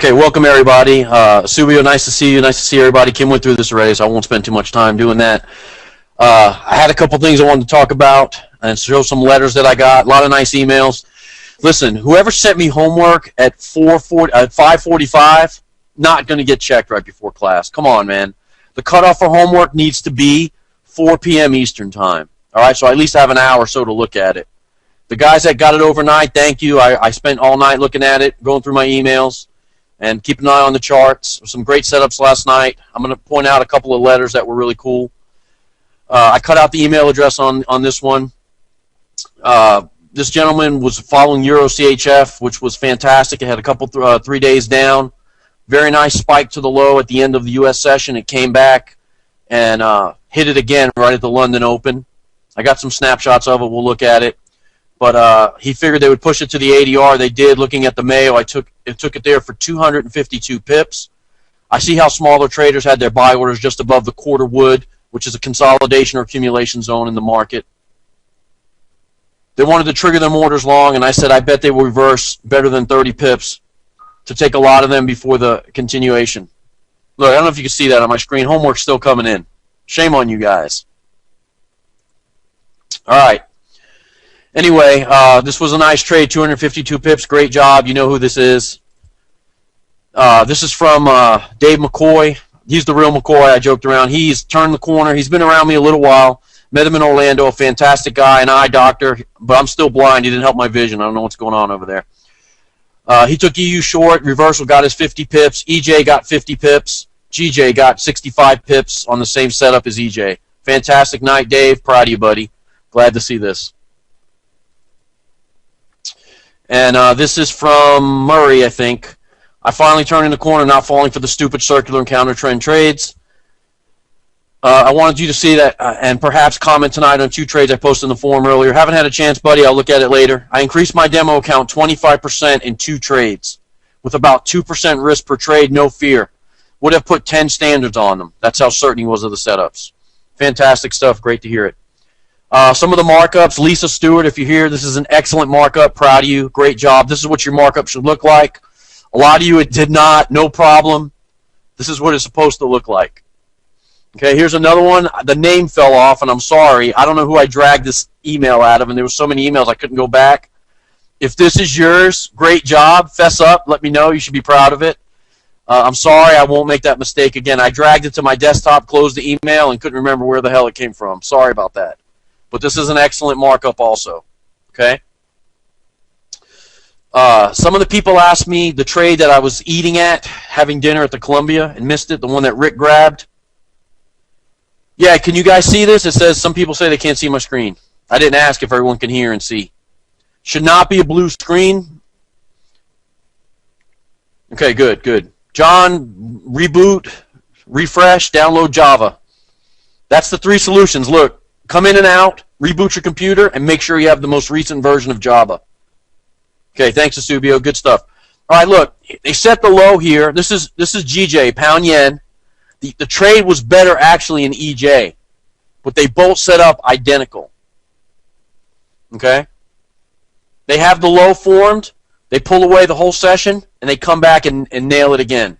Okay, welcome everybody. Subio, nice to see you. Nice to see everybody. Kim went through this already, so I won't spend too much time doing that. I had a couple things I wanted to talk about and show some letters that I got. A lot of nice emails. Listen, whoever sent me homework at 5:45, not going to get checked right before class. Come on, man. The cutoff for homework needs to be 4 p.m. Eastern time. All right, so I at least have an hour or so to look at it. The guys that got it overnight, thank you. I spent all night looking at it, going through my emails, and keep an eye on the charts. Some great setups last night. I'm going to point out a couple of letters that were really cool. I cut out the email address on this one. This gentleman was following Euro CHF, which was fantastic. It had a couple 3 days down. Very nice spike to the low at the end of the U.S. session. It came back and hit it again right at the London Open. I got some snapshots of it. We'll look at it. But he figured they would push it to the ADR. They did. Looking at the Mayo, I took it there for 252 pips. I see how smaller traders had their buy orders just above the quarter wood, which is a consolidation or accumulation zone in the market. They wanted to trigger them orders long, and I said I bet they will reverse better than 30 pips to take a lot of them before the continuation. Look, I don't know if you can see that on my screen. Homework's still coming in. Shame on you guys. All right. Anyway, this was a nice trade, 252 pips. Great job. You know who this is. This is from Dave McCoy. He's the real McCoy. I joked around. He's turned the corner. He's been around me a little while. Met him in Orlando, a fantastic guy, an eye doctor, but I'm still blind. He didn't help my vision. I don't know what's going on over there. He took EU short. Reversal got his 50 pips. EJ got 50 pips. GJ got 65 pips on the same setup as EJ. Fantastic night, Dave. Proud of you, buddy. Glad to see this. And this is from Murray, I think. I finally turned in the corner, not falling for the stupid circular and counter trend trades. I wanted you to see that and perhaps comment tonight on 2 trades I posted in the forum earlier. Haven't had a chance, buddy. I'll look at it later. I increased my demo account 25% in 2 trades with about 2% risk per trade, no fear. Would have put 10 standards on them. That's how certain he was of the setups. Fantastic stuff. Great to hear it. Some of the markups, Lisa Stewart, if you're here, this is an excellent markup. Proud of you. Great job. This is what your markup should look like. A lot of you, it did not. No problem. This is what it's supposed to look like. Okay, here's another one. The name fell off, and I'm sorry. I don't know who I dragged this email out of, and there were so many emails I couldn't go back. If this is yours, great job. Fess up. Let me know. You should be proud of it. I'm sorry. I won't make that mistake again. I dragged it to my desktop, closed the email, and couldn't remember where the hell it came from. Sorry about that. But this is an excellent markup also. Okay? Some of the people asked me the trade that I was eating at, having dinner at the Columbia, and missed it, the one that Rick grabbed. Yeah, can you guys see this? It says some people say they can't see my screen. I didn't ask if everyone can hear and see. Should not be a blue screen. Okay, good, good. John, reboot, refresh, download Java. That's the 3 solutions. Look, come in and out, reboot your computer, and make sure you have the most recent version of Java. Okay, thanks, Asubio. Good stuff. All right, look, they set the low here. This is GJ, pound yen. The trade was better actually in EJ, but they both set up identical. Okay? They have the low formed, they pull away the whole session, and they come back and nail it again.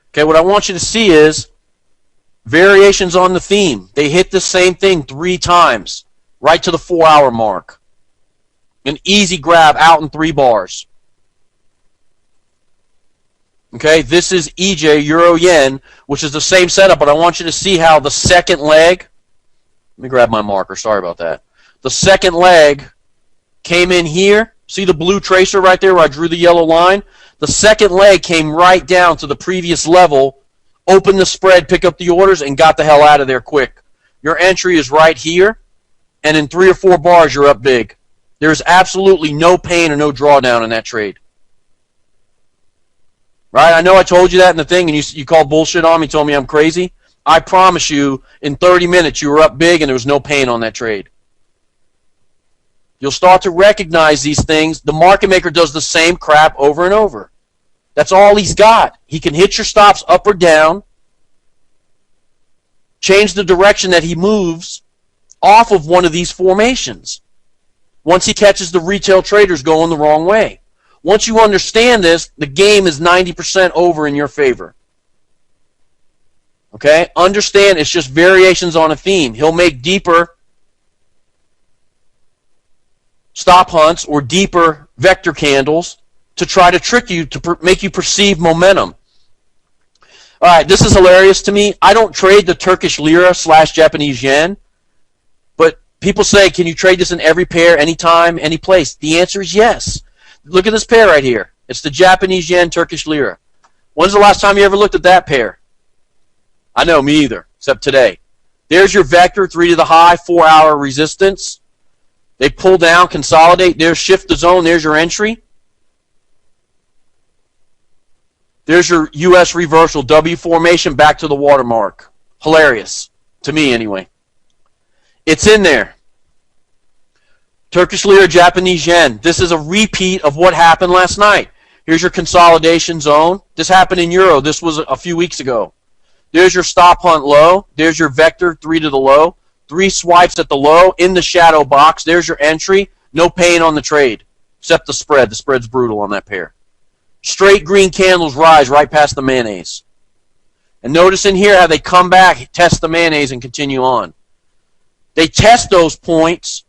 Okay, what I want you to see is variations on the theme. They hit the same thing 3 times, right to the 4-hour mark. An easy grab out in 3 bars. Okay, this is EJ, Euro Yen, which is the same setup, but I want you to see how the second leg, let me grab my marker, sorry about that. The second leg came in here. See the blue tracer right there where I drew the yellow line? The second leg came right down to the previous level, opened the spread, pick up the orders, and got the hell out of there quick. Your entry is right here, and in 3 or 4 bars, you're up big. There's absolutely no pain or no drawdown in that trade. Right? I know I told you that in the thing, and you called bullshit on me, told me I'm crazy. I promise you, in 30 minutes, you were up big, and there was no pain on that trade. You'll start to recognize these things. The market maker does the same crap over and over. That's all he's got. He can hit your stops up or down, change the direction that he moves off of one of these formations once he catches the retail traders going the wrong way. Once you understand this, the game is 90% over in your favor. Okay? Understand it's just variations on a theme. He'll make deeper stop hunts or deeper vector candles to try to trick you, to make you perceive momentum. All right, this is hilarious to me. I don't trade the Turkish lira / Japanese yen, but people say, can you trade this in every pair, anytime, any place? The answer is yes. Look at this pair right here. It's the Japanese yen, Turkish lira. When's the last time you ever looked at that pair? I know, me either, except today. There's your vector, 3 to the high, 4-hour resistance. They pull down, consolidate. There's shift the zone. There's your entry. There's your U.S. reversal, W formation, back to the watermark. Hilarious. To me, anyway. It's in there. Turkish lira, Japanese yen. This is a repeat of what happened last night. Here's your consolidation zone. This happened in euro. This was a few weeks ago. There's your stop hunt low. There's your vector, 3 to the low. 3 swipes at the low in the shadow box. There's your entry. No pain on the trade, except the spread. The spread's brutal on that pair. Straight green candles rise right past the mayonnaise. And notice in here how they come back, test the mayonnaise, and continue on. They test those points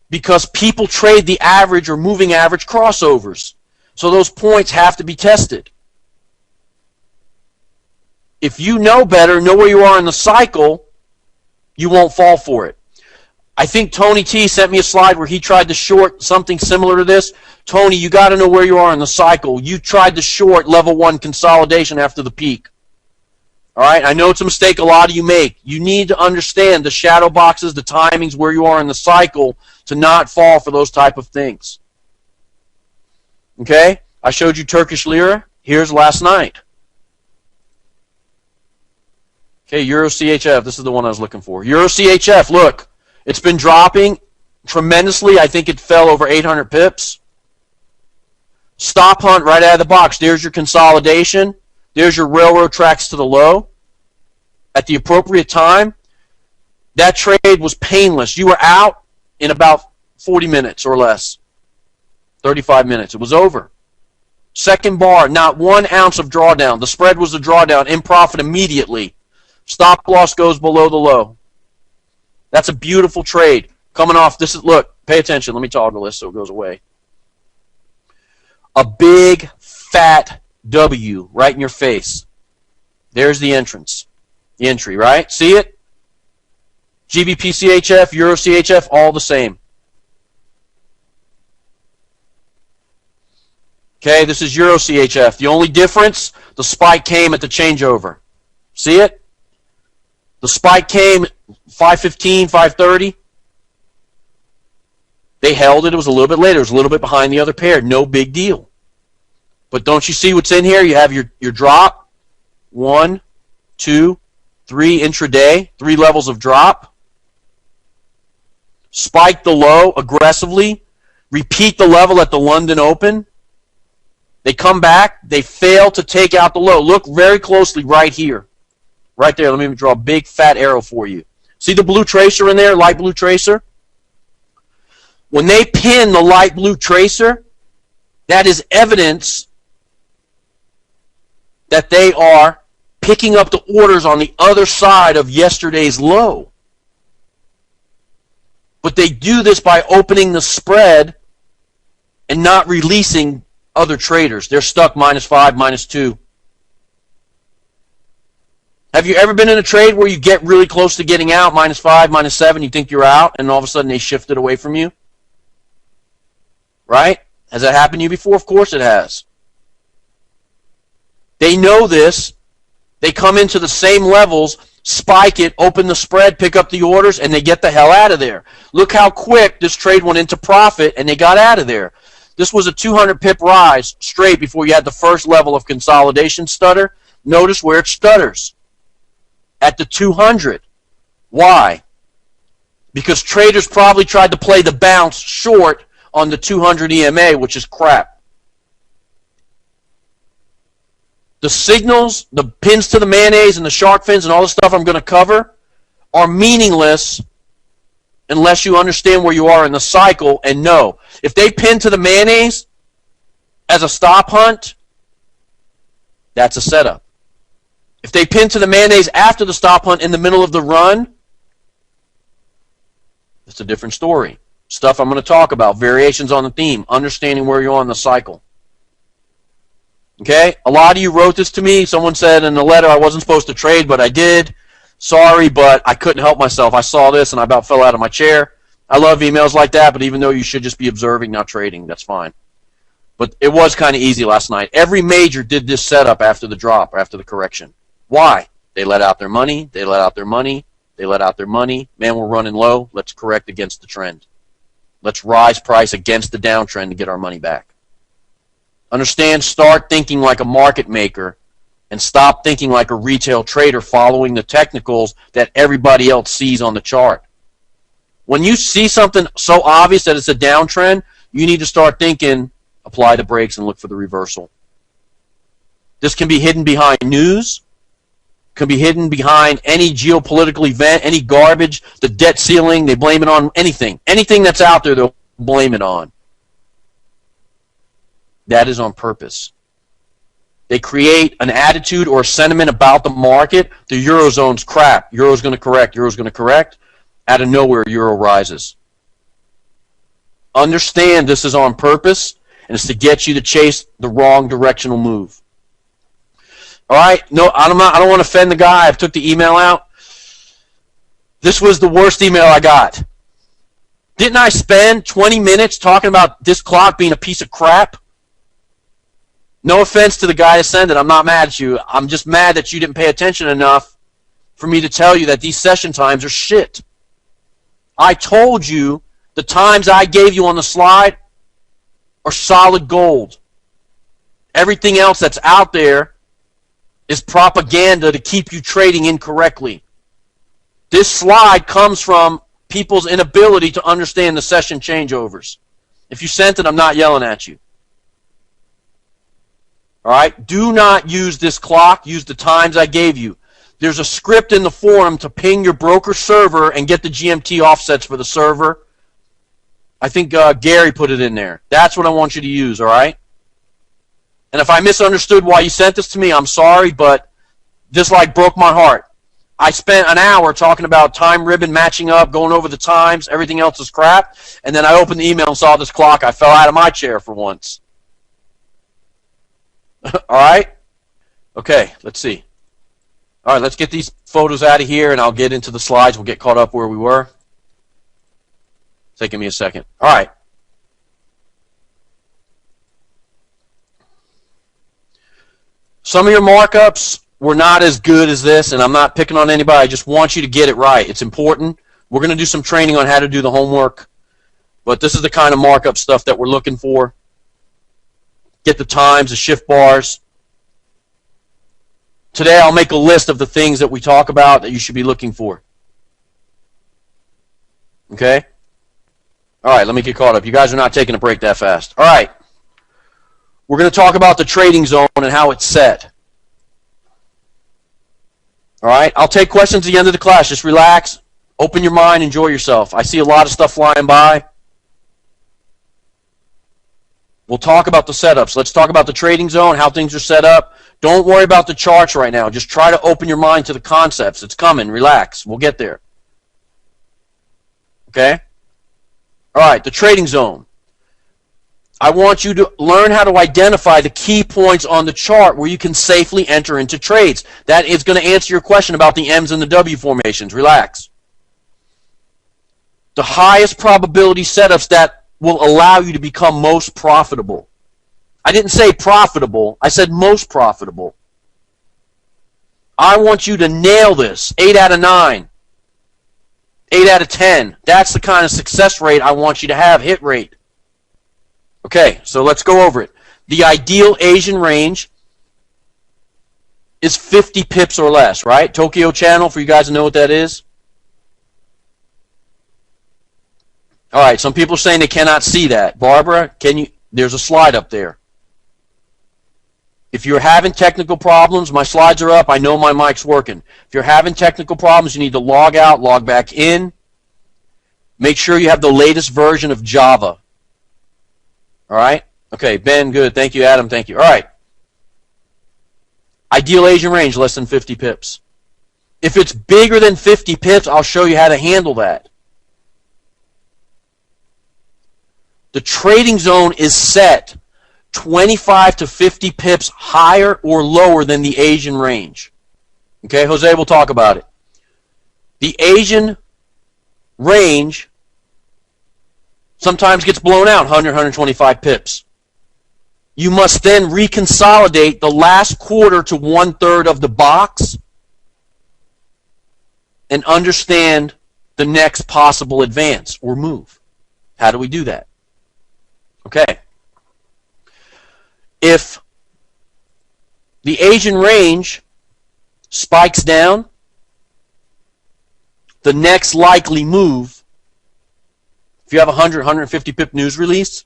because people trade the average or moving average crossovers. So those points have to be tested. If you know better, know where you are in the cycle, you won't fall for it. I think Tony T sent me a slide where he tried to short something similar to this. Tony, you got to know where you are in the cycle. You tried to short level 1 consolidation after the peak. All right, I know it's a mistake a lot of you make. You need to understand the shadow boxes, the timings, where you are in the cycle to not fall for those type of things. Okay, I showed you Turkish lira. Here's last night. Okay, Euro CHF. This is the one I was looking for. Euro CHF, look. It's been dropping tremendously. I think it fell over 800 pips. Stop hunt right out of the box. There's your consolidation. There's your railroad tracks to the low. At the appropriate time, that trade was painless. You were out in about 40 minutes or less. 35 minutes. It was over. Second bar, not 1 ounce of drawdown. The spread was a drawdown. In profit immediately. Stop loss goes below the low. That's a beautiful trade. Coming off, this is, look, pay attention. Let me toggle this so it goes away. A big, fat W right in your face. There's the entrance. The entry, right? See it? GBP CHF, Euro CHF, all the same. Okay, this is Euro CHF. The only difference, the spike came at the changeover. See it? The spike came 5:15, 5:30. They held it. It was a little bit later. It was a little bit behind the other pair. No big deal. But don't you see what's in here? You have your drop. 1, 2, 3 intraday. 3 levels of drop. Spike the low aggressively. Repeat the level at the London Open. They come back. They fail to take out the low. Look very closely right here. Right there, let me draw a big fat arrow for you. See the blue tracer in there, light blue tracer? When they pin the light blue tracer, that is evidence that they are picking up the orders on the other side of yesterday's low. But they do this by opening the spread and not releasing other traders. They're stuck -5, -2. Have you ever been in a trade where you get really close to getting out, -5, -7, you think you're out, and all of a sudden they shifted away from you? Right? Has that happened to you before? Of course it has. They know this. They come into the same levels, spike it, open the spread, pick up the orders, and they get the hell out of there. Look how quick this trade went into profit, and they got out of there. This was a 200 pip rise straight before you had the first level of consolidation stutter. Notice where it stutters. At the 200. Why? Because traders probably tried to play the bounce short on the 200 EMA, which is crap. The signals, the pins to the mayonnaise and the shark fins and all the stuff I'm going to cover are meaningless unless you understand where you are in the cycle and know. If they pin to the mayonnaise as a stop hunt, that's a setup. If they pin to the mayonnaise after the stop hunt in the middle of the run, it's a different story. Stuff I'm going to talk about, variations on the theme, understanding where you are in the cycle. Okay? A lot of you wrote this to me. Someone said in the letter I wasn't supposed to trade, but I did. Sorry, but I couldn't help myself. I saw this and I about fell out of my chair. I love emails like that, but even though you should just be observing, not trading, that's fine. But it was kind of easy last night. Every major did this setup after the drop, or after the correction. Why? They let out their money. They let out their money. They let out their money. Man, we're running low. Let's correct against the trend. Let's rise price against the downtrend to get our money back. Understand, start thinking like a market maker and stop thinking like a retail trader following the technicals that everybody else sees on the chart. When you see something so obvious that it's a downtrend, you need to start thinking, apply the brakes and look for the reversal. This can be hidden behind news, can be hidden behind any geopolitical event, any garbage, the debt ceiling, they blame it on anything. Anything that's out there, they'll blame it on. That is on purpose. They create an attitude or a sentiment about the market. The Eurozone's crap. Euro's going to correct. Euro's going to correct. Out of nowhere, Euro rises. Understand this is on purpose, and it's to get you to chase the wrong directional move. All right? No, I don't want to offend the guy. I've took the email out. This was the worst email I got. Didn't I spend 20 minutes talking about this clock being a piece of crap? No offense to the guy that sent it. I'm not mad at you. I'm just mad that you didn't pay attention enough for me to tell you that these session times are shit. I told you the times I gave you on the slide are solid gold. Everything else that's out there is propaganda to keep you trading incorrectly. This slide comes from people's inability to understand the session changeovers. If you sent it, I'm not yelling at you. All right? Do not use this clock. Use the times I gave you. There's a script in the forum to ping your broker server and get the GMT offsets for the server. I think Gary put it in there. That's what I want you to use, all right? And if I misunderstood why you sent this to me, I'm sorry, but this like broke my heart. I spent an hour talking about time ribbon matching up, going over the times, everything else is crap, and then I opened the email and saw this clock. I fell out of my chair for once. All right? Okay, let's see. All right, let's get these photos out of here, and I'll get into the slides. We'll get caught up where we were. Taking me a second. All right. Some of your markups were not as good as this, and I'm not picking on anybody. I just want you to get it right. It's important. We're going to do some training on how to do the homework, but this is the kind of markup stuff that we're looking for. Get the times, the shift bars. Today I'll make a list of the things that we talk about that you should be looking for. Okay? All right, let me get caught up. You guys are not taking a break that fast. All right. We're going to talk about the trading zone and how it's set. All right? I'll take questions at the end of the class. Just relax. Open your mind. Enjoy yourself. I see a lot of stuff flying by. We'll talk about the setups. Let's talk about the trading zone, how things are set up. Don't worry about the charts right now. Just try to open your mind to the concepts. It's coming. Relax. We'll get there. Okay? All right, the trading zone. I want you to learn how to identify the key points on the chart where you can safely enter into trades. That is going to answer your question about the M's and the W formations. Relax. The highest probability setups that will allow you to become most profitable. I didn't say profitable. I said most profitable. I want you to nail this. 8 out of 9. 8 out of 10. That's the kind of success rate I want you to have, hit rate. Okay, so let's go over it. The ideal Asian range is 50 pips or less, right? Tokyo channel, for you guys to know what that is. All right, some people are saying they cannot see that. Barbara, can you? There's a slide up there. If you're having technical problems, my slides are up. I know my mic's working. If you're having technical problems, you need to log out, log back in. Make sure you have the latest version of Java. All right? Okay, Ben, good. Thank you, Adam. Thank you. All right. Ideal Asian range, less than 50 pips. If it's bigger than 50 pips, I'll show you how to handle that. The trading zone is set 25 to 50 pips higher or lower than the Asian range. Okay, Jose will talk about it. The Asian range sometimes gets blown out 100, 125 pips. You must then reconsolidate the last quarter to 1/3 of the box and understand the next possible advance or move. How do we do that? Okay. If the Asian range spikes down, the next likely move, if you have a 100, 150 pip news release,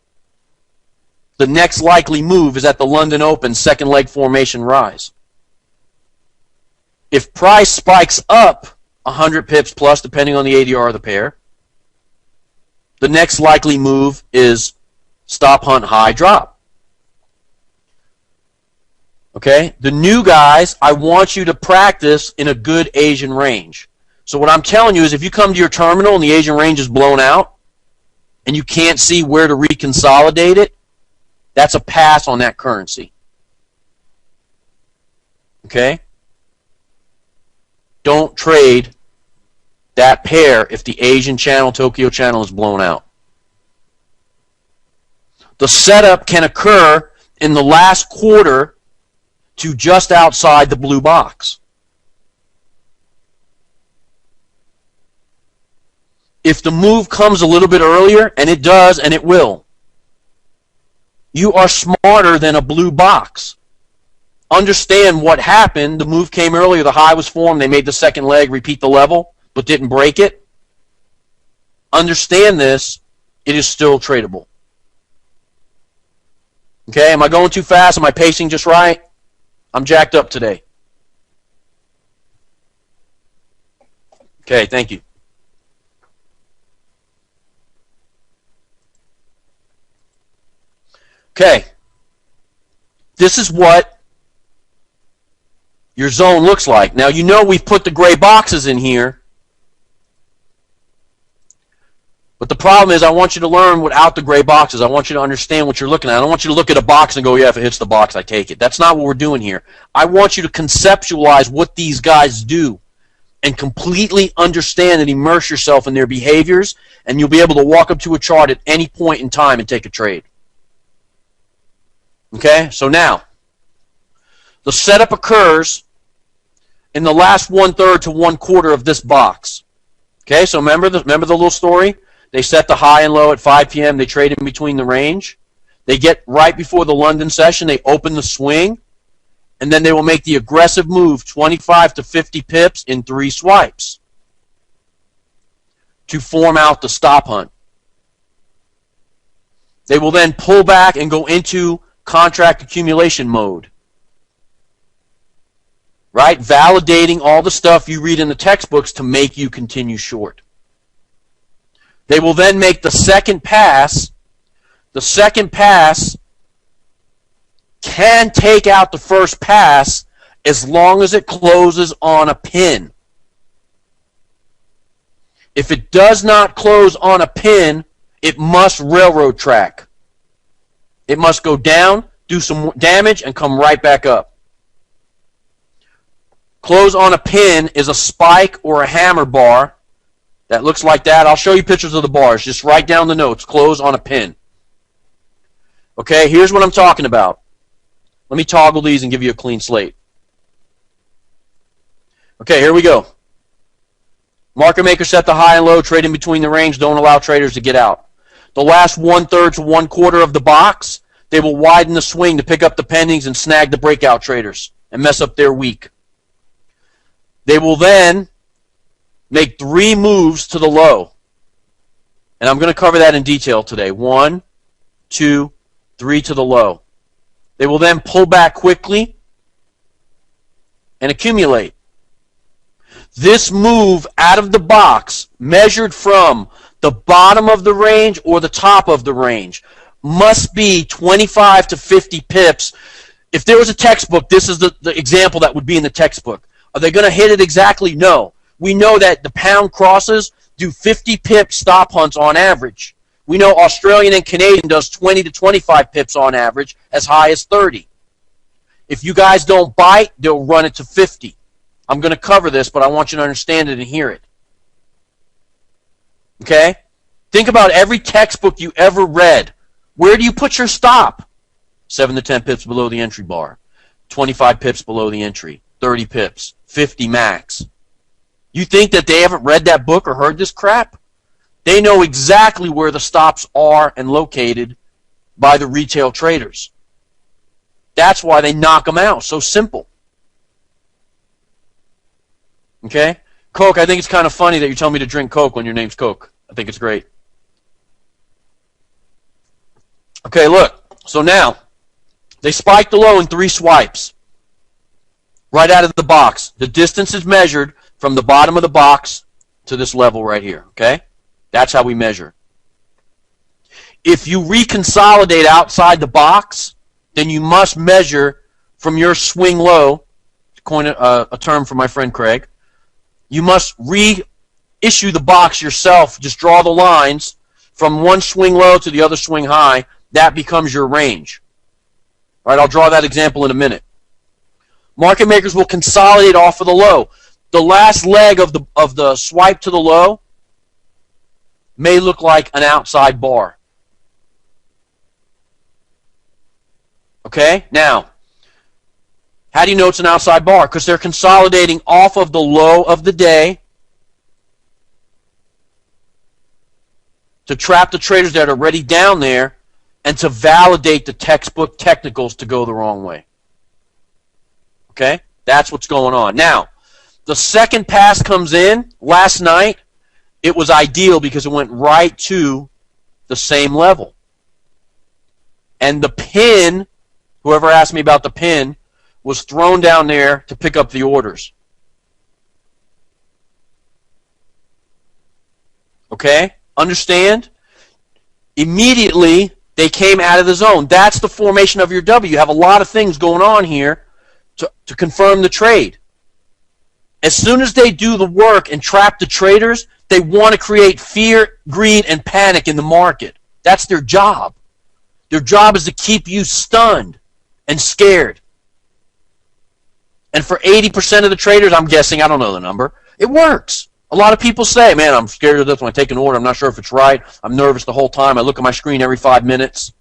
the next likely move is at the London Open second leg formation rise. If price spikes up 100 pips plus, depending on the ADR of the pair, the next likely move is stop hunt high drop. Okay? The new guys, I want you to practice in a good Asian range. So what I'm telling you is if you come to your terminal and the Asian range is blown out and you can't see where to reconsolidate it, that's a pass on that currency. Okay? Don't trade that pair if the Asian channel, Tokyo channel is blown out. The setup can occur in the last quarter to just outside the blue box. If the move comes a little bit earlier, and it does, and it will, you are smarter than a blue box. Understand what happened. The move came earlier, the high was formed, they made the second leg repeat the level, but didn't break it. Understand this, it is still tradable. Okay, am I going too fast? Am I pacing just right? I'm jacked up today. Okay, thank you. Okay, this is what your zone looks like. Now, you know we've put the gray boxes in here, but the problem is I want you to learn without the gray boxes. I want you to understand what you're looking at. I don't want you to look at a box and go, yeah, if it hits the box, I take it. That's not what we're doing here. I want you to conceptualize what these guys do and completely understand and immerse yourself in their behaviors, and you'll be able to walk up to a chart at any point in time and take a trade. Okay, so now, the setup occurs in the last 1/3 to 1/4 of this box. Okay, so remember the little story? They set the high and low at 5 p.m. They trade in between the range. They get right before the London session. They open the swing, and then they will make the aggressive move 25 to 50 pips in 3 swipes to form out the stop hunt. They will then pull back and go into contract accumulation mode. Right? Validating all the stuff you read in the textbooks to make you continue short. They will then make the second pass. The second pass can take out the first pass as long as it closes on a pin. If it does not close on a pin, it must railroad track. It must go down, do some damage, and come right back up. Close on a pin is a spike or a hammer bar that looks like that. I'll show you pictures of the bars. Just write down the notes. Close on a pin. Okay, here's what I'm talking about. Let me toggle these and give you a clean slate. Okay, here we go. Market maker set the high and low, trade in between the range, don't allow traders to get out. The last 1/3 to 1/4 of the box, they will widen the swing to pick up the pendings and snag the breakout traders and mess up their week. They will then make 3 moves to the low. And I'm going to cover that in detail today. 1, 2, 3 to the low. They will then pull back quickly and accumulate. This move out of the box, measured from The bottom of the range or the top of the range must be 25 to 50 pips. If there was a textbook, this is the example that would be in the textbook. Are they going to hit it exactly? No. We know that the pound crosses do 50 pip stop hunts on average. We know Australian and Canadian does 20 to 25 pips on average, as high as 30. If you guys don't bite, they'll run it to 50. I'm going to cover this, but I want you to understand it and hear it. Okay? Think about every textbook you ever read. Where do you put your stop? 7 to 10 pips below the entry bar. 25 pips below the entry. 30 pips. 50 max. You think that they haven't read that book or heard this crap? They know exactly where the stops are and located by the retail traders. That's why they knock them out. So simple. Okay? Coke, I think it's kind of funny that you're telling me to drink Coke when your name's Coke. I think it's great. Okay, look. So now, they spiked the low in 3 swipes. Right out of the box. The distance is measured from the bottom of the box to this level right here. Okay? That's how we measure. If you reconsolidate outside the box, then you must measure from your swing low, to coin a term from my friend Craig, you must reissue the box yourself. Just draw the lines from one swing low to the other swing high. That becomes your range. All right, I'll draw that example in a minute. Market makers will consolidate off of the low. The last leg of the swipe to the low may look like an outside bar. Okay? Now, how do you know it's an outside bar? Because they're consolidating off of the low of the day to trap the traders that are already down there and to validate the textbook technicals to go the wrong way. Okay? That's what's going on. Now, the second pass comes in last night. It was ideal because it went right to the same level. And the pin, whoever asked me about the pin, was thrown down there to pick up the orders. Okay? Understand? Immediately, they came out of the zone. That's the formation of your W. You have a lot of things going on here to confirm the trade. As soon as they do the work and trap the traders, they want to create fear, greed, and panic in the market. That's their job. Their job is to keep you stunned and scared. And for 80% of the traders, I'm guessing, I don't know the number, it works. A lot of people say, man, I'm scared of this when I take an order. I'm not sure if it's right. I'm nervous the whole time. I look at my screen every 5 minutes.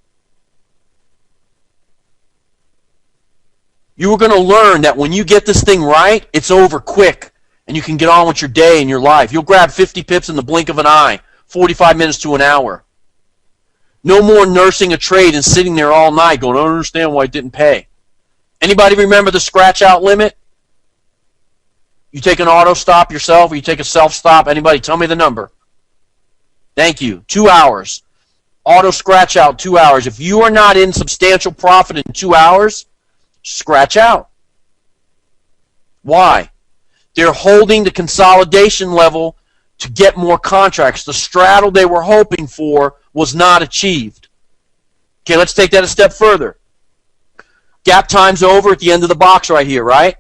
You are going to learn that when you get this thing right, it's over quick, and you can get on with your day and your life. You'll grab 50 pips in the blink of an eye, 45 minutes to an hour. No more nursing a trade and sitting there all night going, I don't understand why it didn't pay. Anybody remember the scratch-out limit? You take an auto stop yourself, or you take a self-stop? Anybody? Tell me the number. Thank you. 2 hours. Auto scratch-out, 2 hours. If you are not in substantial profit in 2 hours, scratch out. Why? They're holding the consolidation level to get more contracts. The straddle they were hoping for was not achieved. Okay, let's take that a step further. Gap time's over at the end of the box right here, right?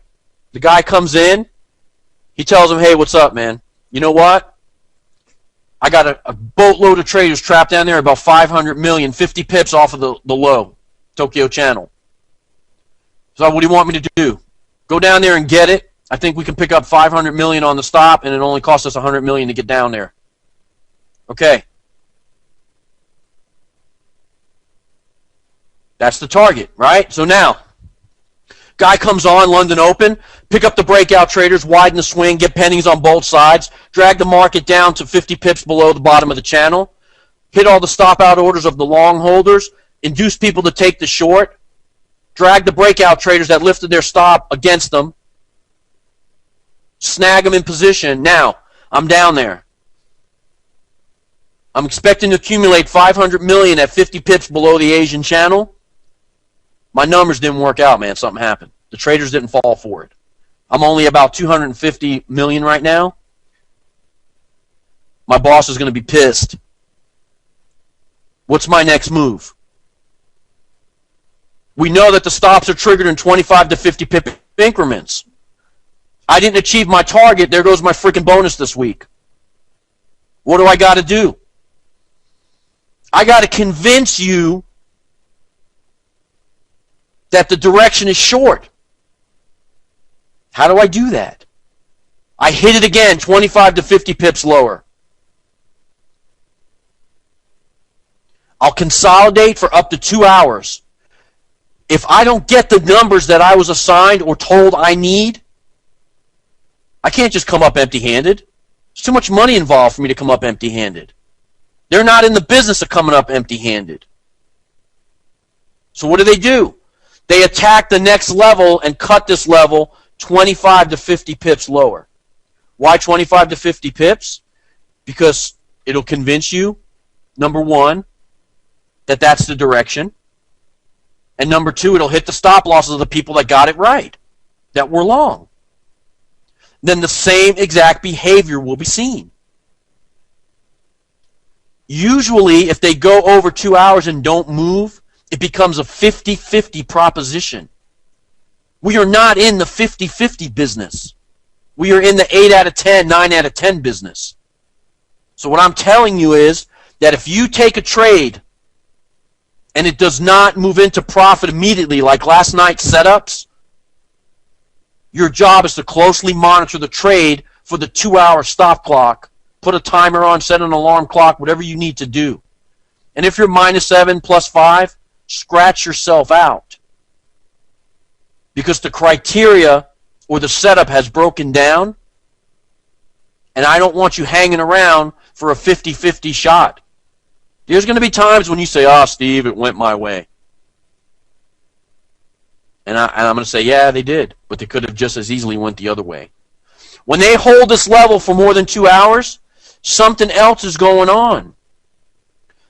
The guy comes in. He tells him, hey, what's up, man? You know what? I got a boatload of traders trapped down there, about 500 million, 50 pips off of the low, Tokyo channel. So what do you want me to do? Go down there and get it. I think we can pick up 500 million on the stop, and it only costs us 100 million to get down there. Okay. That's the target, right? So now, guy comes on, London Open, pick up the breakout traders, widen the swing, get pennies on both sides, drag the market down to 50 pips below the bottom of the channel, hit all the stop-out orders of the long holders, induce people to take the short, drag the breakout traders that lifted their stop against them, snag them in position. Now, I'm down there. I'm expecting to accumulate 500 million at 50 pips below the Asian channel. My numbers didn't work out, man. Something happened. The traders didn't fall for it. I'm only about 250 million right now. My boss is going to be pissed. What's my next move? We know that the stops are triggered in 25 to 50 pip increments. I didn't achieve my target. There goes my freaking bonus this week. What do I got to do? I got to convince you that the direction is short. How do I do that? I hit it again, 25 to 50 pips lower. I'll consolidate for up to 2 hours. If I don't get the numbers that I was assigned or told I need, I can't just come up empty-handed. There's too much money involved for me to come up empty-handed. They're not in the business of coming up empty-handed. So what do? They attack the next level and cut this level 25 to 50 pips lower. Why 25 to 50 pips? Because it'll convince you, number one, that that's the direction. And number two, it'll hit the stop losses of the people that got it right, that were long. Then the same exact behavior will be seen. Usually, if they go over 2 hours and don't move, it becomes a 50-50 proposition. We are not in the 50-50 business. We are in the 8 out of 10, 9 out of 10 business. So what I'm telling you is that if you take a trade and it does not move into profit immediately like last night's setups, your job is to closely monitor the trade for the 2-hour stop clock. Put a timer on, set an alarm clock, whatever you need to do. And if you're -7, +5, scratch yourself out. Because the criteria or the setup has broken down, and I don't want you hanging around for a 50-50 shot. There's going to be times when you say, "Oh, Steve, it went my way." And I'm going to say, yeah, they did, but they could have just as easily went the other way. When they hold this level for more than 2 hours, something else is going on.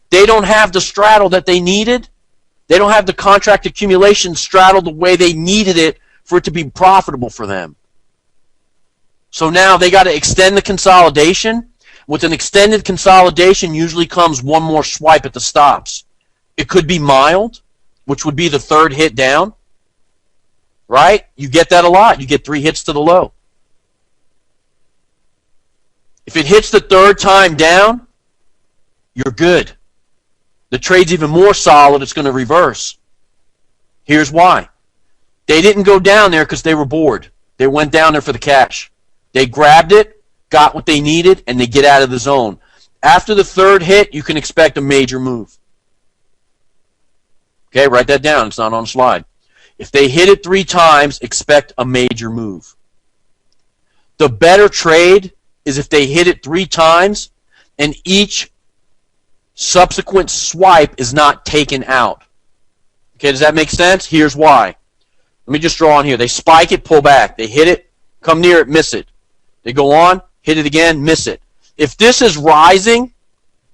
They don't have the straddle that they needed. They don't have the contract accumulation straddle the way they needed it for it to be profitable for them. So now they got to extend the consolidation. With an extended consolidation usually comes one more swipe at the stops. It could be mild, which would be the third hit down. Right? You get that a lot. You get 3 hits to the low. If it hits the third time down, you're good. The trade's even more solid. It's going to reverse. Here's why. They didn't go down there because they were bored. They went down there for the cash. They grabbed it, got what they needed, and they get out of the zone. After the third hit, you can expect a major move. Okay, write that down. It's not on the slide. If they hit it 3 times, expect a major move. The better trade is if they hit it 3 times and each subsequent swipe is not taken out. Okay, does that make sense? Here's why. Let me just draw on here. They spike it, pull back. They hit it, come near it, miss it. They go on, hit it again, miss it. If this is rising,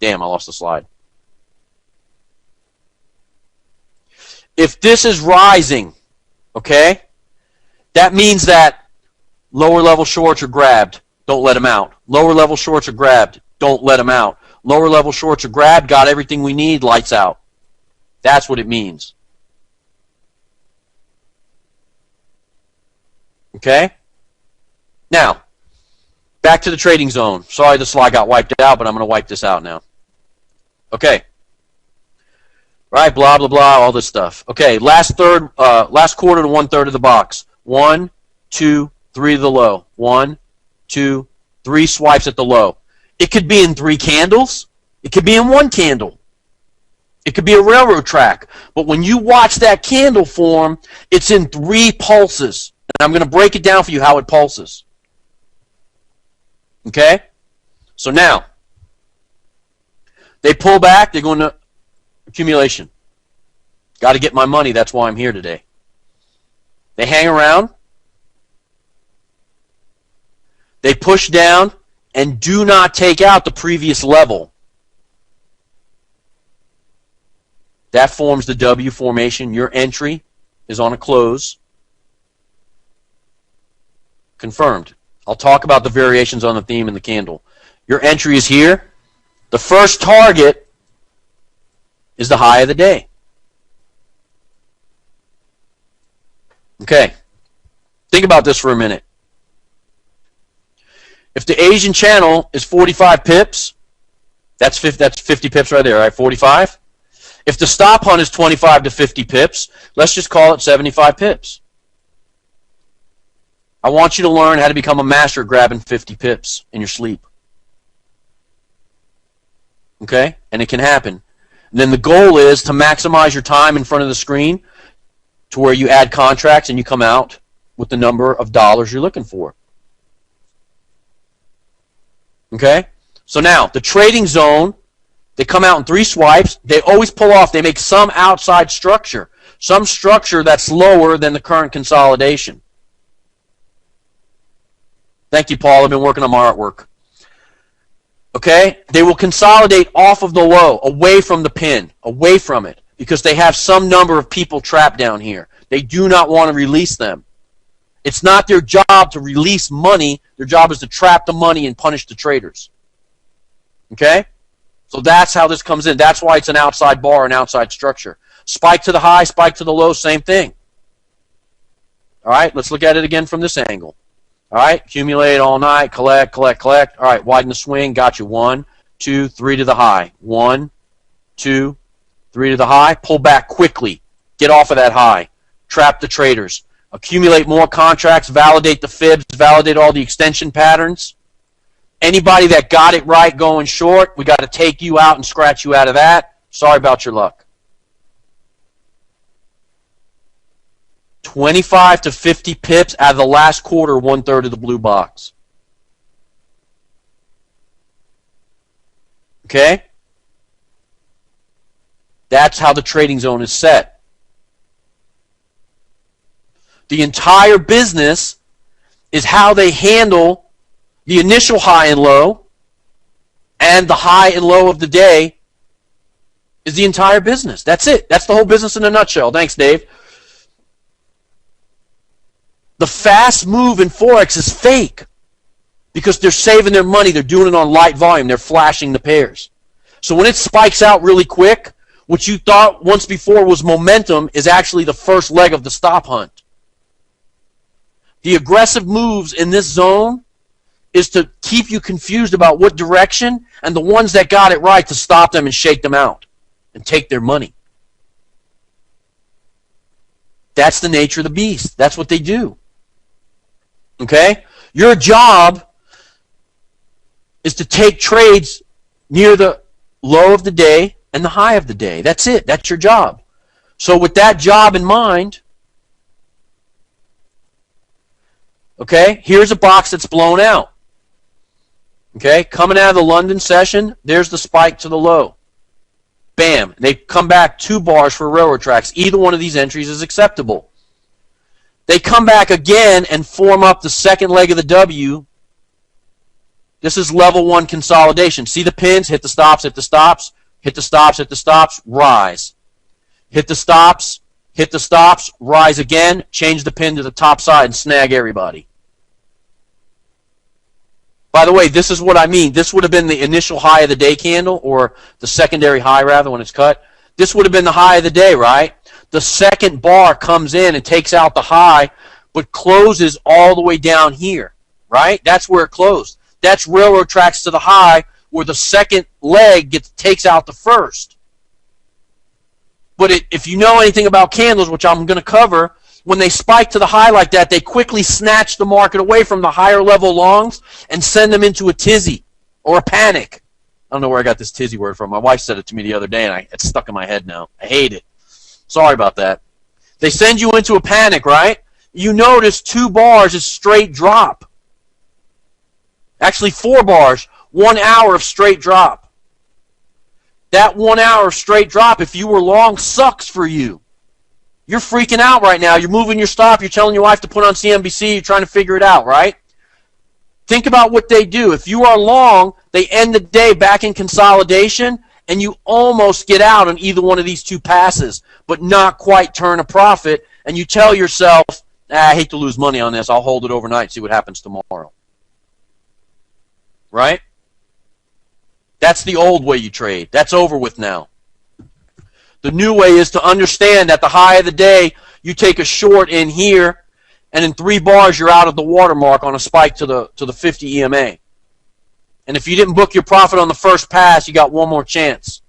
damn, I lost the slide. If this is rising, okay, that means that lower level shorts are grabbed. Don't let them out. Lower level shorts are grabbed. Don't let them out. Lower level shorts are grabbed. Got everything we need. Lights out. That's what it means. Okay? Now, back to the trading zone. Sorry the slide got wiped out, but I'm going to wipe this out now. Okay. Right, blah, blah, blah, all this stuff. Okay, last quarter to 1/3 of the box. 1, 2, 3 to the low. 1, 2, 3 swipes at the low. It could be in 3 candles. It could be in 1 candle. It could be a railroad track. But when you watch that candle form, it's in 3 pulses. And I'm going to break it down for you how it pulses. Okay? So now, they pull back, they go into accumulation. Got to get my money, that's why I'm here today. They hang around. They push down and do not take out the previous level. That forms the W formation. Your entry is on a close. Confirmed. I'll talk about the variations on the theme in the candle. Your entry is here. The first target is the high of the day. Okay. Think about this for a minute. If the Asian channel is 45 pips, that's 50 pips right there, right? 45. If the stop hunt is 25 to 50 pips, let's just call it 75 pips. I want you to learn how to become a master at grabbing 50 pips in your sleep. Okay? And it can happen. And then the goal is to maximize your time in front of the screen to where you add contracts and you come out with the number of dollars you're looking for. Okay? So now, the trading zone, they come out in 3 swipes. They always pull off. They make some outside structure. Some structure that's lower than the current consolidation. Thank you, Paul. I've been working on my artwork. Okay? They will consolidate off of the low, away from the pin, away from it, because they have some number of people trapped down here. They do not want to release them. It's not their job to release money. Their job is to trap the money and punish the traders. Okay? So that's how this comes in. That's why it's an outside bar, an outside structure. Spike to the high, spike to the low, same thing. All right? Let's look at it again from this angle. All right, accumulate all night, collect, collect, collect. All right, widen the swing, got you. 1, 2, 3 to the high. 1, 2, 3 to the high. Pull back quickly. Get off of that high. Trap the traders. Accumulate more contracts, validate the fibs, validate all the extension patterns. Anybody that got it right going short, we got to take you out and scratch you out of that. Sorry about your luck. 25 to 50 pips out of the last quarter, 1/3 of the blue box. Okay? That's how the trading zone is set. The entire business is how they handle the initial high and low, and the high and low of the day is the entire business. That's it. That's the whole business in a nutshell. Thanks, Dave. The fast move in Forex is fake because they're saving their money. They're doing it on light volume. They're flashing the pairs. So when it spikes out really quick, what you thought once before was momentum is actually the first leg of the stop hunt. The aggressive moves in this zone is to keep you confused about what direction, and the ones that got it right to stop them and shake them out and take their money. That's the nature of the beast. That's what they do. Okay? Your job is to take trades near the low of the day and the high of the day. That's it. That's your job. So with that job in mind, okay, here's a box that's blown out. Okay, coming out of the London session, there's the spike to the low. Bam. They come back 2 bars for railroad tracks. Either one of these entries is acceptable. They come back again and form up the second leg of the W. This is level 1 consolidation. See the pins? Hit the stops, hit the stops, hit the stops, hit the stops, rise. Hit the stops, rise again, change the pin to the top side and snag everybody. By the way, this is what I mean. This would have been the initial high of the day candle, or the secondary high rather when it's cut. This would have been the high of the day, right? The second bar comes in and takes out the high, but closes all the way down here, right? That's where it closed. That's railroad tracks to the high, where the second leg takes out the first. But if you know anything about candles, which I'm going to cover, when they spike to the high like that, they quickly snatch the market away from the higher level longs and send them into a tizzy or a panic. I don't know where I got this tizzy word from. My wife said it to me the other day, and it's stuck in my head now. I hate it. Sorry about that. They send you into a panic, right? You notice 2 bars is straight drop. Actually, 4 bars, 1 hour of straight drop. That 1 hour of straight drop, if you were long, sucks for you. You're freaking out right now. You're moving your stop. You're telling your wife to put on CNBC. You're trying to figure it out, right? Think about what they do. If you are long, they end the day back in consolidation, and you almost get out on either one of these 2 passes, but not quite turn a profit, and you tell yourself, I hate to lose money on this. I'll hold it overnight and see what happens tomorrow. Right? That's the old way you trade. That's over with now. The new way is to understand at the high of the day, you take a short in here, and in 3 bars you're out of the watermark on a spike to the 50 EMA. And if you didn't book your profit on the first pass, you got one more chance.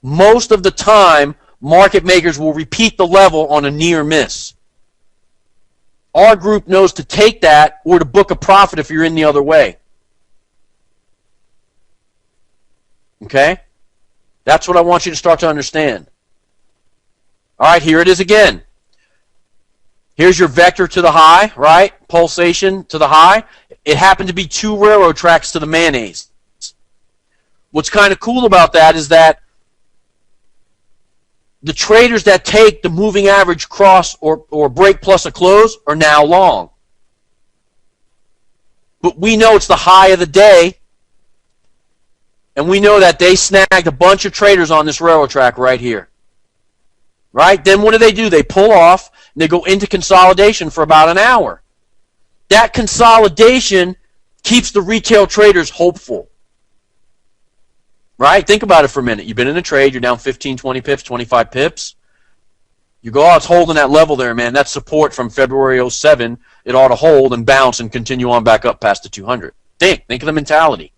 Most of the time, market makers will repeat the level on a near miss. Our group knows to take that or to book a profit if you're in the other way. Okay? That's what I want you to start to understand. All right, here it is again. Here's your vector to the high, right? Pulsation to the high. It happened to be 2 railroad tracks to the mayonnaise. What's kind of cool about that is that the traders that take the moving average cross or break plus a close are now long. But we know it's the high of the day, and we know that they snagged a bunch of traders on this railroad track right here. Right? Then what do? They pull off, and they go into consolidation for about an hour. That consolidation keeps the retail traders hopeful. Right? Think about it for a minute. You've been in a trade, you're down 15, 20 pips, 25 pips. You go, oh, it's holding that level there, man. That's support from February 07. It ought to hold and bounce and continue on back up past the 200. Think of the mentality.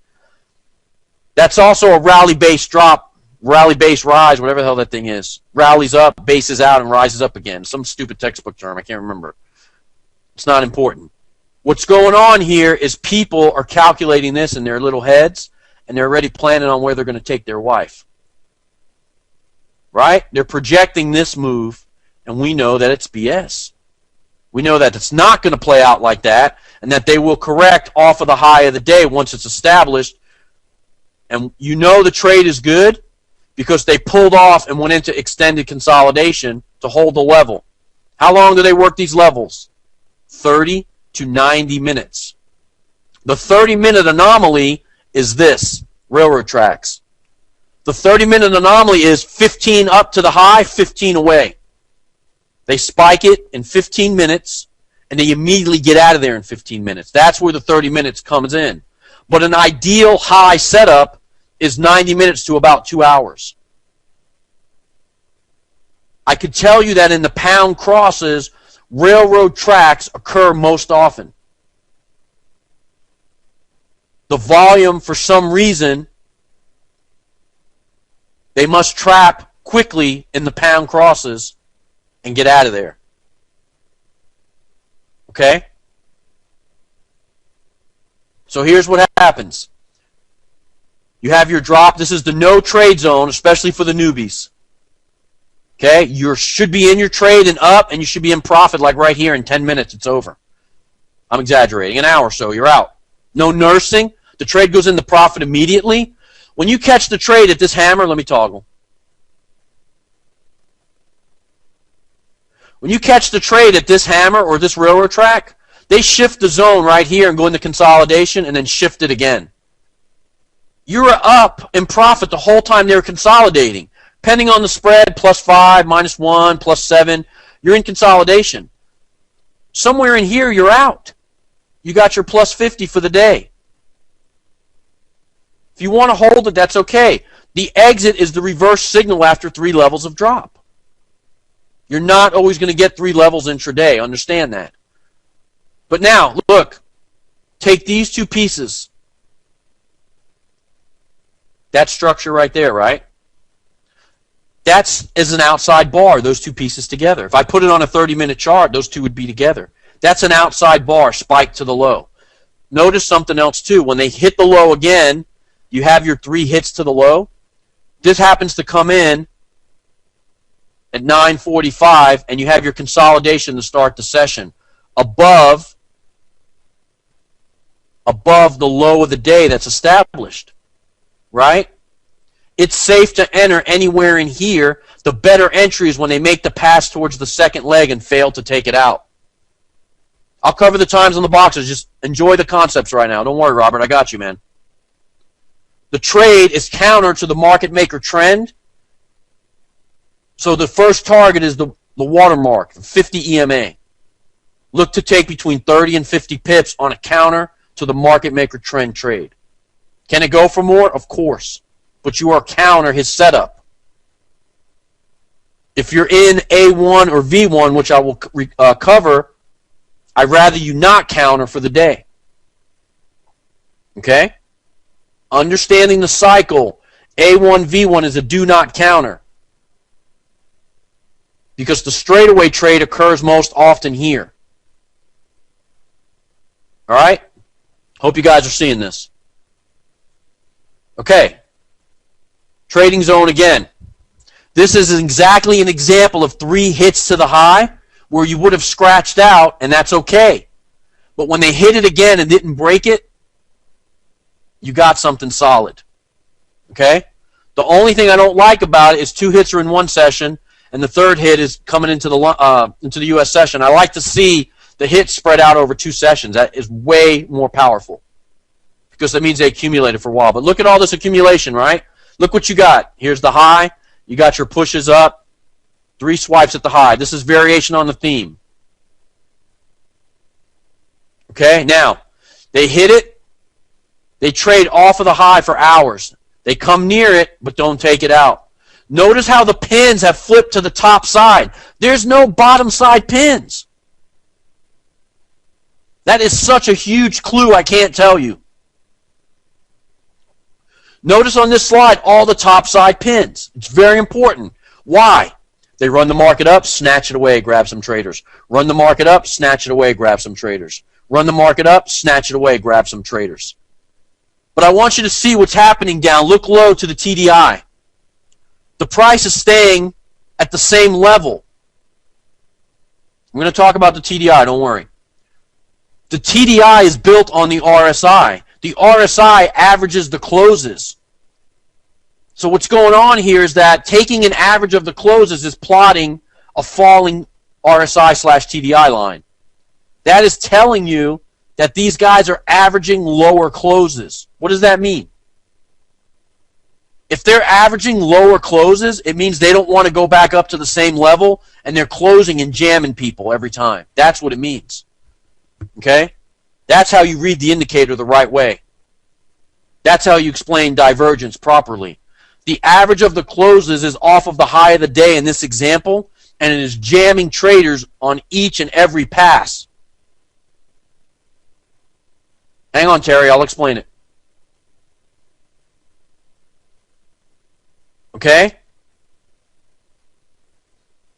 That's also a rally-based drop, rally-based rise, whatever the hell that thing is. Rallies up, bases out, and rises up again. Some stupid textbook term. I can't remember. It's not important. What's going on here is people are calculating this in their little heads, and they're already planning on where they're going to take their wife. Right? They're projecting this move, and we know that it's BS. We know that it's not going to play out like that, and that they will correct off of the high of the day once it's established. And you know the trade is good because they pulled off and went into extended consolidation to hold the level. How long do they work these levels? 30 to 90 minutes. The 30-minute anomaly is this, railroad tracks. The 30-minute anomaly is 15 up to the high, 15 away. They spike it in 15 minutes, and they immediately get out of there in 15 minutes. That's where the 30 minutes comes in. But an ideal high setup is 90 minutes to about 2 hours. I could tell you that in the pound crosses, railroad tracks occur most often. The volume, for some reason, they must trap quickly in the pound crosses and get out of there. Okay? So here's what happens. You have your drop. This is the no trade zone, especially for the newbies. Okay? You should be in your trade and up, and you should be in profit like right here in 10 minutes. It's over. I'm exaggerating. An hour or so, you're out. No nursing. The trade goes into profit immediately. When you catch the trade at this hammer, let me toggle. When you catch the trade at this hammer or this railroad track, they shift the zone right here and go into consolidation and then shift it again. You're up in profit the whole time they're consolidating. Depending on the spread, +5, -1, +7, you're in consolidation. Somewhere in here, you're out. You got your +50 for the day. If you want to hold it, that's okay. The exit is the reverse signal after 3 levels of drop. You're not always going to get 3 levels intraday. Understand that. But now, look. Take these 2 pieces. That structure right there, right? That's as an outside bar, those 2 pieces together. If I put it on a 30-minute chart, those 2 would be together. That's an outside bar spiked to the low. Notice something else, too. When they hit the low again, you have your 3 hits to the low. This happens to come in at 9:45, and you have your consolidation to start the session above the low of the day that's established, right? It's safe to enter anywhere in here. The better entry is when they make the pass towards the second leg and fail to take it out. I'll cover the times on the boxes. Just enjoy the concepts right now. Don't worry, Robert. I got you, man. The trade is counter to the market maker trend. So the first target is the watermark, 50 EMA. Look to take between 30 and 50 pips on a counter to the market maker trend trade. Can it go for more? Of course. But you are counter his setup. If you're in A1 or V1, which I will cover, I'd rather you not counter for the day. Okay? Understanding the cycle, A1, V1 is a do not counter. Because the straightaway trade occurs most often here. Alright? Hope you guys are seeing this. Okay. Trading zone again. This is exactly an example of 3 hits to the high where you would have scratched out, and that's okay. But when they hit it again and didn't break it, you got something solid. Okay? The only thing I don't like about it is 2 hits are in one session, and the third hit is coming into the U.S. session. I like to see the hits spread out over 2 sessions. That is way more powerful because that means they accumulated for a while. But look at all this accumulation, right? Look what you got. Here's the high. You got your pushes up. 3 swipes at the high. This is variation on the theme. Okay, now, they hit it. They trade off of the high for hours. They come near it, but don't take it out. Notice how the pins have flipped to the top side. There's no bottom side pins. That is such a huge clue, I can't tell you. Notice on this slide all the top side pins. It's very important. Why? They run the market up, snatch it away, grab some traders. Run the market up, snatch it away, grab some traders. Run the market up, snatch it away, grab some traders. But I want you to see what's happening down. Look low to the TDI. The price is staying at the same level. I'm going to talk about the TDI, don't worry. The TDI is built on the RSI. The RSI averages the closes. So what's going on here is that taking an average of the closes is plotting a falling RSI/TDI line. That is telling you that these guys are averaging lower closes. What does that mean? If they're averaging lower closes, it means they don't want to go back up to the same level, and they're closing and jamming people every time. That's what it means. Okay? That's how you read the indicator the right way. That's how you explain divergence properly. The average of the closes is off of the high of the day in this example, and it is jamming traders on each and every pass. Hang on, Terry, I'll explain it. Okay?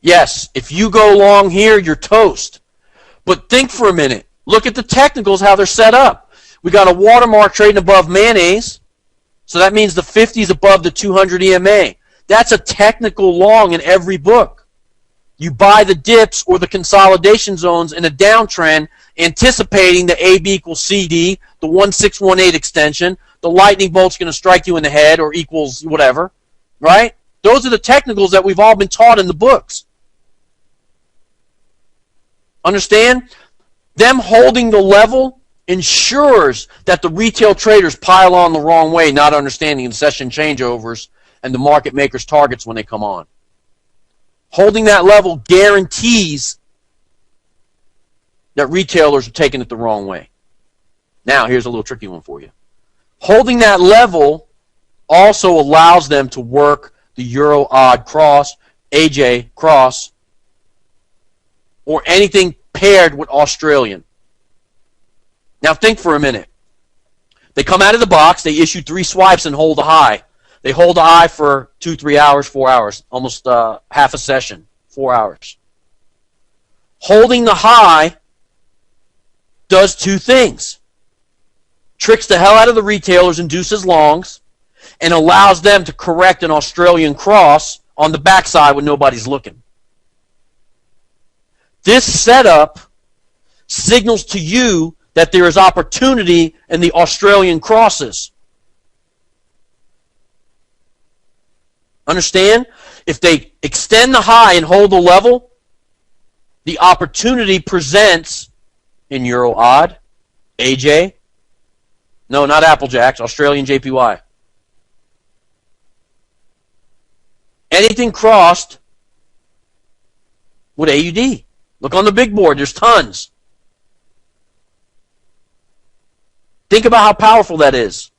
Yes, if you go long here, you're toast. But think for a minute. Look at the technicals, how they're set up. We got a watermark trading above mayonnaise. So that means the 50 is above the 200 EMA. That's a technical long in every book. You buy the dips or the consolidation zones in a downtrend, anticipating the AB equals CD, the 1618 extension, the lightning bolt's going to strike you in the head or equals whatever, right? Those are the technicals that we've all been taught in the books. Understand? Them holding the level ensures that the retail traders pile on the wrong way, not understanding the session changeovers and the market makers' targets when they come on. Holding that level guarantees that retailers are taking it the wrong way. Now, here's a little tricky one for you. Holding that level also allows them to work the Euro odd cross, AJ cross, or anything paired with Australian. Now think for a minute. They come out of the box, they issue 3 swipes and hold the high. They hold the high for 2, 3 hours, 4 hours, almost half a session, 4 hours. Holding the high does 2 things. Tricks the hell out of the retailers, induces longs, and allows them to correct an Australian cross on the backside when nobody's looking. This setup signals to you that there is opportunity in the Australian crosses. Understand? If they extend the high and hold the level, the opportunity presents in Euro odd, AJ, no, not Applejacks, Australian JPY. Anything crossed with AUD. Look on the big board, there's tons. Think about how powerful that is.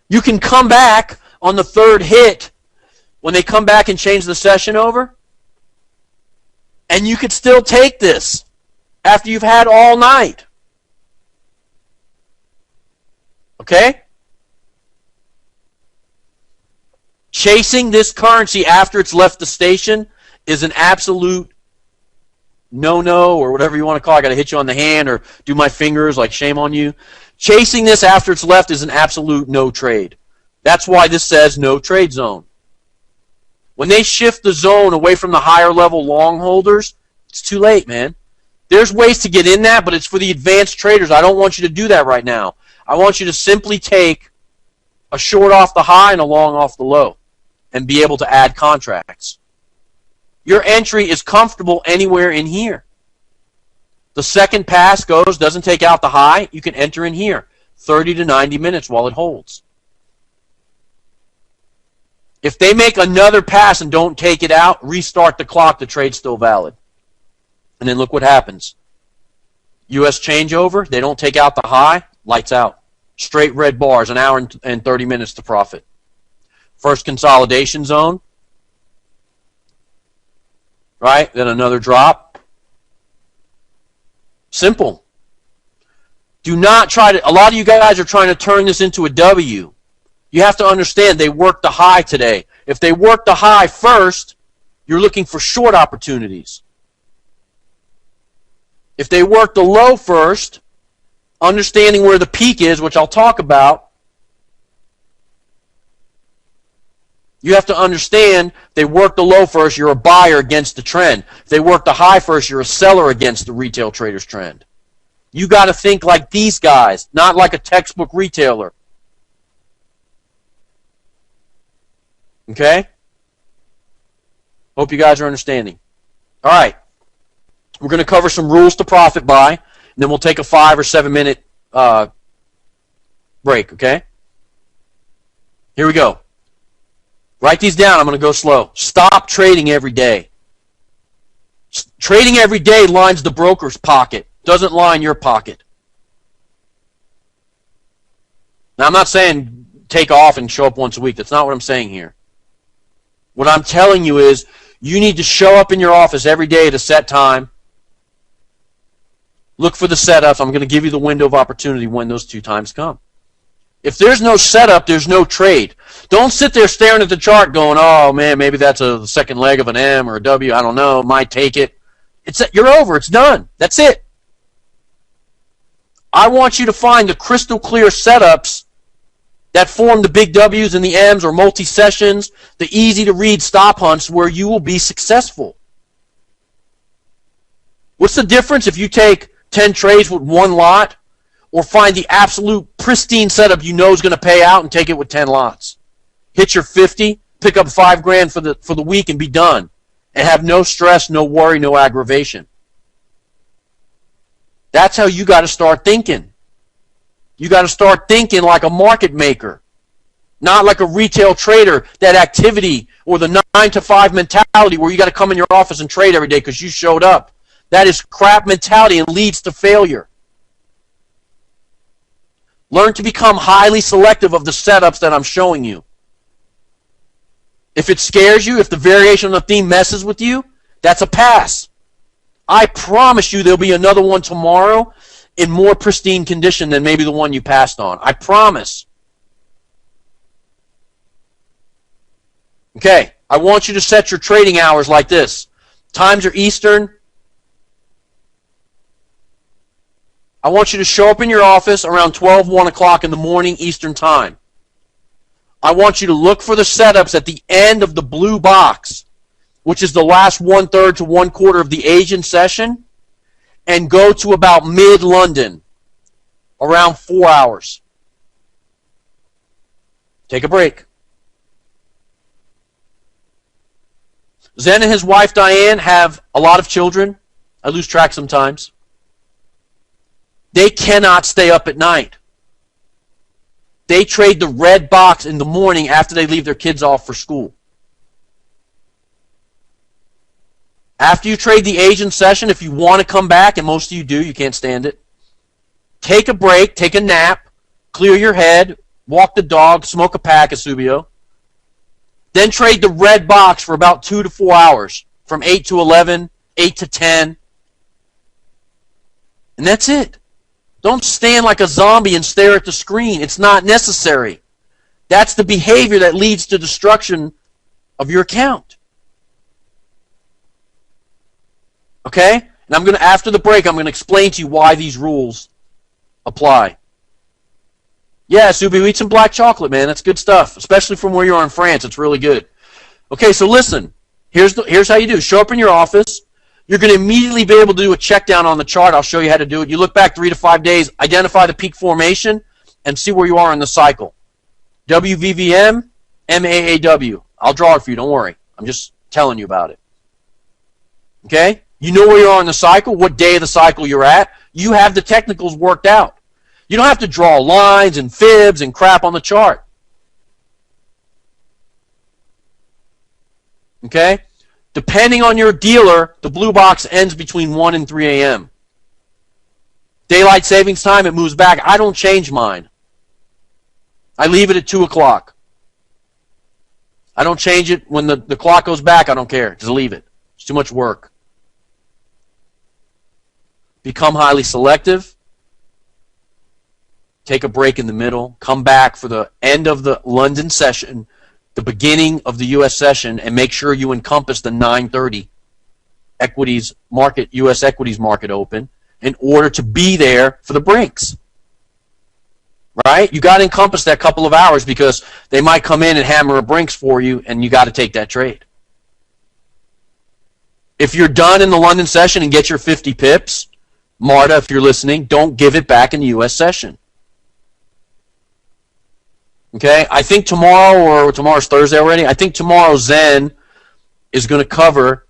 You can come back on the third hit when they come back and change the session over, and you could still take this after you've had all night. Okay? Chasing this currency after it's left the station is an absolute no-no, or whatever you want to call it. I got to hit you on the hand or do my fingers, like shame on you. Chasing this after it's left is an absolute no trade. That's why this says no trade zone. When they shift the zone away from the higher level long holders, it's too late, man. There's ways to get in that, but it's for the advanced traders. I don't want you to do that right now. I want you to simply take a short off the high and a long off the low and be able to add contracts. Your entry is comfortable anywhere in here. The second pass goes, doesn't take out the high, you can enter in here 30 to 90 minutes while it holds. If they make another pass and don't take it out, restart the clock, the trade's still valid. And then look what happens. US changeover, they don't take out the high, lights out. Straight red bars, an hour and 30 minutes to profit. First consolidation zone, right? Then another drop. Simple. Do not try to, a lot of you guys are trying to turn this into a W. You have to understand they worked the high today. If they work the high first, you're looking for short opportunities. If they work the low first, understanding where the peak is, which I'll talk about, you have to understand they work the low first, you're a buyer against the trend. If they work the high first, you're a seller against the retail trader's trend. You got to think like these guys, not like a textbook retailer. Okay? Hope you guys are understanding. All right. We're going to cover some rules to profit by, and then we'll take a 5 or 7 minute break, okay? Here we go. Write these down. I'm going to go slow. Stop trading every day. Trading every day lines the broker's pocket, doesn't line your pocket. Now, I'm not saying take off and show up once a week. That's not what I'm saying here. What I'm telling you is you need to show up in your office every day at a set time. Look for the setups. I'm going to give you the window of opportunity when those two times come. If there's no setup, there's no trade. Don't sit there staring at the chart going, oh, man, maybe that's a second leg of an M or a W. I don't know. Might take it. You're over. It's done. That's it. I want you to find the crystal clear setups that form the big W's and the M's or multi-sessions, the easy-to-read stop hunts where you will be successful. What's the difference if you take 10 trades with one lot or find the absolute pristine setup you know is going to pay out and take it with 10 lots? Hit your 50, pick up $5,000 for the week and be done. And have no stress, no worry, no aggravation. That's how you got to start thinking. You got to start thinking like a market maker, not like a retail trader. That activity or the 9-to-5 mentality where you got to come in your office and trade every day because you showed up. That is crap mentality and leads to failure. Learn to become highly selective of the setups that I'm showing you. If it scares you, if the variation on the theme messes with you, that's a pass. I promise you there'll be another one tomorrow in more pristine condition than maybe the one you passed on. I promise. Okay, I want you to set your trading hours like this. Times are Eastern. I want you to show up in your office around 12, 1 o'clock in the morning Eastern Time. I want you to look for the setups at the end of the blue box, which is the last 1/3 to 1/4 of the Asian session, and go to about mid-London, around 4 hours. Take a break. Zen and his wife Diane have a lot of children. I lose track sometimes. They cannot stay up at night. They trade the red box in the morning after they leave their kids off for school. After you trade the Asian session, if you want to come back, and most of you do, you can't stand it, take a break, take a nap, clear your head, walk the dog, smoke a pack of Subio, then trade the red box for about 2 to 4 hours, from 8 to 11, 8 to 10, and that's it. Don't stand like a zombie and stare at the screen. It's not necessary. That's the behavior that leads to destruction of your account. Okay? And I'm going to, after the break, I'm going to explain to you why these rules apply. Yeah, Subi, eat some black chocolate, man. That's good stuff, especially from where you are in France. It's really good. Okay, so listen. Here's how you do. Show up in your office. You're going to immediately be able to do a check down on the chart. I'll show you how to do it. You look back 3 to 5 days, identify the peak formation, and see where you are in the cycle. WVVM, MAAW. I'll draw it for you. Don't worry. I'm just telling you about it. Okay? You know where you are in the cycle, what day of the cycle you're at. You have the technicals worked out. You don't have to draw lines and fibs and crap on the chart. Okay? Depending on your dealer, the blue box ends between 1 and 3 a.m. Daylight savings time, it moves back. I don't change mine. I leave it at 2 o'clock. I don't change it. When the clock goes back, I don't care. Just leave it. It's too much work. Become highly selective. Take a break in the middle. Come back for the end of the London session, the beginning of the U.S. session, and make sure you encompass the 9:30 equities market, U.S. equities market open, in order to be there for the brinks. Right? You got to encompass that couple of hours because they might come in and hammer a brinks for you, and you got to take that trade. If you're done in the London session and get your 50 pips, Marta, if you're listening, don't give it back in the U.S. session. Okay? I think tomorrow, or tomorrow's Thursday already, I think tomorrow Zen is going to cover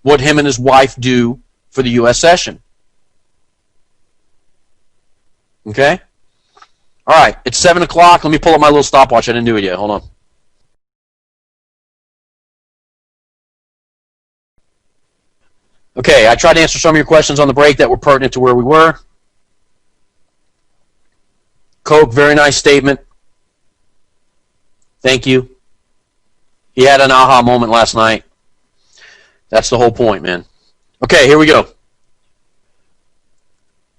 what him and his wife do for the U.S. session. Okay? All right, it's 7 o'clock. Let me pull up my little stopwatch. I didn't do it yet. Hold on. Okay, I tried to answer some of your questions on the break that were pertinent to where we were. Coke, very nice statement. Thank you. He had an aha moment last night. That's the whole point, man. Okay, here we go.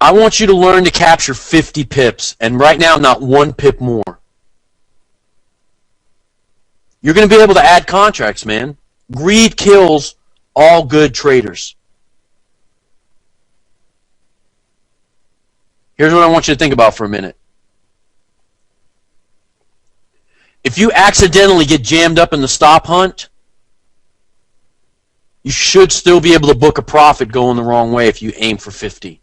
I want you to learn to capture 50 pips, and right now, not 1 pip more. You're going to be able to add contracts, man. Greed kills all good traders. Here's what I want you to think about for a minute. If you accidentally get jammed up in the stop hunt, you should still be able to book a profit going the wrong way if you aim for 50.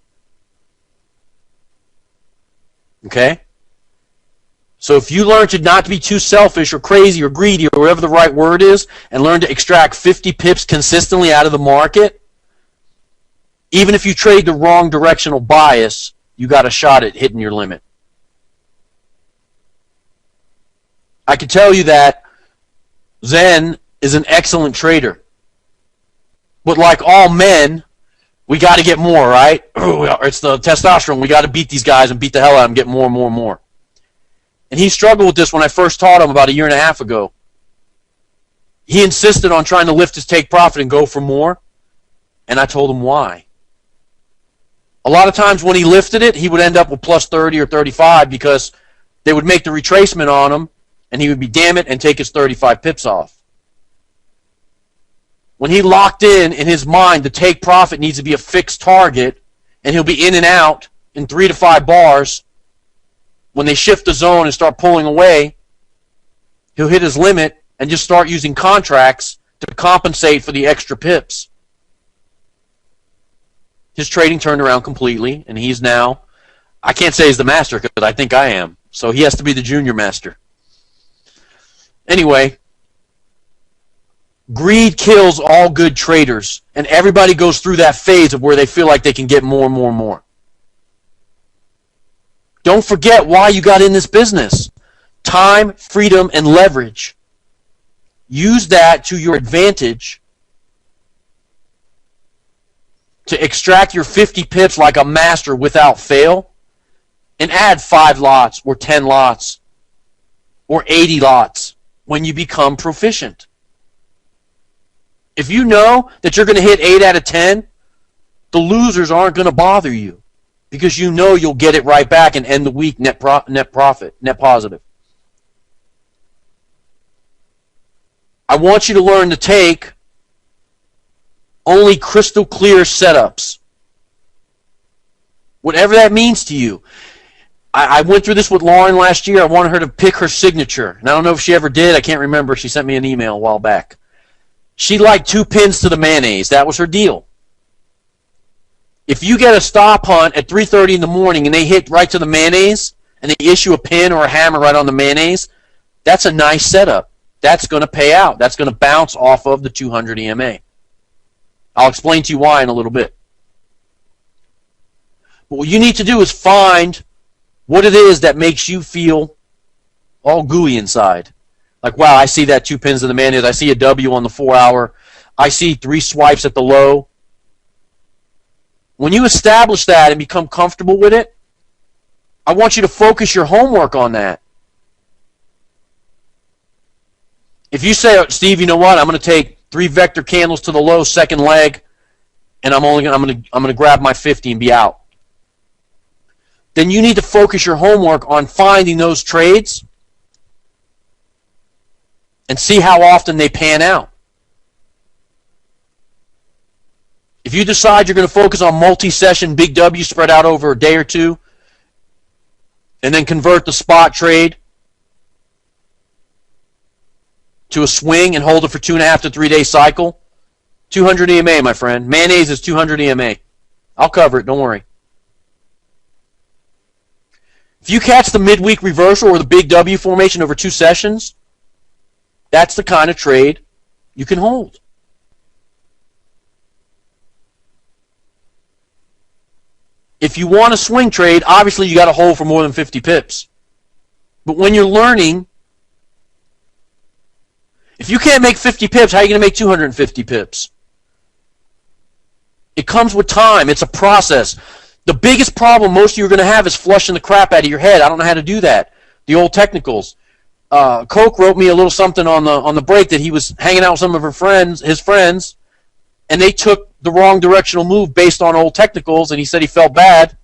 Okay? So if you learn to not be too selfish or crazy or greedy or whatever the right word is, and learn to extract 50 pips consistently out of the market, even if you trade the wrong directional bias, you got a shot at hitting your limit. I can tell you that Zen is an excellent trader. But like all men, we got to get more, right? It's the testosterone. We got to beat these guys and beat the hell out of them, get more and more and more. And he struggled with this when I first taught him about a year and a half ago. He insisted on trying to lift his take profit and go for more, and I told him why. A lot of times when he lifted it, he would end up with plus 30 or 35 because they would make the retracement on him, and he would be damn it and take his 35 pips off. When he locked in his mind, the take profit needs to be a fixed target, and he'll be in and out in 3 to 5 bars. When they shift the zone and start pulling away, he'll hit his limit and just start using contracts to compensate for the extra pips. His trading turned around completely, and he's now, I can't say he's the master because I think I am, so he has to be the junior master. Anyway, greed kills all good traders, and everybody goes through that phase of where they feel like they can get more and more and more. Don't forget why you got in this business. Time, freedom, and leverage. Use that to your advantage to extract your 50 pips like a master without fail, and add 5 lots or 10 lots or 80 lots when you become proficient. If you know that you're going to hit 8 out of 10, the losers aren't going to bother you because you know you'll get it right back and end the week net profit, net positive. I want you to learn to take only crystal clear setups. Whatever that means to you. I went through this with Lauren last year. I wanted her to pick her signature. And I don't know if she ever did. I can't remember. She sent me an email a while back. She liked 2 pins to the mayonnaise. That was her deal. If you get a stop hunt at 3:30 in the morning and they hit right to the mayonnaise and they issue a pin or a hammer right on the mayonnaise, that's a nice setup. That's going to pay out. That's going to bounce off of the 200 EMA. I'll explain to you why in a little bit. But what you need to do is find what it is that makes you feel all gooey inside. Like, wow, I see that 2 pins in the mayonnaise. I see a W on the 4-hour. I see 3 swipes at the low. When you establish that and become comfortable with it, I want you to focus your homework on that. If you say, Steve, you know what? I'm going to take 3 vector candles to the low, second leg, and I'm going to grab my 50 and be out. Then you need to focus your homework on finding those trades and see how often they pan out. If you decide you're going to focus on multi-session big W spread out over a day or two and then convert the spot trade to a swing and hold it for 2.5 to 3 day cycle, 200 EMA, my friend. Mayonnaise is 200 EMA. I'll cover it, don't worry. If you catch the midweek reversal or the big W formation over 2 sessions, that's the kind of trade you can hold. If you want a swing trade, obviously you got to hold for more than 50 pips. But when you're learning, if you can't make 50 pips, how are you going to make 250 pips? It comes with time. It's a process. The biggest problem most of you are going to have is flushing the crap out of your head. I don't know how to do that. The old technicals. Coke wrote me a little something on the break that he was hanging out with some of his friends, and they took the wrong directional move based on old technicals, and he said he felt bad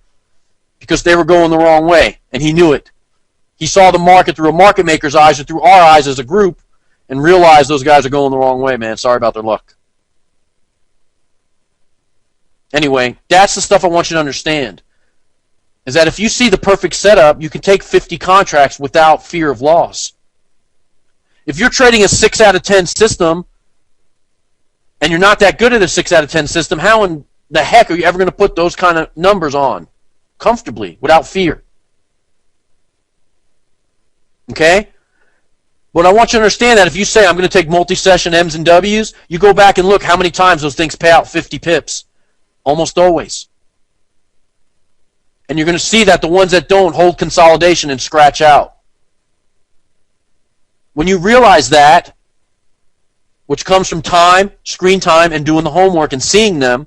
because they were going the wrong way, and he knew it. He saw the market through a market maker's eyes or through our eyes as a group and realized those guys are going the wrong way, man. Sorry about their luck. Anyway, that's the stuff I want you to understand, is that if you see the perfect setup, you can take 50 contracts without fear of loss. If you're trading a 6 out of 10 system and you're not that good at a 6 out of 10 system, how in the heck are you ever going to put those kind of numbers on comfortably without fear? Okay? But I want you to understand that if you say, I'm going to take multi-session M's and W's, you go back and look how many times those things pay out 50 pips. Almost always. And you're going to see that the ones that don't hold consolidation and scratch out. When you realize that, which comes from time, screen time, and doing the homework and seeing them,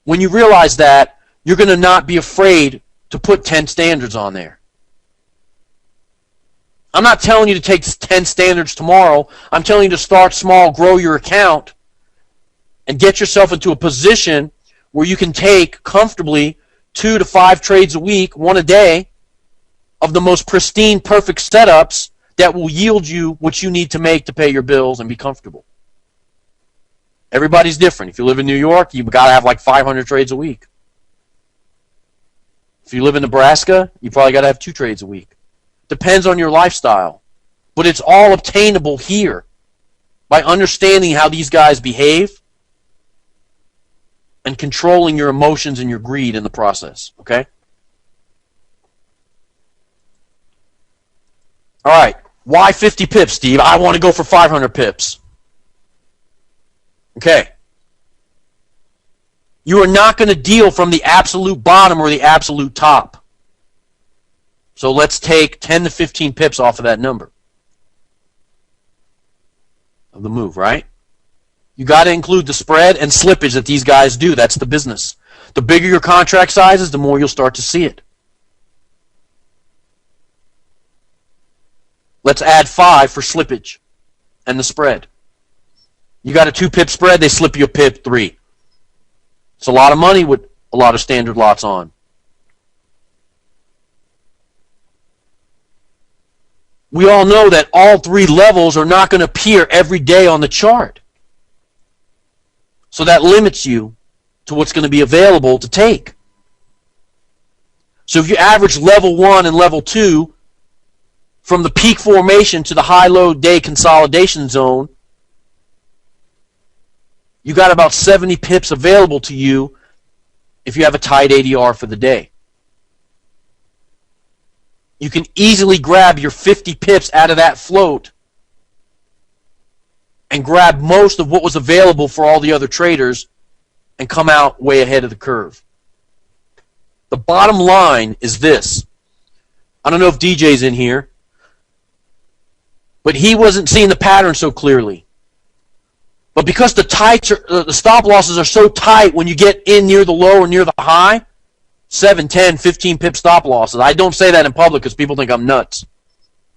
when you realize that, you're going to not be afraid to put 10 standards on there. I'm not telling you to take 10 standards tomorrow. I'm telling you to start small, grow your account, and get yourself into a position where you can take comfortably 2 to 5 trades a week, 1 a day, of the most pristine, perfect setups that will yield you what you need to make to pay your bills and be comfortable. Everybody's different. If you live in New York, you've got to have like 500 trades a week. If you live in Nebraska, you probably got to have 2 trades a week. Depends on your lifestyle. But it's all obtainable here by understanding how these guys behave and controlling your emotions and your greed in the process. Okay? All right. Why 50 pips, Steve? I want to go for 500 pips. Okay. You are not going to deal from the absolute bottom or the absolute top. So let's take 10 to 15 pips off of that number of the move, right? You got to include the spread and slippage that these guys do. That's the business. The bigger your contract size is, the more you'll start to see it. Let's add 5 for slippage and the spread. You got a 2-pip spread, they slip you a pip, 3. It's a lot of money with a lot of standard lots on. We all know that all 3 levels are not going to appear every day on the chart. So that limits you to what's going to be available to take. So if you average level 1 and level 2 from the peak formation to the high-low day consolidation zone, you got about 70 pips available to you if you have a tight ADR for the day. You can easily grab your 50 pips out of that float and grab most of what was available for all the other traders and come out way ahead of the curve. The bottom line is this. I don't know if DJ's in here, but he wasn't seeing the pattern so clearly. But because the stop losses are so tight when you get in near the low or near the high, 7, 10, 15 pip stop losses. I don't say that in public because people think I'm nuts.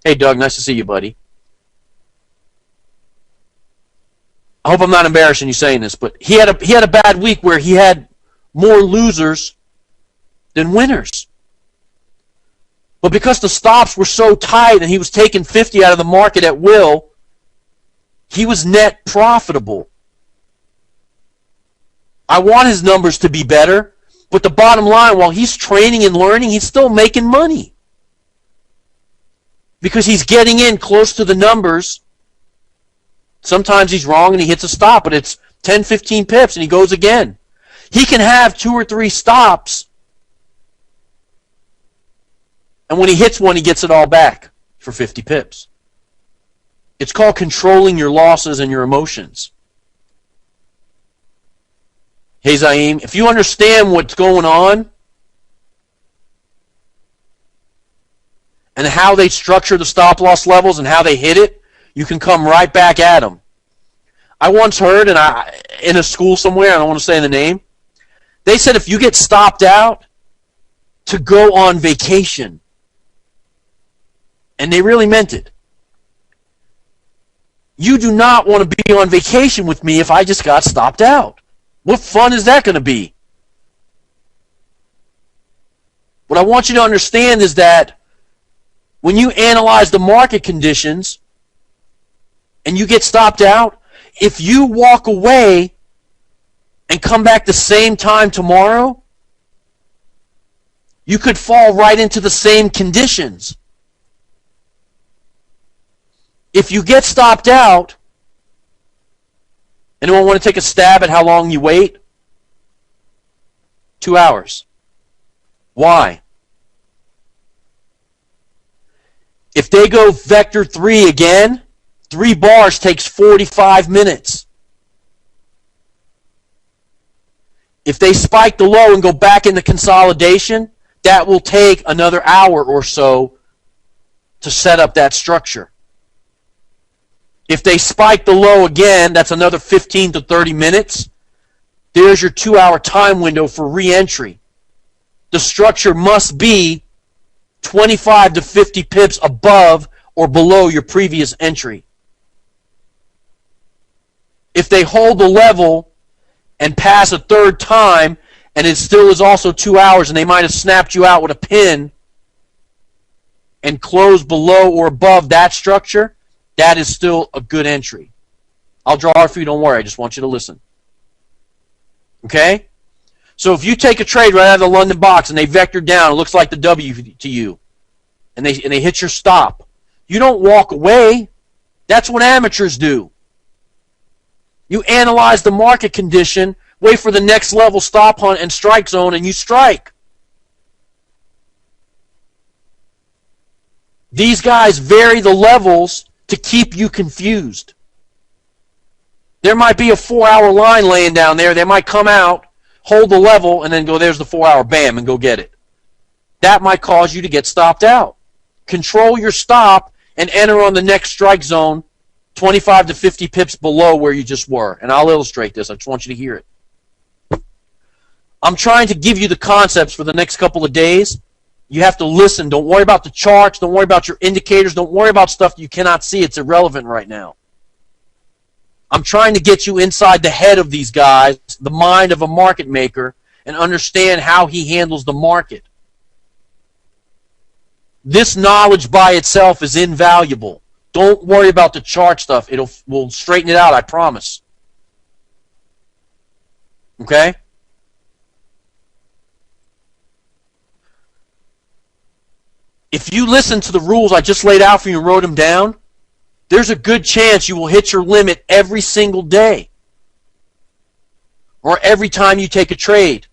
Hey, Doug, nice to see you, buddy. I hope I'm not embarrassing you saying this, but he had a bad week where he had more losers than winners. But because the stops were so tight and he was taking 50 out of the market at will, he was net profitable. I want his numbers to be better, but the bottom line, while he's training and learning, he's still making money. Because he's getting in close to the numbers. Sometimes he's wrong and he hits a stop, but it's 10, 15 pips and he goes again. He can have 2 or 3 stops, and when he hits one, he gets it all back for 50 pips. It's called controlling your losses and your emotions. Hey, Zaim, if you understand what's going on and how they structure the stop loss levels and how they hit it, you can come right back at them. I once heard, in a school somewhere, I don't want to say the name, they said if you get stopped out, to go on vacation. And they really meant it. You do not want to be on vacation with me if I just got stopped out. What fun is that going to be? What I want you to understand is that when you analyze the market conditions and you get stopped out, if you walk away and come back the same time tomorrow, you could fall right into the same conditions. If you get stopped out, anyone want to take a stab at how long you wait? 2 hours. Why? If they go vector 3 again, 3 bars takes 45 minutes. If they spike the low and go back into consolidation, that will take another hour or so to set up that structure. If they spike the low again, that's another 15 to 30 minutes. There's your 2-hour time window for re-entry. The structure must be 25 to 50 pips above or below your previous entry. If they hold the level and pass a third time, and it still is also 2 hours, and they might have snapped you out with a pin and closed below or above that structure, that is still a good entry. I'll draw it for you, don't worry, I just want you to listen. Okay? So if you take a trade right out of the London box and they vector down, it looks like the W to you, and they hit your stop, you don't walk away. That's what amateurs do. You analyze the market condition, wait for the next level stop hunt and strike zone, and you strike. These guys vary the levels to keep you confused. There might be a 4-hour line laying down there. They might come out, hold the level, and then go, there's the 4-hour, bam, and go get it. That might cause you to get stopped out. Control your stop and enter on the next strike zone 25 to 50 pips below where you just were. And I'll illustrate this. I just want you to hear it. I'm trying to give you the concepts for the next couple of days. You have to listen. Don't worry about the charts. Don't worry about your indicators. Don't worry about stuff you cannot see. It's irrelevant right now. I'm trying to get you inside the head of these guys, the mind of a market maker, and understand how he handles the market. This knowledge by itself is invaluable. Don't worry about the chart stuff. We'll straighten it out, I promise. Okay? If you listen to the rules I just laid out for you and wrote them down, there's a good chance you will hit your limit every single day. Or every time you take a trade,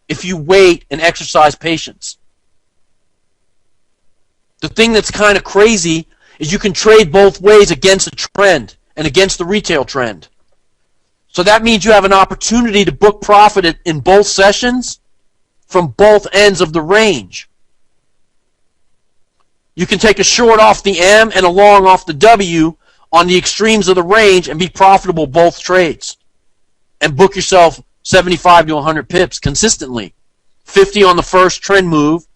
if you wait and exercise patience. The thing that's kind of crazy is you can trade both ways against a trend and against the retail trend. So that means you have an opportunity to book profit in both sessions from both ends of the range. You can take a short off the M and a long off the W on the extremes of the range and be profitable both trades. And book yourself 75 to 100 pips consistently. 50 on the first trend move,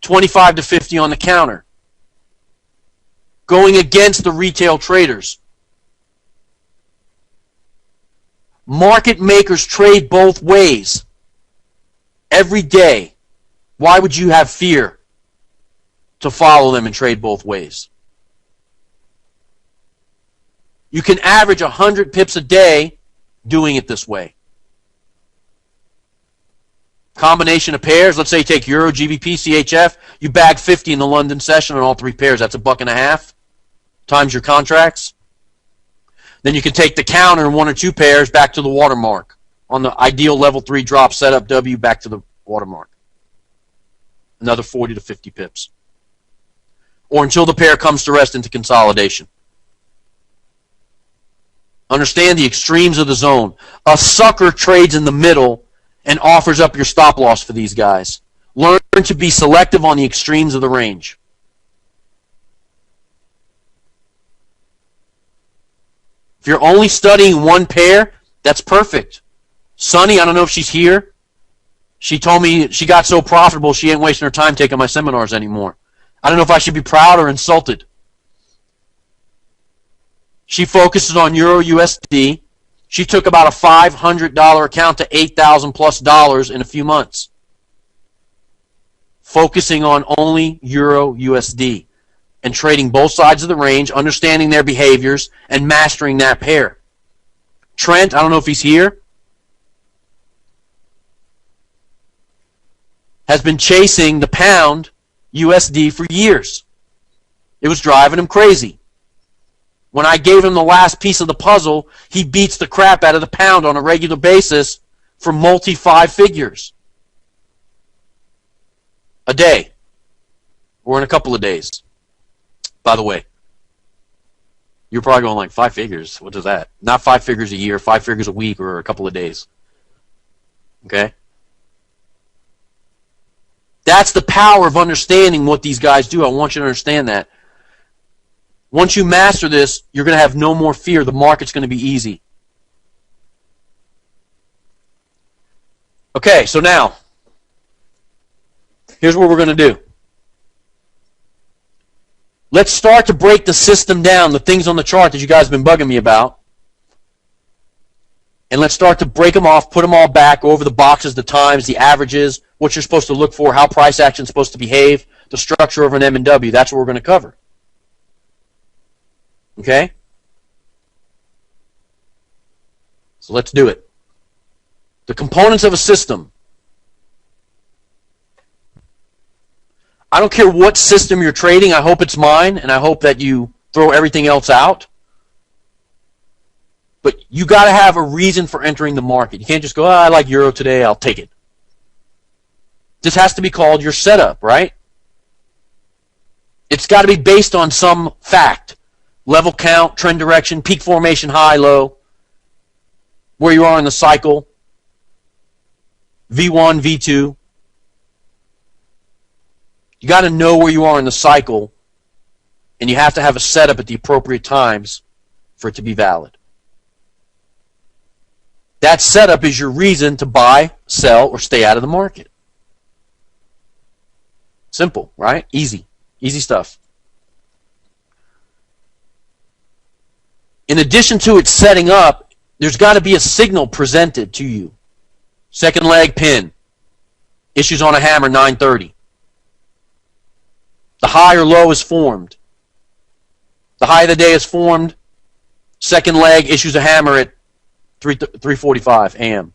25 to 50 on the counter. Going against the retail traders. Market makers trade both ways every day. Why would you have fear to follow them and trade both ways? You can average 100 pips a day doing it this way. Combination of pairs, let's say you take Euro, GBP, CHF, you bag 50 in the London session on all three pairs. That's $1.50 times your contracts. Then you can take the counter in one or two pairs back to the watermark on the ideal level 3 drop setup W back to the watermark. Another 40 to 50 pips. Or until the pair comes to rest into consolidation. Understand the extremes of the zone. A sucker trades in the middle and offers up your stop loss for these guys. Learn to be selective on the extremes of the range. If you're only studying one pair, that's perfect. Sunny, I don't know if she's here. She told me she got so profitable she ain't wasting her time taking my seminars anymore. I don't know if I should be proud or insulted. She focuses on Euro USD. She took about a $500 account to $8,000 plus in a few months. Focusing on only Euro USD and trading both sides of the range, understanding their behaviors, and mastering that pair. Trent, I don't know if he's here, has been chasing the pound USD for years. It was driving him crazy. When I gave him the last piece of the puzzle, he beats the crap out of the pound on a regular basis for multi-5 figures a day or in a couple of days. By the way, you're probably going like 5 figures. What is that? Not 5 figures a year, 5 figures a week or a couple of days. Okay? That's the power of understanding what these guys do. I want you to understand that. Once you master this, you're going to have no more fear. The market's going to be easy. Okay, so now, here's what we're going to do. Let's start to break the system down, the things on the chart that you guys have been bugging me about. And let's start to break them off, put them all back, go over the boxes, the times, the averages, what you're supposed to look for, how price action is supposed to behave, the structure of an M&W. That's what we're going to cover. Okay? So let's do it. The components of a system. I don't care what system you're trading. I hope it's mine, and I hope that you throw everything else out. But you got to have a reason for entering the market. You can't just go, I like Euro today, I'll take it. This has to be called your setup, right? It's got to be based on some fact. Level count, trend direction, peak formation, high, low, where you are in the cycle, V1, V2. You got to know where you are in the cycle, and you have to have a setup at the appropriate times for it to be valid. That setup is your reason to buy, sell, or stay out of the market. Simple, right? Easy. Easy stuff. In addition to it setting up, there's got to be a signal presented to you. Second leg pin. Issues on a hammer 9:30. The high or low is formed. The high of the day is formed. Second leg issues a hammer at 3:45 a.m.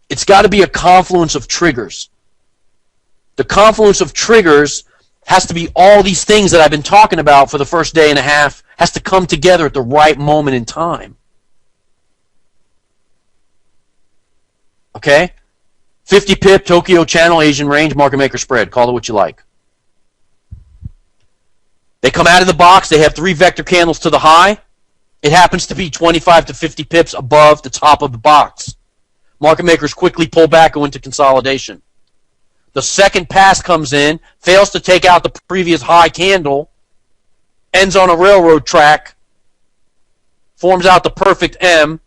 It's got to be a confluence of triggers. The confluence of triggers has to be all these things that I've been talking about for the first day and a half, has to come together at the right moment in time. Okay? 50 pip, Tokyo channel, Asian range, market maker spread. Call it what you like. They come out of the box. They have 3 vector candles to the high. It happens to be 25 to 50 pips above the top of the box. Market makers quickly pull back and go into consolidation. The second pass comes in, fails to take out the previous high candle, ends on a railroad track, forms out the perfect M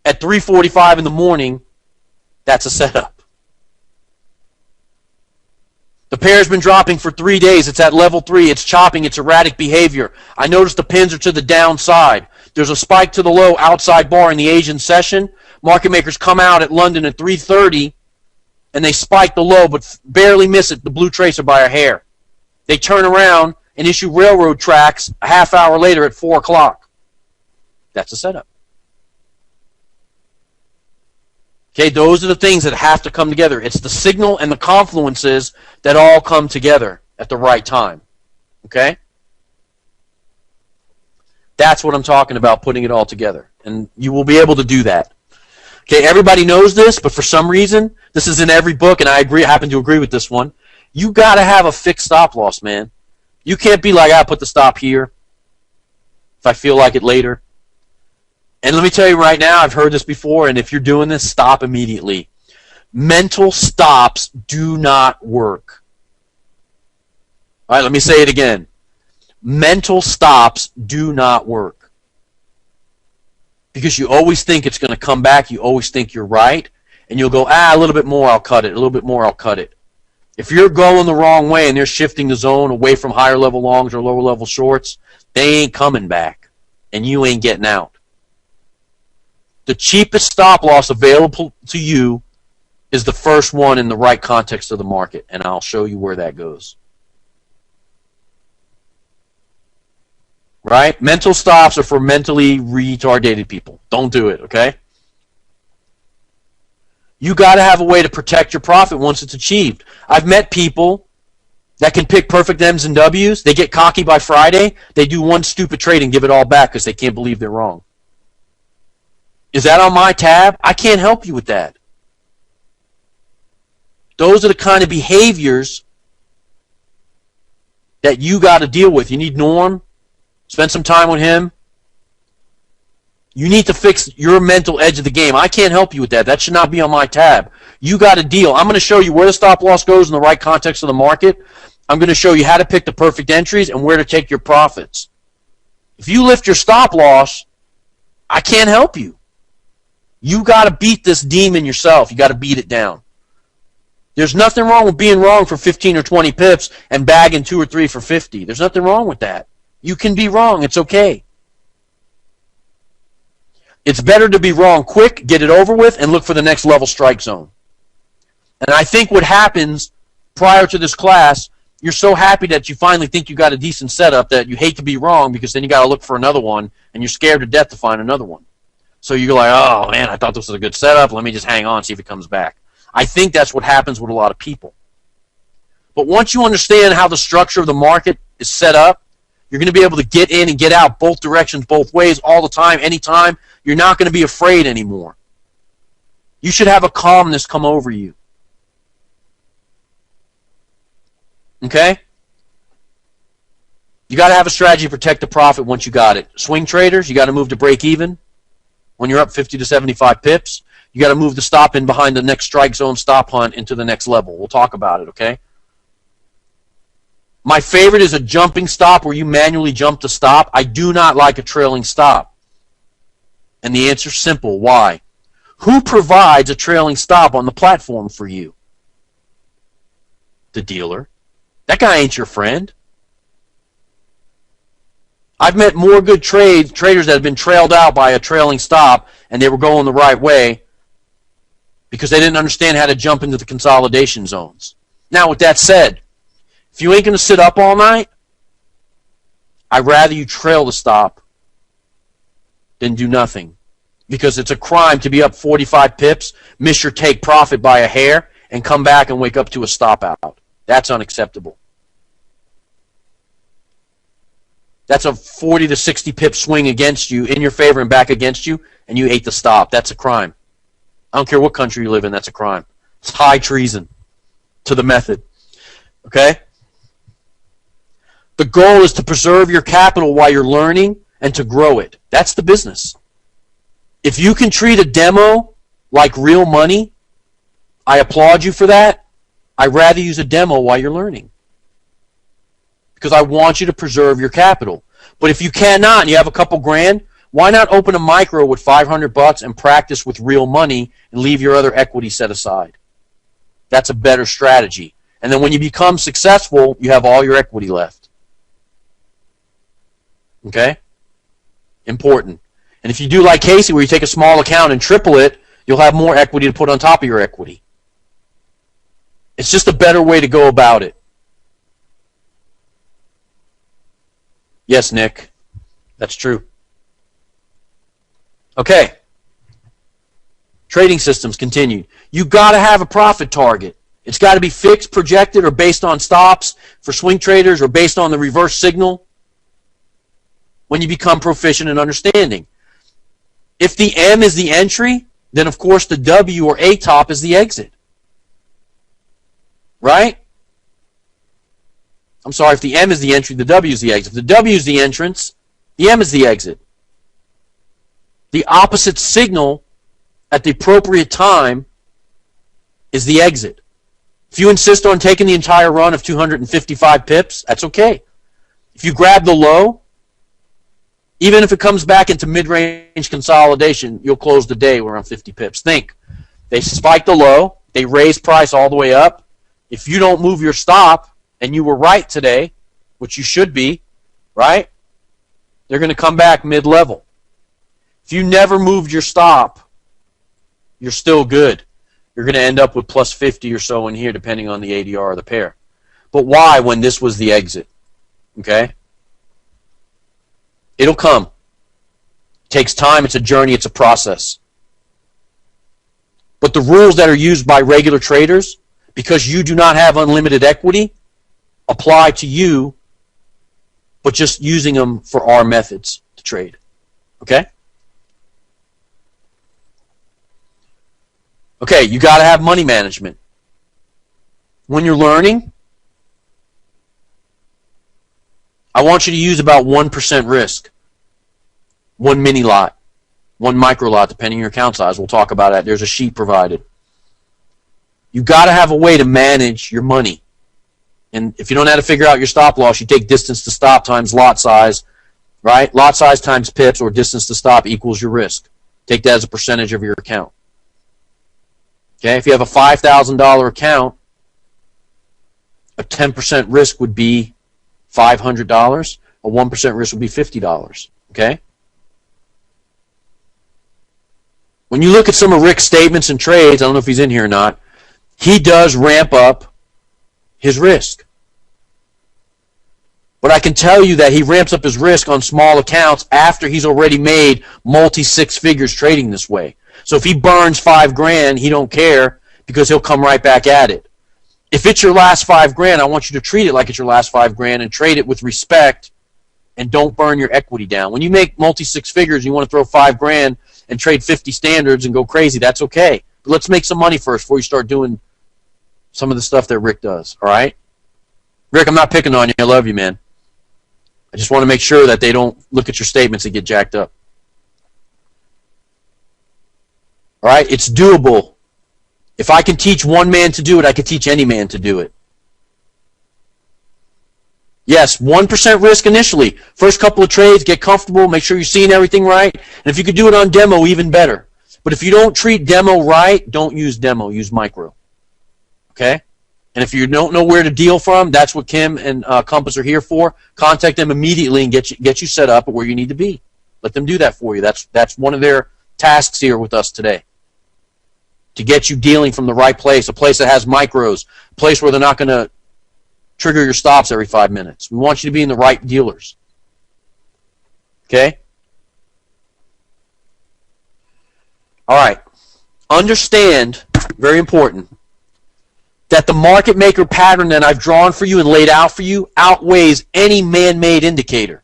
at 3:45 in the morning. That's a setup. The pair's been dropping for 3 days. It's at level 3. It's chopping. It's erratic behavior. I notice the pins are to the downside. There's a spike to the low outside bar in the Asian session. Market makers come out at London at 3:30, and they spike the low, but barely miss it, the blue tracer by a hair. They turn around and issue railroad tracks a half hour later at 4 o'clock. That's a setup. Okay, those are the things that have to come together. It's the signal and the confluences that all come together at the right time. Okay? That's what I'm talking about, putting it all together. And you will be able to do that. Okay, everybody knows this, but for some reason, this is in every book, and I happen to agree with this one. You got to have a fixed stop loss, man. You can't be like, I put the stop here if I feel like it later. And let me tell you right now, I've heard this before, and if you're doing this, stop immediately. Mental stops do not work. All right, let me say it again. Mental stops do not work. Because you always think it's going to come back, you always think you're right, and you'll go, a little bit more, I'll cut it, a little bit more, I'll cut it. If you're going the wrong way and they're shifting the zone away from higher level longs or lower level shorts, they ain't coming back, and you ain't getting out. The cheapest stop loss available to you is the first one in the right context of the market, and I'll show you where that goes. Right? Mental stops are for mentally retarded people. Don't do it, okay? You got to have a way to protect your profit once it's achieved. I've met people that can pick perfect M's and W's. They get cocky by Friday. They do one stupid trade and give it all back because they can't believe they're wrong. Is that on my tab? I can't help you with that. Those are the kind of behaviors that you got to deal with. You need Norm. Spend some time with him. You need to fix your mental edge of the game. I can't help you with that. That should not be on my tab. You got to deal. I'm going to show you where the stop loss goes in the right context of the market. I'm going to show you how to pick the perfect entries and where to take your profits. If you lift your stop loss, I can't help you. You got to beat this demon yourself. You got to beat it down. There's nothing wrong with being wrong for 15 or 20 pips and bagging 2 or 3 for 50. There's nothing wrong with that. You can be wrong. It's okay. It's better to be wrong quick, get it over with, and look for the next level strike zone. And I think what happens prior to this class, you're so happy that you finally think you got a decent setup that you hate to be wrong because then you got to look for another one, and you're scared to death to find another one. So you're like, oh, man, I thought this was a good setup. Let me just hang on, see if it comes back. I think that's what happens with a lot of people. But once you understand how the structure of the market is set up, you're going to be able to get in and get out both directions, both ways, all the time, anytime. You're not going to be afraid anymore. You should have a calmness come over you. Okay? You got to have a strategy to protect the profit once you got it. Swing traders, you got to move to break even when you're up 50 to 75 pips. You got to move the stop in behind the next strike zone stop hunt into the next level. We'll talk about it, okay? My favorite is a jumping stop where you manually jump the stop. I do not like a trailing stop. And the answer is simple. Why? Who provides a trailing stop on the platform for you? the dealer. That guy ain't your friend. I've met more good traders that have been trailed out by a trailing stop, and they were going the right way because they didn't understand how to jump into the consolidation zones. Now, with that said, if you ain't going to sit up all night, I'd rather you trail the stop than do nothing, because it's a crime to be up 45 pips, miss your take profit by a hair, and come back and wake up to a stop out. That's unacceptable. That's a 40 to 60 pip swing against you, in your favor and back against you, and you ate the stop. That's a crime. I don't care what country you live in, that's a crime. It's high treason to the method. Okay? The goal is to preserve your capital while you're learning and to grow it. That's the business. If you can treat a demo like real money, I applaud you for that. I'd rather use a demo while you're learning, because I want you to preserve your capital. But if you cannot and you have a couple grand, why not open a micro with $500 and practice with real money and leave your other equity set aside? That's a better strategy. And then when you become successful, you have all your equity left. Okay? Important. And if you do like Casey, where you take a small account and triple it, you'll have more equity to put on top of your equity. It's just a better way to go about it. Yes, Nick. That's true. Okay. Trading systems continued. You got to have a profit target. It's got to be fixed, projected, or based on stops for swing traders, or based on the reverse signal when you become proficient in understanding. If the M is the entry, then of course the W or A top is the exit. Right? I'm sorry, if the M is the entry, the W is the exit. If the W is the entrance, the M is the exit. The opposite signal at the appropriate time is the exit. If you insist on taking the entire run of 255 pips, that's okay. If you grab the low, even if it comes back into mid-range consolidation, you'll close the day around 50 pips. Think, they spike the low, they raise price all the way up. If you don't move your stop, and you were right today, which you should be, right? They're going to come back mid-level. If you never moved your stop, you're still good. You're going to end up with plus 50 or so in here, depending on the ADR of the pair. But why when this was the exit? Okay? It'll come. It takes time. It's a journey. It's a process. But the rules that are used by regular traders, because you do not have unlimited equity, apply to you, but just using them for our methods to trade. Okay? Okay, you got to have money management. When you're learning, I want you to use about 1% risk. One mini lot, one micro lot, depending on your account size. We'll talk about that. There's a sheet provided. You got to have a way to manage your money. And if you don't know how to figure out your stop loss, you take distance to stop times lot size, right? Lot size times pips, or distance to stop equals your risk. Take that as a percentage of your account. Okay, if you have a $5,000 account, a 10% risk would be $500. A 1% risk would be $50. Okay? When you look at some of Rick's statements and trades, I don't know if he's in here or not, he does ramp up his risk. But I can tell you that he ramps up his risk on small accounts after he's already made multi-six figures trading this way. So if he burns $5,000, he don't care, because he'll come right back at it. If it's your last $5,000, I want you to treat it like it's your last $5,000 and trade it with respect, and don't burn your equity down. When you make multi-six figures and you want to throw $5,000 and trade 50 standards and go crazy, that's okay. But let's make some money first before you start doing some of the stuff that Rick does, all right? Rick, I'm not picking on you. I love you, man. I just want to make sure that they don't look at your statements and get jacked up. All right? It's doable. If I can teach one man to do it, I can teach any man to do it. Yes, 1% risk initially. First couple of trades, get comfortable, make sure you're seeing everything right. And if you could do it on demo, even better. But if you don't treat demo right, don't use demo. Use micro. Okay? And if you don't know where to deal from, that's what Kim and Compass are here for. Contact them immediately and get you set up at where you need to be. Let them do that for you. That's one of their tasks here with us today. To get you dealing from the right place, a place that has micros, a place where they're not going to trigger your stops every 5 minutes. We want you to be in the right dealers. Okay? All right. Understand, very important, that the market maker pattern that I've drawn for you and laid out for you outweighs any man-made indicator.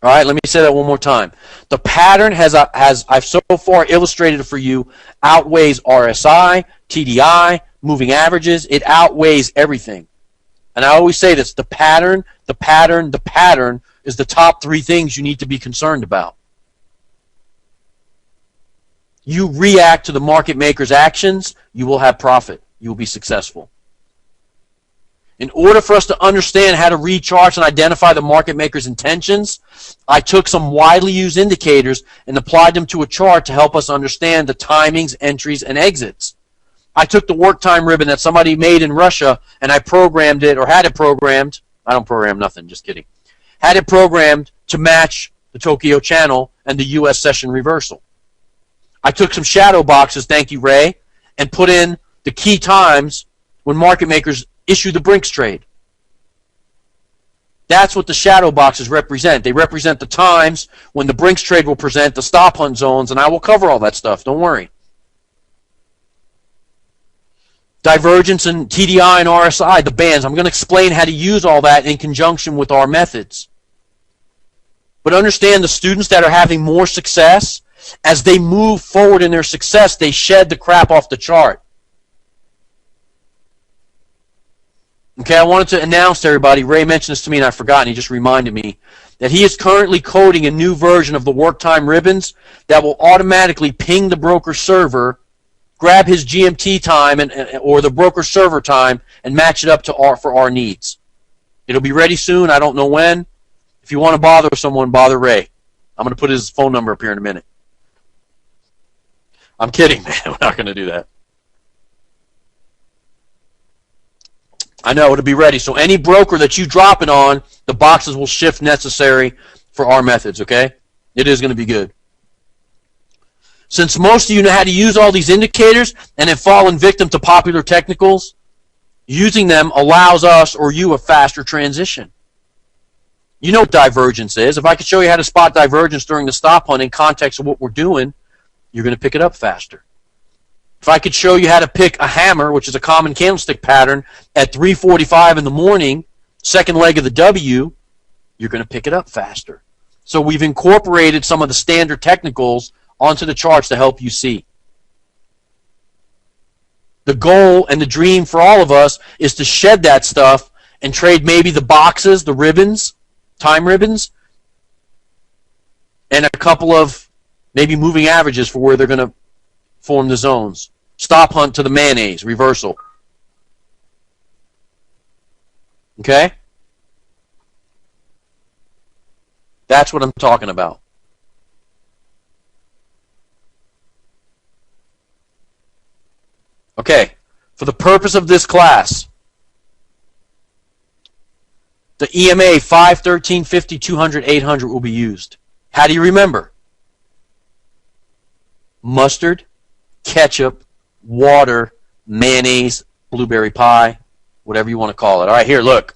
All right, let me say that one more time. The pattern I've so far illustrated for you outweighs RSI, TDI, moving averages. It outweighs everything. And I always say this, the pattern is the top 3 things you need to be concerned about. You react to the market maker's actions, you will have profit. You will be successful. In order for us to understand how to read charts and identify the market maker's intentions, I took some widely used indicators and applied them to a chart to help us understand the timings, entries, and exits. I took the work time ribbon that somebody made in Russia and I programmed it, or had it programmed. I don't program nothing, just kidding. Had it programmed to match the Tokyo channel and the U.S. session reversal. I took some shadow boxes, thank you, Ray, and put in the key times when market makers issue the Brinks trade. That's what the shadow boxes represent. They represent the times when the Brinks trade will present the stop hunt zones, and I will cover all that stuff, don't worry. Divergence in TDI and RSI, the bands. I'm going to explain how to use all that in conjunction with our methods. But understand the students that are having more success, as they move forward in their success, they shed the crap off the chart. Okay, I wanted to announce to everybody, Ray mentioned this to me and I forgot, and he just reminded me, that he is currently coding a new version of the work time ribbons that will automatically ping the broker server, grab his GMT time or the broker server time, and match it up to for our needs. It'll be ready soon. I don't know when. If you want to bother someone, bother Ray. I'm going to put his phone number up here in a minute. I'm kidding, man. We're not going to do that. I know, it'll be ready. So any broker that you drop it on, the boxes will shift necessary for our methods, okay? It is going to be good. Since most of you know how to use all these indicators and have fallen victim to popular technicals, using them allows us or you a faster transition. You know what divergence is. If I could show you how to spot divergence during the stop hunt in context of what we're doing, you're going to pick it up faster. If I could show you how to pick a hammer, which is a common candlestick pattern, at 3:45 in the morning, second leg of the W, you're going to pick it up faster. So we've incorporated some of the standard technicals onto the charts to help you see. The goal and the dream for all of us is to shed that stuff and trade maybe the boxes, the ribbons, time ribbons, and a couple of maybe moving averages for where they're going to form the zones. Stop hunt to the mayonnaise, reversal. Okay? That's what I'm talking about. Okay, for the purpose of this class, the EMA 5, 13, 50, 200, 800 will be used. How do you remember? Mustard, ketchup, water, mayonnaise, blueberry pie, whatever you want to call it. All right, here, look.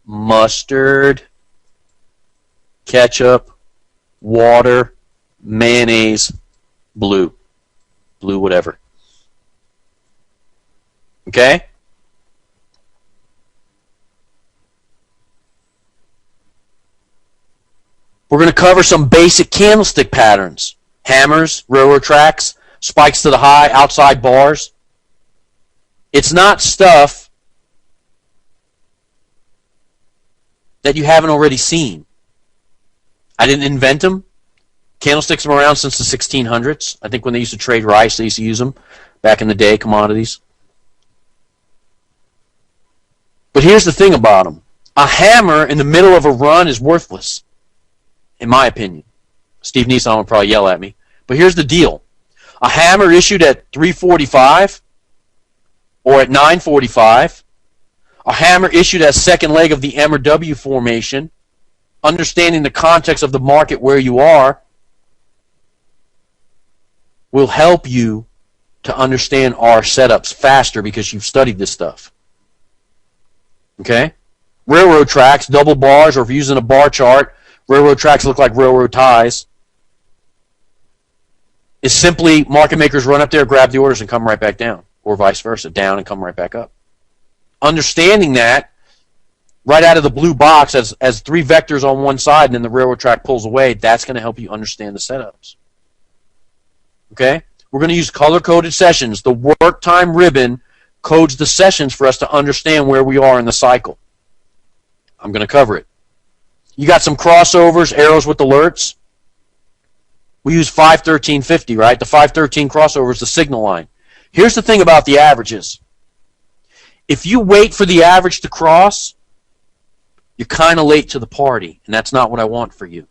Mustard, ketchup, water, mayonnaise, blue. Blue whatever. Okay? We're going to cover some basic candlestick patterns. Hammers, railroad tracks, spikes to the high, outside bars. It's not stuff that you haven't already seen. I didn't invent them. Candlesticks have been around since the 1600s. I think when they used to trade rice, they used to use them back in the day, commodities. But here's the thing about them. A hammer in the middle of a run is worthless, in my opinion. Steve Nissan would probably yell at me. But here's the deal. A hammer issued at 345 or at 945. A hammer issued as second leg of the M or W formation, understanding the context of the market where you are, will help you to understand our setups faster because you've studied this stuff. Okay? Railroad tracks, double bars, or if you're using a bar chart, railroad tracks look like railroad ties. It's simply market makers run up there, grab the orders, and come right back down, or vice versa, down and come right back up. Understanding that right out of the blue box as three vectors on one side and then the railroad track pulls away, that's going to help you understand the setups. Okay? We're going to use color-coded sessions. The work time ribbon codes the sessions for us to understand where we are in the cycle. I'm going to cover it. You got some crossovers, arrows with alerts. We use 513.50, right? The 513 crossover is the signal line. Here's the thing about the averages. If you wait for the average to cross, you're kind of late to the party, and that's not what I want for you.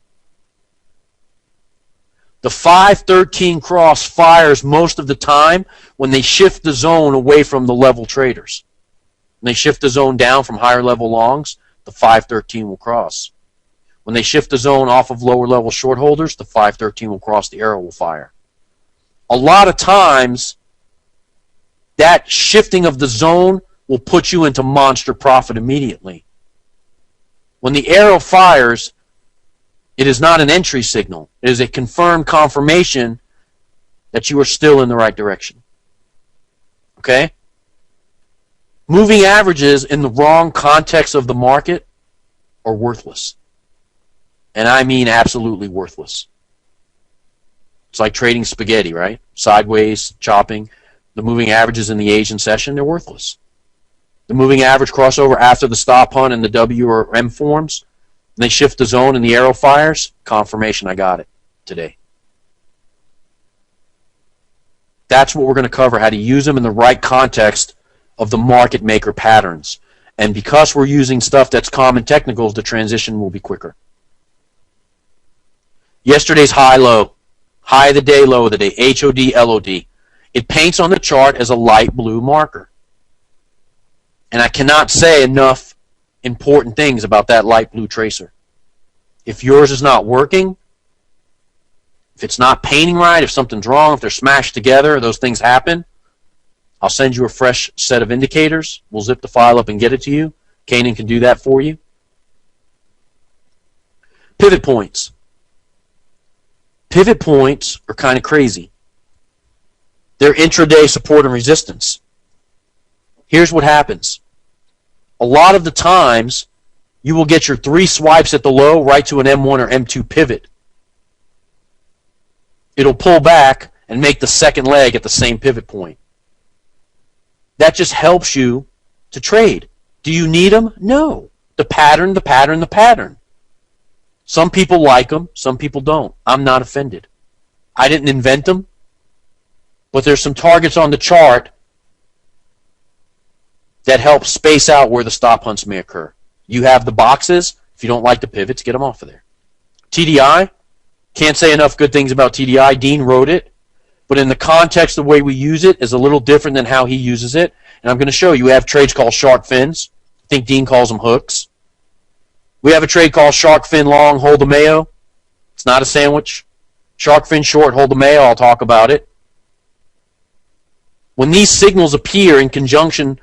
The 513 cross fires most of the time when they shift the zone away from the level traders. When they shift the zone down from higher level longs, the 513 will cross. When they shift the zone off of lower level short holders, the 513 will cross, the arrow will fire. A lot of times, that shifting of the zone will put you into monster profit immediately. When the arrow fires, it is not an entry signal. It is a confirmed confirmation that you are still in the right direction. Okay? Moving averages in the wrong context of the market are worthless. And I mean absolutely worthless. It's like trading spaghetti, right? Sideways, chopping. The moving averages in the Asian session, they're worthless. The moving average crossover after the stop hunt and the W or M forms, and they shift the zone and the arrow fires, confirmation I got it today. That's what we're going to cover, how to use them in the right context of the market maker patterns. And because we're using stuff that's common technicals, the transition will be quicker. Yesterday's high-low, high of the day, low of the day, HOD, LOD. It paints on the chart as a light blue marker. And I cannot say enough important things about that light blue tracer. If yours is not working, if it's not painting right, if something's wrong, if they're smashed together, those things happen, I'll send you a fresh set of indicators. We'll zip the file up and get it to you. Kanan can do that for you. Pivot points. Pivot points are kind of crazy. They're intraday support and resistance. Here's what happens. A lot of the times, you will get your 3 swipes at the low right to an M1 or M2 pivot. It'll pull back and make the second leg at the same pivot point. That just helps you to trade. Do you need them? No. The pattern, the pattern, the pattern. Some people like them, some people don't. I'm not offended. I didn't invent them, but there's some targets on the chart that help space out where the stop hunts may occur. You have the boxes. If you don't like the pivots, get them off of there. TDI, can't say enough good things about TDI. Dean wrote it, but in the context, the way we use it is a little different than how he uses it. And I'm going to show you. We have trades called shark fins. I think Dean calls them hooks. We have a trade called shark fin long, hold the mayo. It's not a sandwich. Shark fin short, hold the mayo. I'll talk about it. When these signals appear in conjunction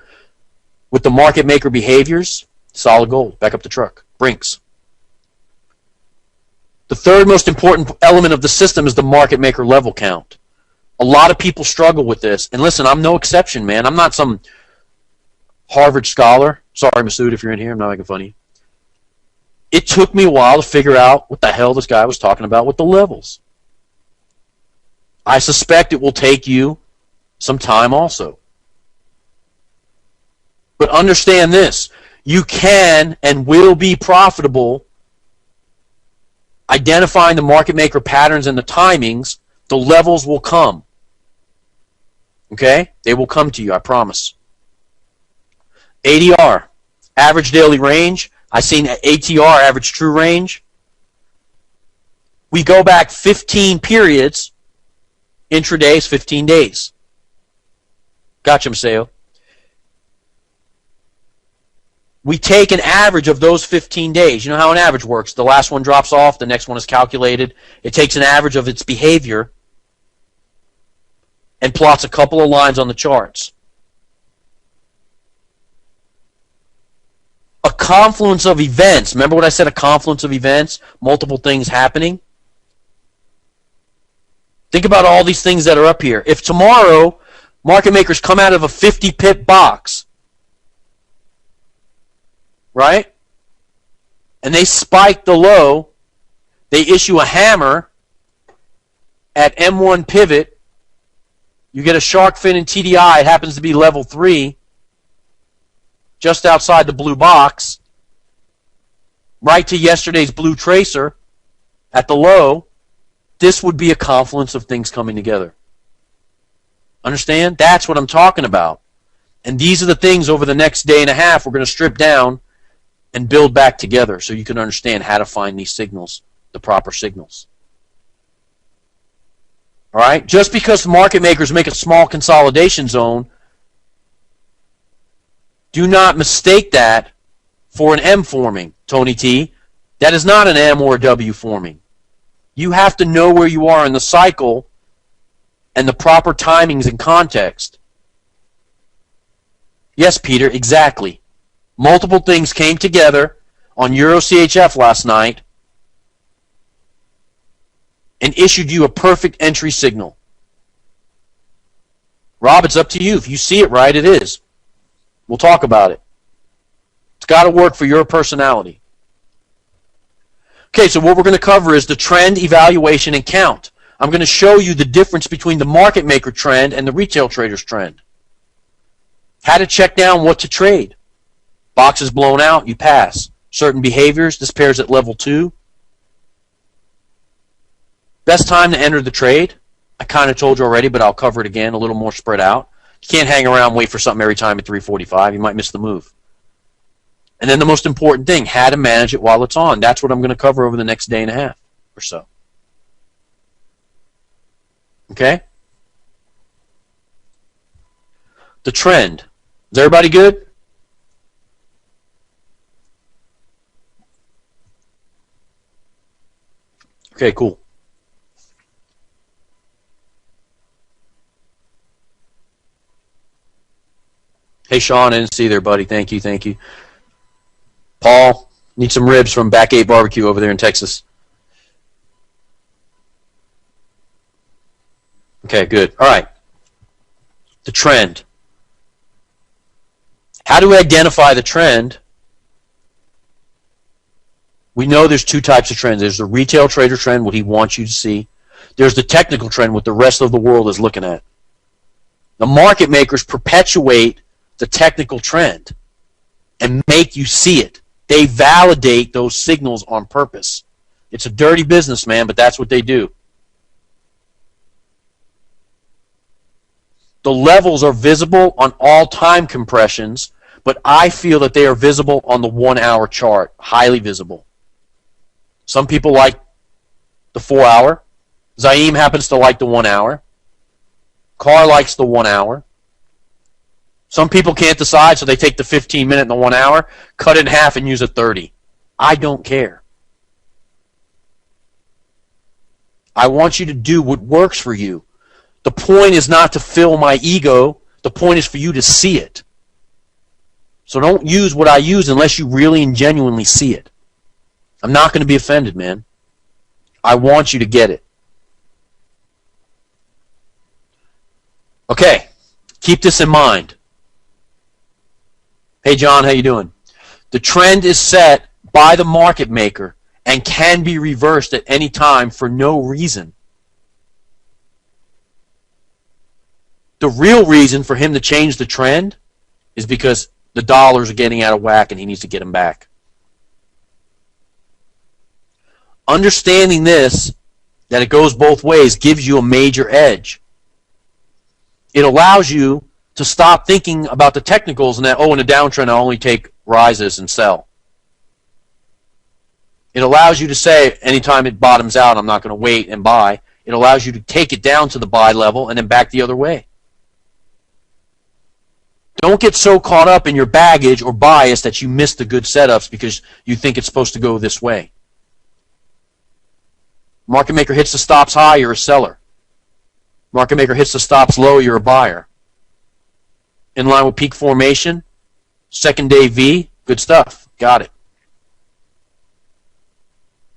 with the market maker behaviors, solid gold. Back up the truck. Brinks. The third most important element of the system is the market maker level count. A lot of people struggle with this. And listen, I'm no exception, man. I'm not some Harvard scholar. Sorry, Masood, if you're in here. I'm not making fun of you. It took me a while to figure out what the hell this guy was talking about with the levels. I suspect it will take you some time also. But understand this. You can and will be profitable identifying the market maker patterns and the timings. The levels will come. Okay? They will come to you, I promise. ADR, average daily range. I've seen ATR, average true range. We go back 15 periods, Intraday is 15 days. Gotcha, Maseo. We take an average of those 15 days. You know how an average works. The last one drops off, the next one is calculated. It takes an average of its behavior and plots a couple of lines on the charts. A confluence of events. Remember what I said, a confluence of events? Multiple things happening? Think about all these things that are up here. If tomorrow market makers come out of a 50-pip box, right? And they spike the low, they issue a hammer at M1 pivot, you get a shark fin and TDI, it happens to be level 3, just outside the blue box, right to yesterday's blue tracer at the low. This would be a confluence of things coming together. Understand? That's what I'm talking about. And these are the things over the next day and a half we're going to strip down and build back together so you can understand how to find these signals, the proper signals. All right? Just because market makers make a small consolidation zone, do not mistake that for an M forming, Tony T. That is not an M or a W forming. You have to know where you are in the cycle and the proper timings and context. Yes, Peter, exactly. Multiple things came together on Euro CHF last night and issued you a perfect entry signal. Rob, it's up to you. If you see it right, it is. We'll talk about it. It's got to work for your personality. Okay, so what we're going to cover is the trend, evaluation, and count. I'm going to show you the difference between the market maker trend and the retail trader's trend. How to check down what to trade. Boxes blown out, you pass. Certain behaviors, this pair's at level 2. Best time to enter the trade. I kind of told you already, but I'll cover it again, a little more spread out. You can't hang around and wait for something every time at 345. You might miss the move. And then the most important thing, how to manage it while it's on. That's what I'm going to cover over the next day and a half or so. Okay? The trend. Is everybody good? Okay, cool. Hey, Sean, I didn't see you there, buddy. Thank you, thank you. Paul, need some ribs from Back 8 Barbecue over there in Texas. Okay, good. All right. The trend. How do we identify the trend? We know there's two types of trends. There's the retail trader trend, what he wants you to see. There's the technical trend, what the rest of the world is looking at. The market makers perpetuate the technical trend and make you see it. They validate those signals on purpose. It's a dirty business, man, but that's what they do. The levels are visible on all time compressions, but I feel that they are visible on the 1 hour chart, highly visible. Some people like the 4 hour. Zaim happens to like the 1 hour. Carr likes the 1 hour. Some people can't decide, so they take the 15-minute and the 1 hour, cut it in half, and use a 30. I don't care. I want you to do what works for you. The point is not to fill my ego. The point is for you to see it. So don't use what I use unless you really and genuinely see it. I'm not going to be offended, man. I want you to get it. Okay, keep this in mind. Hey, John, how you doing? The trend is set by the market maker and can be reversed at any time for no reason. The real reason for him to change the trend is because the dollars are getting out of whack and he needs to get them back. Understanding this, that it goes both ways, gives you a major edge. It allows you to stop thinking about the technicals and that, oh, in a downtrend, I only take rises and sell. It allows you to say, anytime it bottoms out, I'm not going to wait and buy. It allows you to take it down to the buy level and then back the other way. Don't get so caught up in your baggage or bias that you miss the good setups because you think it's supposed to go this way. Market maker hits the stops high, you're a seller. Market maker hits the stops low, you're a buyer. In line with peak formation, second day V, good stuff. Got it.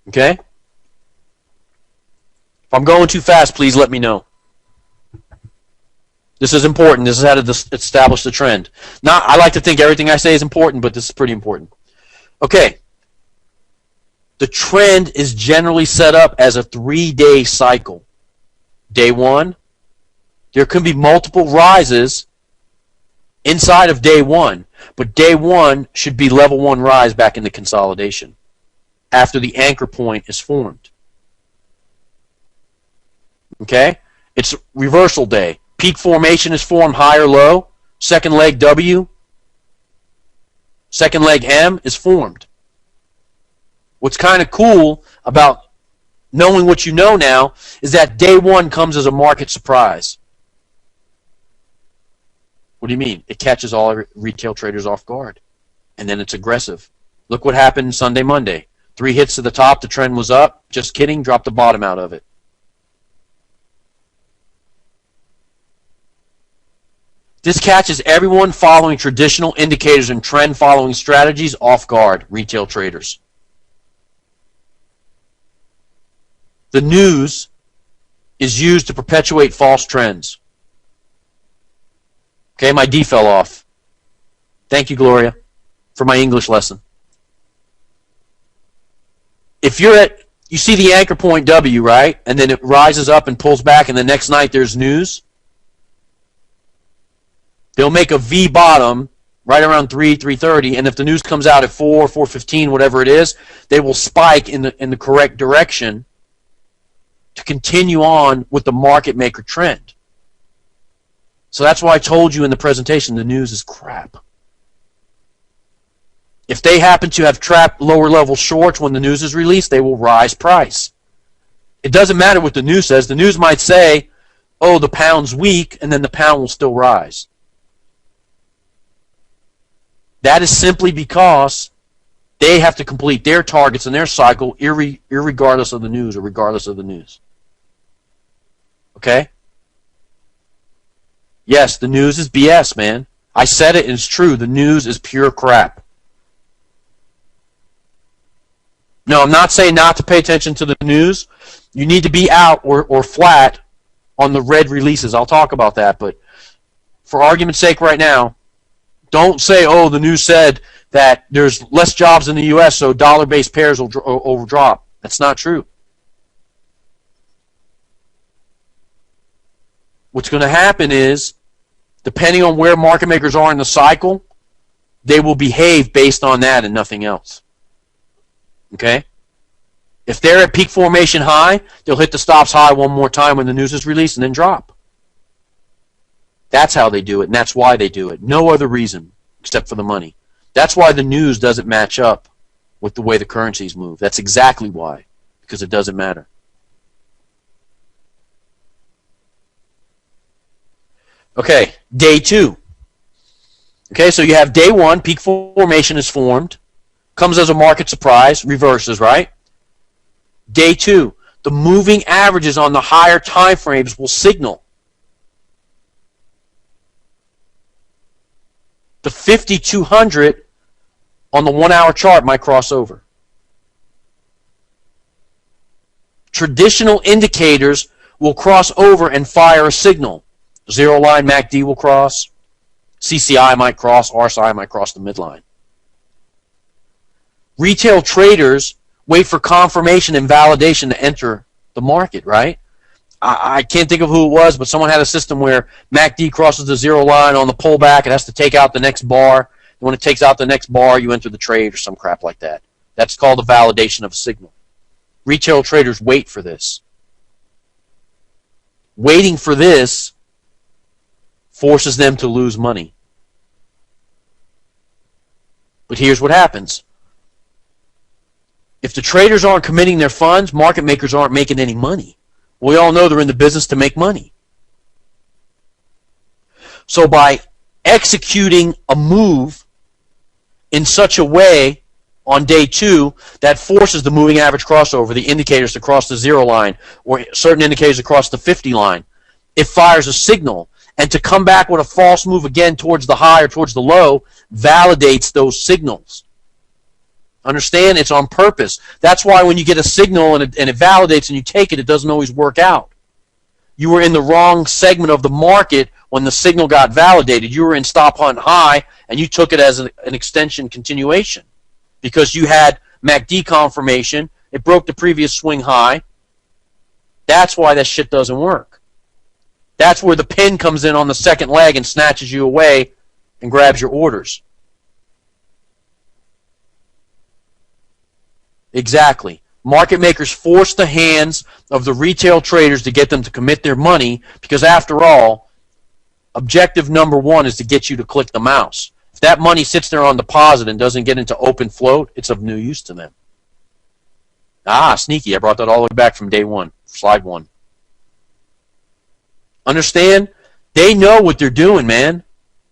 Okay? If I'm going too fast, please let me know. This is important. This is how to establish the trend. Now, I like to think everything I say is important, but this is pretty important. Okay. The trend is generally set up as a 3-day cycle. Day 1, there could be multiple rises inside of day 1, but day 1 should be level 1 rise back into consolidation after the anchor point is formed. Okay? It's reversal day. Peak formation is formed high or low. Second leg W. Second leg M is formed. What's kind of cool about knowing what you know now is that day 1 comes as a market surprise. What do you mean? It catches all retail traders off guard. And then it's aggressive. Look what happened Sunday, Monday. 3 hits to the top, the trend was up. Just kidding, dropped the bottom out of it. This catches everyone following traditional indicators and trend following strategies off guard, retail traders. The news is used to perpetuate false trends. Okay, my D fell off. Thank you, Gloria, for my English lesson. If you're at, you see the anchor point W, right? And then it rises up and pulls back, and the next night there's news. They'll make a V bottom right around 3:30, and if the news comes out at 4:15, whatever it is, they will spike in the correct direction to continue on with the market maker trend. So that's why I told you in the presentation the news is crap. If they happen to have trapped lower level shorts when the news is released, they will rise price. It doesn't matter what the news says. The news might say, oh, the pound's weak, and then the pound will still rise. That is simply because they have to complete their targets in their cycle irregardless of the news or regardless of the news. Okay? Yes, the news is BS, man. I said it and it's true. The news is pure crap. No, I'm not saying not to pay attention to the news. You need to be out or flat on the red releases. I'll talk about that, but for argument's sake right now, don't say, oh, the news said that there's less jobs in the U.S., so dollar-based pairs will drop. That's not true. What's going to happen is, depending on where market makers are in the cycle, they will behave based on that and nothing else. Okay? If they're at peak formation high, they'll hit the stops high one more time when the news is released and then drop. That's how they do it, and that's why they do it. No other reason except for the money. That's why the news doesn't match up with the way the currencies move. That's exactly why, because it doesn't matter. Okay, day 2. Okay, so you have day 1, peak formation is formed, comes as a market surprise, reverses, right? Day 2, the moving averages on the higher time frames will signal. The 5200 on the 1-hour chart might cross over. Traditional indicators will cross over and fire a signal. Zero line MACD will cross. CCI might cross. RSI might cross the midline. Retail traders wait for confirmation and validation to enter the market, right? I can't think of who it was, but someone had a system where MACD crosses the zero line on the pullback. It has to take out the next bar. And when it takes out the next bar, you enter the trade or some crap like that. That's called a validation of a signal. Retail traders wait for this. Waiting for this forces them to lose money. But here's what happens. If the traders aren't committing their funds, market makers aren't making any money. We all know they're in the business to make money. So by executing a move in such a way on day 2 that forces the moving average crossover, the indicators to cross the 0 line, or certain indicators across the 50 line, it fires a signal. And to come back with a false move again towards the high or towards the low validates those signals. Understand? It's on purpose. That's why when you get a signal and it validates and you take it, it doesn't always work out. You were in the wrong segment of the market when the signal got validated. You were in stop hunt high, and you took it as an extension continuation because you had MACD confirmation. It broke the previous swing high. That's why that shit doesn't work. That's where the pin comes in on the second leg and snatches you away and grabs your orders. Exactly. Market makers force the hands of the retail traders to get them to commit their money because, after all, objective number 1 is to get you to click the mouse. If that money sits there on deposit and doesn't get into open float, it's of no use to them. Ah, sneaky. I brought that all the way back from day 1, slide 1. Understand? They know what they're doing, man.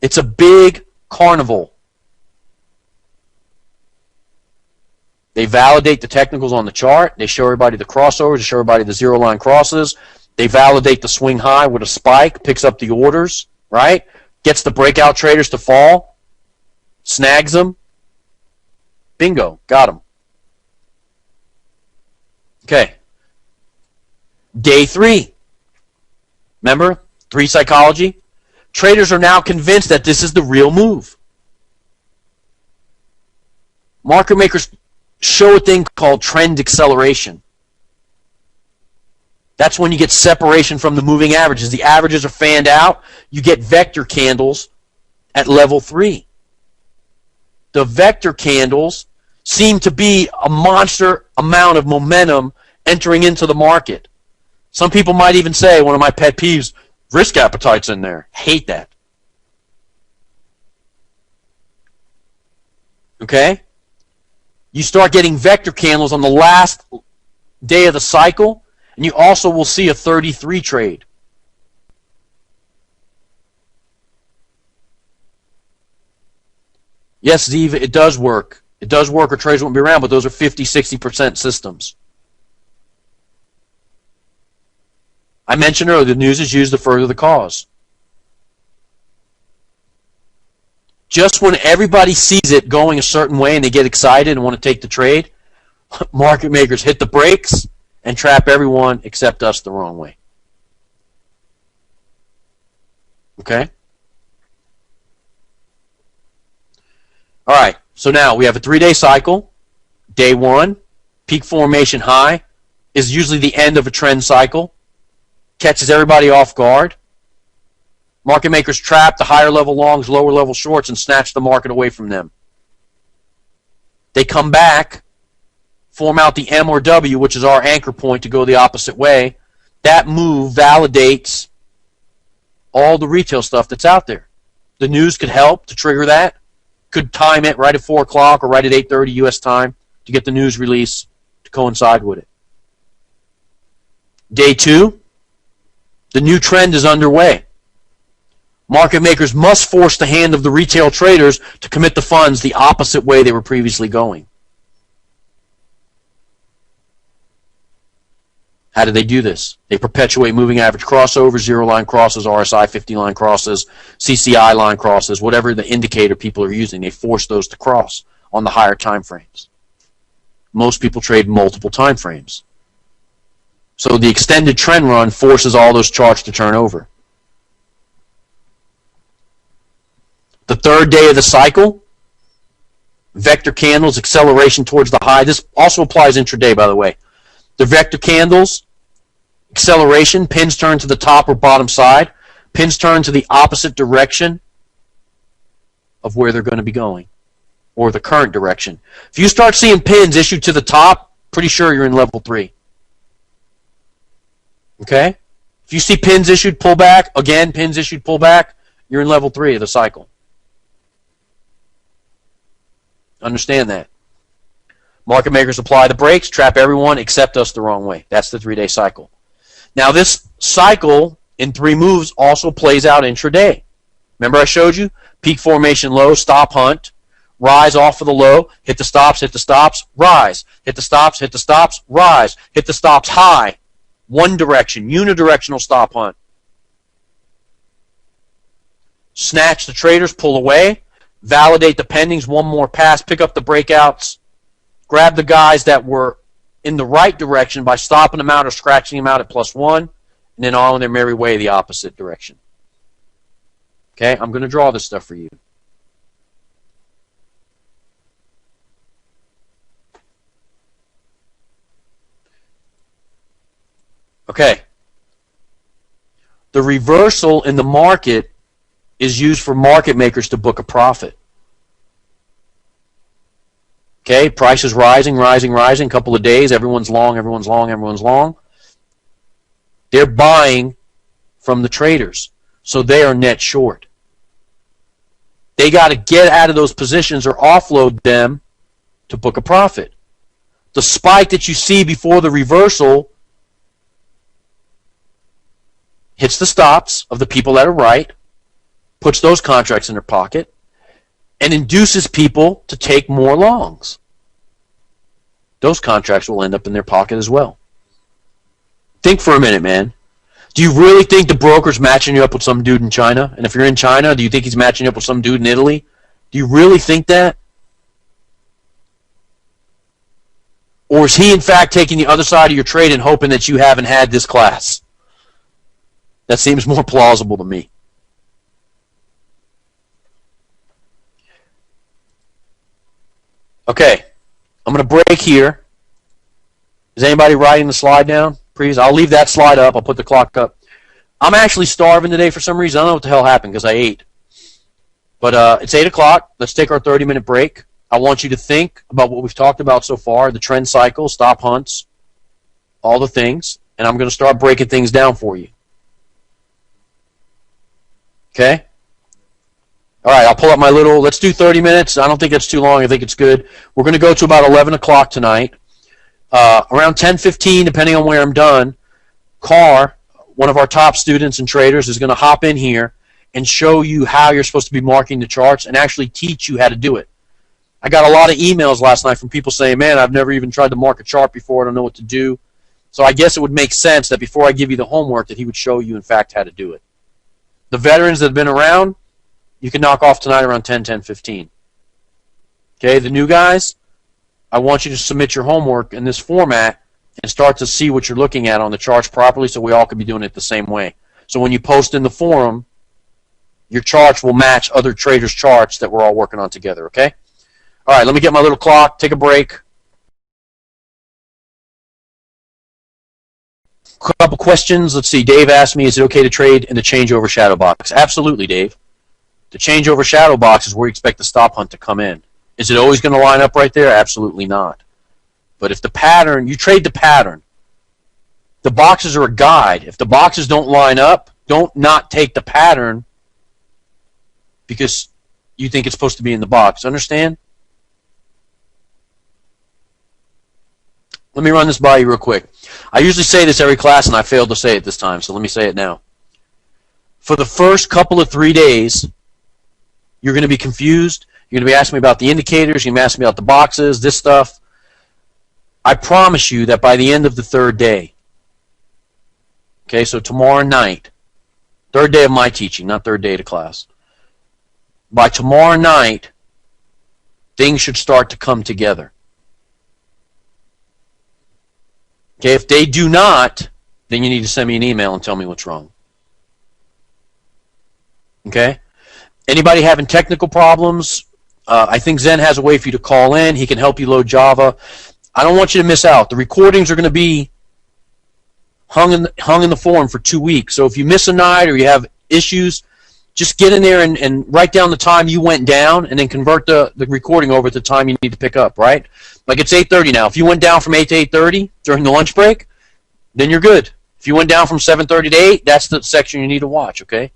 It's a big carnival. They validate the technicals on the chart. They show everybody the crossovers. They show everybody the 0 line crosses. They validate the swing high with a spike, picks up the orders, right? Gets the breakout traders to fall, snags them. Bingo, got them. Okay. Day 3. Remember? 3 psychology. Traders are now convinced that this is the real move. Market makers show a thing called trend acceleration. That's when you get separation from the moving averages. The averages are fanned out. You get vector candles at level 3. The vector candles seem to be a monster amount of momentum entering into the market. Some people might even say, one of my pet peeves, risk appetite's in there. Hate that. Okay? You start getting vector candles on the last day of the cycle, and you also will see a 33 trade. Yes, Ziva, it does work. It does work or trades won't be around, but those are 50, 60% systems. I mentioned earlier, the news is used to further the cause. Just when everybody sees it going a certain way and they get excited and want to take the trade, market makers hit the brakes and trap everyone except us the wrong way. Okay? All right, so now we have a 3-day cycle. Day 1, peak formation high, is usually the end of a trend cycle. Catches everybody off guard. Market makers trap the higher level longs, lower level shorts, and snatch the market away from them. They come back, form out the M or W, which is our anchor point to go the opposite way. That move validates all the retail stuff that's out there. The news could help to trigger that. Could time it right at 4 o'clock or right at 8:30 U.S. time to get the news release to coincide with it. Day 2, the new trend is underway. Market makers must force the hand of the retail traders to commit the funds the opposite way they were previously going. How do they do this? They perpetuate moving average crossovers, 0 line crosses, RSI 50 line crosses, CCI line crosses, whatever the indicator people are using. They force those to cross on the higher time frames. Most people trade multiple time frames. So the extended trend run forces all those charts to turn over. The 3rd day of the cycle, vector candles, acceleration towards the high. This also applies intraday, by the way. The vector candles, acceleration, pins turn to the top or bottom side. Pins turn to the opposite direction of where they're going to be going, or the current direction. If you start seeing pins issued to the top, pretty sure you're in level 3. Okay? If you see pins issued, pull back, again, pins issued, pull back, you're in level 3 of the cycle. Understand that. Market makers apply the brakes, trap everyone except us the wrong way. That's the 3-day cycle. Now this cycle in 3 moves also plays out intraday. Remember I showed you? Peak formation low, stop hunt, rise off of the low, hit the stops, rise, hit the stops, rise, hit the stops high. One direction, unidirectional stop hunt. Snatch the traders, pull away, validate the pendings, one more pass, pick up the breakouts, grab the guys that were in the right direction by stopping them out or scratching them out at +1, and then on their merry way the opposite direction. Okay, I'm going to draw this stuff for you. Okay. The reversal in the market is used for market makers to book a profit. Okay, price is rising, rising, rising. Couple of days, everyone's long, everyone's long, everyone's long. They're buying from the traders, so they are net short. They got to get out of those positions or offload them to book a profit. The spike that you see before the reversal hits the stops of the people that are right, puts those contracts in their pocket, and induces people to take more longs. Those contracts will end up in their pocket as well. Think for a minute, man. Do you really think the broker's matching you up with some dude in China? And if you're in China, do you think he's matching you up with some dude in Italy? Do you really think that? Or is he, in fact, taking the other side of your trade and hoping that you haven't had this class? That seems more plausible to me. Okay, I'm going to break here. Is anybody writing the slide down? Please, I'll leave that slide up. I'll put the clock up. I'm actually starving today for some reason. I don't know what the hell happened because I ate. But it's 8 o'clock. Let's take our 30-minute break. I want you to think about what we've talked about so far, the trend cycle, stop hunts, all the things. And I'm going to start breaking things down for you. Okay? All right, I'll pull up my little, let's do 30 minutes. I don't think that's too long. I think it's good. We're going to go to about 11 o'clock tonight. Around 10:15, depending on where I'm done, Carr, one of our top students and traders, is going to hop in here and show you how you're supposed to be marking the charts and actually teach you how to do it. I got a lot of emails last night from people saying, man, I've never even tried to mark a chart before. I don't know what to do. So I guess it would make sense that before I give you the homework that he would show you, in fact, how to do it. The veterans that have been around, you can knock off tonight around 10:15. Okay, the new guys, I want you to submit your homework in this format and start to see what you're looking at on the charts properly so we all can be doing it the same way. So when you post in the forum, your charts will match other traders' charts that we're all working on together, okay? All right, let me get my little clock, take a break. Couple questions. Let's see. Dave asked me, is it okay to trade in the changeover shadow box? Absolutely, Dave. The changeover shadow box is where you expect the stop hunt to come in. Is it always going to line up right there? Absolutely not. But if the pattern, you trade the pattern. The boxes are a guide. If the boxes don't line up, don't not take the pattern because you think it's supposed to be in the box. Understand? Let me run this by you real quick. I usually say this every class, and I failed to say it this time, so let me say it now. For the first couple of 3 days, you're going to be confused. You're going to be asking me about the indicators. You're going to be asking me about the boxes, this stuff. I promise you that by the end of the 3rd day, okay, so tomorrow night, 3rd day of my teaching, not 3rd day of class. By tomorrow night, things should start to come together. Okay, if they do not, then you need to send me an email and tell me what's wrong. Okay? Anybody having technical problems? I think Zen has a way for you to call in. He can help you load Java. I don't want you to miss out. The recordings are going to be hung in the forum for 2 weeks. So if you miss a night or you have issues, just get in there and write down the time you went down and then convert the recording over to the time you need to pick up, right? Like it's 8:30 now. If you went down from 8 to 8:30 during the lunch break, then you're good. If you went down from 7:30 to 8, that's the section you need to watch, okay?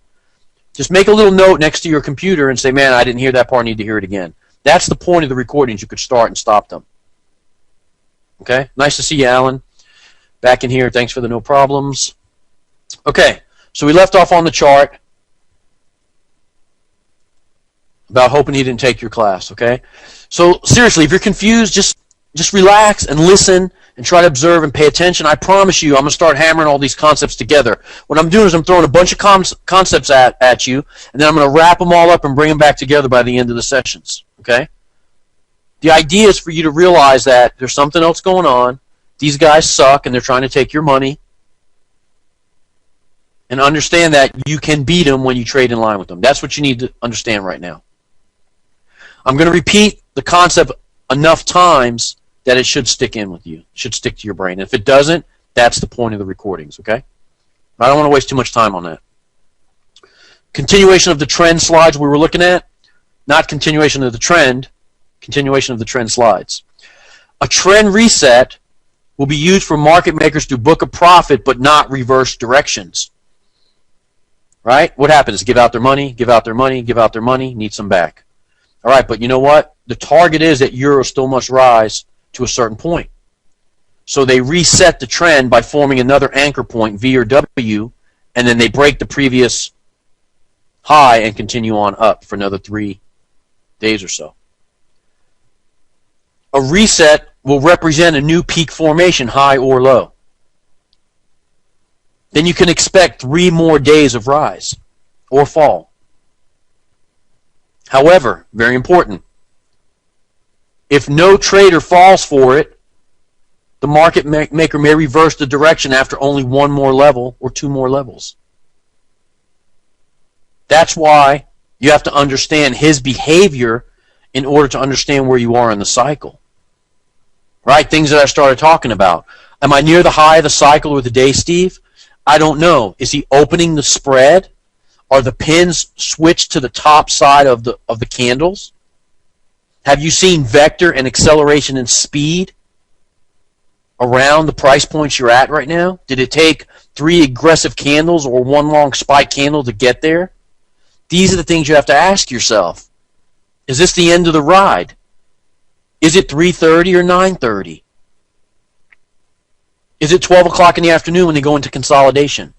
Just make a little note next to your computer and say, man, I didn't hear that part. I need to hear it again. That's the point of the recordings. You could start and stop them. Okay? Nice to see you, Alan. Back in here. Thanks for the no problems. Okay, so we left off on the chart about hoping he didn't take your class, okay? So seriously, if you're confused, just relax and listen and try to observe and pay attention. I promise you, I'm going to start hammering all these concepts together. What I'm doing is I'm throwing a bunch of concepts at you, and then I'm going to wrap them all up and bring them back together by the end of the sessions, okay? The idea is for you to realize that there's something else going on. These guys suck, and they're trying to take your money. And understand that you can beat them when you trade in line with them. That's what you need to understand right now. I'm going to repeat the concept enough times that it should stick in with you. It should stick to your brain. If it doesn't, that's the point of the recordings, okay? I don't want to waste too much time on that. Continuation of the trend slides we were looking at. Not continuation of the trend, continuation of the trend slides. A trend reset will be used for market makers to book a profit but not reverse directions. Right? What happens? Give out their money, give out their money, give out their money, need some back. All right, but you know what? The target is that euro still must rise to a certain point. So they reset the trend by forming another anchor point, V or W, and then they break the previous high and continue on up for another 3 days or so. A reset will represent a new peak formation, high or low. Then you can expect 3 more days of rise or fall. However, very important, if no trader falls for it, the market maker may reverse the direction after only 1 more level or 2 more levels. That's why you have to understand his behavior in order to understand where you are in the cycle. Right? Things that I started talking about. Am I near the high of the cycle or the day, Steve? I don't know. Is he opening the spread? Are the pins switched to the top side of the candles? Have you seen vector and acceleration and speed around the price points you're at right now? Did it take 3 aggressive candles or 1 long spike candle to get there? These are the things you have to ask yourself. Is this the end of the ride? Is it 3:30 or 9:30? Is it 12 o'clock in the afternoon when they go into consolidation?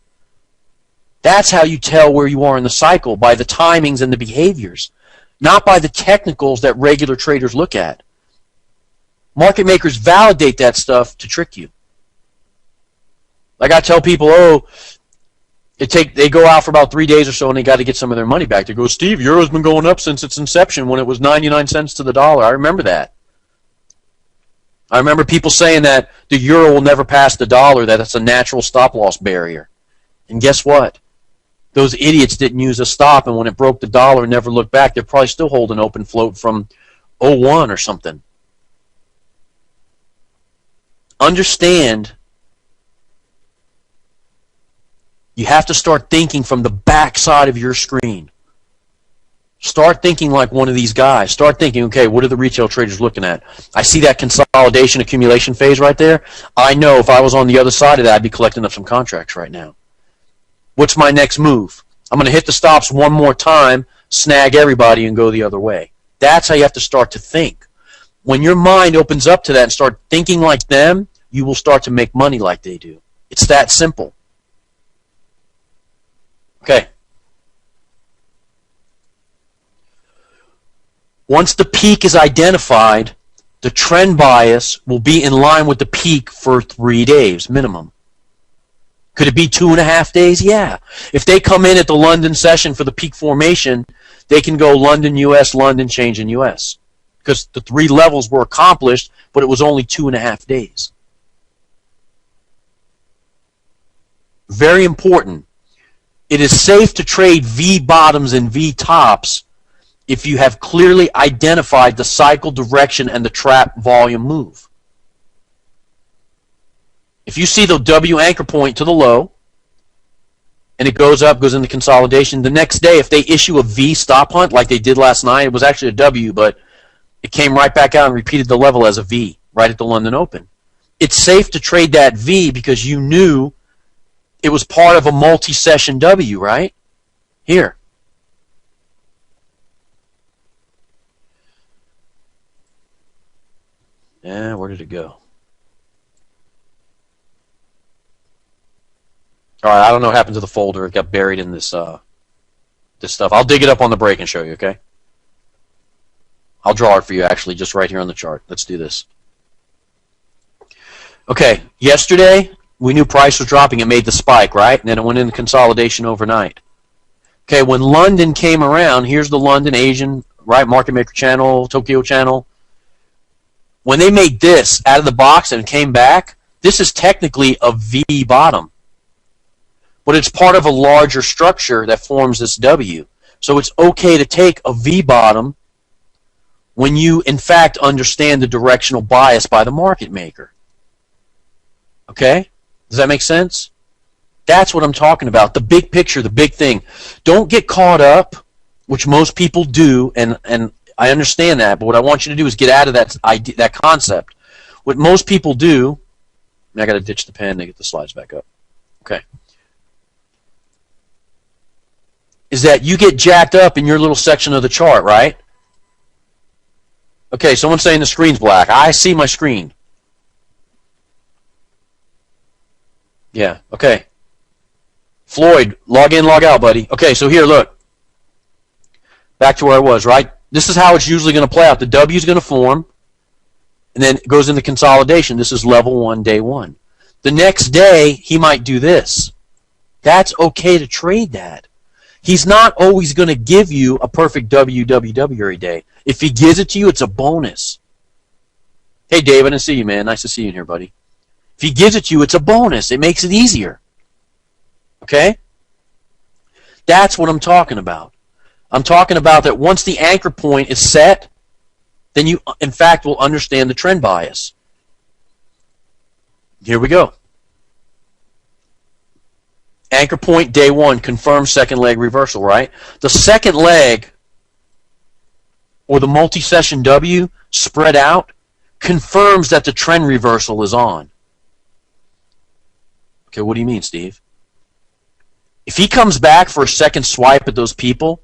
That's how you tell where you are in the cycle, by the timings and the behaviors, not by the technicals that regular traders look at. Market makers validate that stuff to trick you. Like I tell people, they go out for about 3 days or so and they got to get some of their money back. They go, Steve, euro's been going up since its inception when it was 99 cents to the dollar. I remember that. I remember people saying that the euro will never pass the dollar, that it's a natural stop-loss barrier. And guess what? Those idiots didn't use a stop, and when it broke the dollar and never looked back, they're probably still holding open float from '01 or something. Understand, you have to start thinking from the back side of your screen. Start thinking like one of these guys. Start thinking, okay, what are the retail traders looking at? I see that consolidation accumulation phase right there. I know if I was on the other side of that, I'd be collecting up some contracts right now. What's my next move? I'm going to hit the stops 1 more time, snag everybody, and go the other way. That's how you have to start to think. When your mind opens up to that and start thinking like them, you will start to make money like they do. It's that simple. Okay. Once the peak is identified, the trend bias will be in line with the peak for 3 days minimum. Could it be 2.5 days? Yeah. If they come in at the London session for the peak formation, they can go London, US, London, change in US. Because the 3 levels were accomplished, but it was only 2.5 days. Very important. It is safe to trade V bottoms and V tops if you have clearly identified the cycle direction and the trap volume move. If you see the W anchor point to the low, and it goes up, goes into consolidation, the next day if they issue a V stop hunt like they did last night, it was actually a W, but it came right back out and repeated the level as a V right at the London Open. It's safe to trade that V because you knew it was part of a multi-session W, right? Here. Where did it go? All right, I don't know what happened to the folder. It got buried in this this stuff. I'll dig it up on the break and show you, okay? I'll draw it for you, actually, just right here on the chart. Let's do this. Okay, yesterday, we knew price was dropping. It made the spike, right? And then it went into consolidation overnight. Okay, when London came around, here's the London, Asian, right, market maker channel, Tokyo channel. When they made this out of the box and came back, this is technically a V bottom. But it's part of a larger structure that forms this W. So it's okay to take a V bottom when you, in fact, understand the directional bias by the market maker. Okay? Does that make sense? That's what I'm talking about. The big picture, the big thing. Don't get caught up, which most people do, and I understand that, but what I want you to do is get out of that idea, that concept. What most people do, I got to ditch the pen to get the slides back up. Okay. Is that you get jacked up in your little section of the chart, right? Okay, someone's saying the screen's black. I see my screen. Yeah, okay. Floyd, log in, log out, buddy. Okay, so here, look. Back to where I was, right? This is how it's usually going to play out. The W is going to form, and then it goes into consolidation. This is level 1, day 1. The next day, he might do this. That's okay to trade that. He's not always going to give you a perfect WWW every day. If he gives it to you, it's a bonus. Hey, Dave, I didn't see you, man. Nice to see you in here, buddy. If he gives it to you, it's a bonus. It makes it easier. Okay? That's what I'm talking about. I'm talking about that once the anchor point is set, then you, in fact, will understand the trend bias. Here we go. Anchor point, day 1, confirmed second leg reversal, right? The second leg, or the multi-session W, spread out, confirms that the trend reversal is on. Okay, what do you mean, Steve? If he comes back for a second swipe at those people,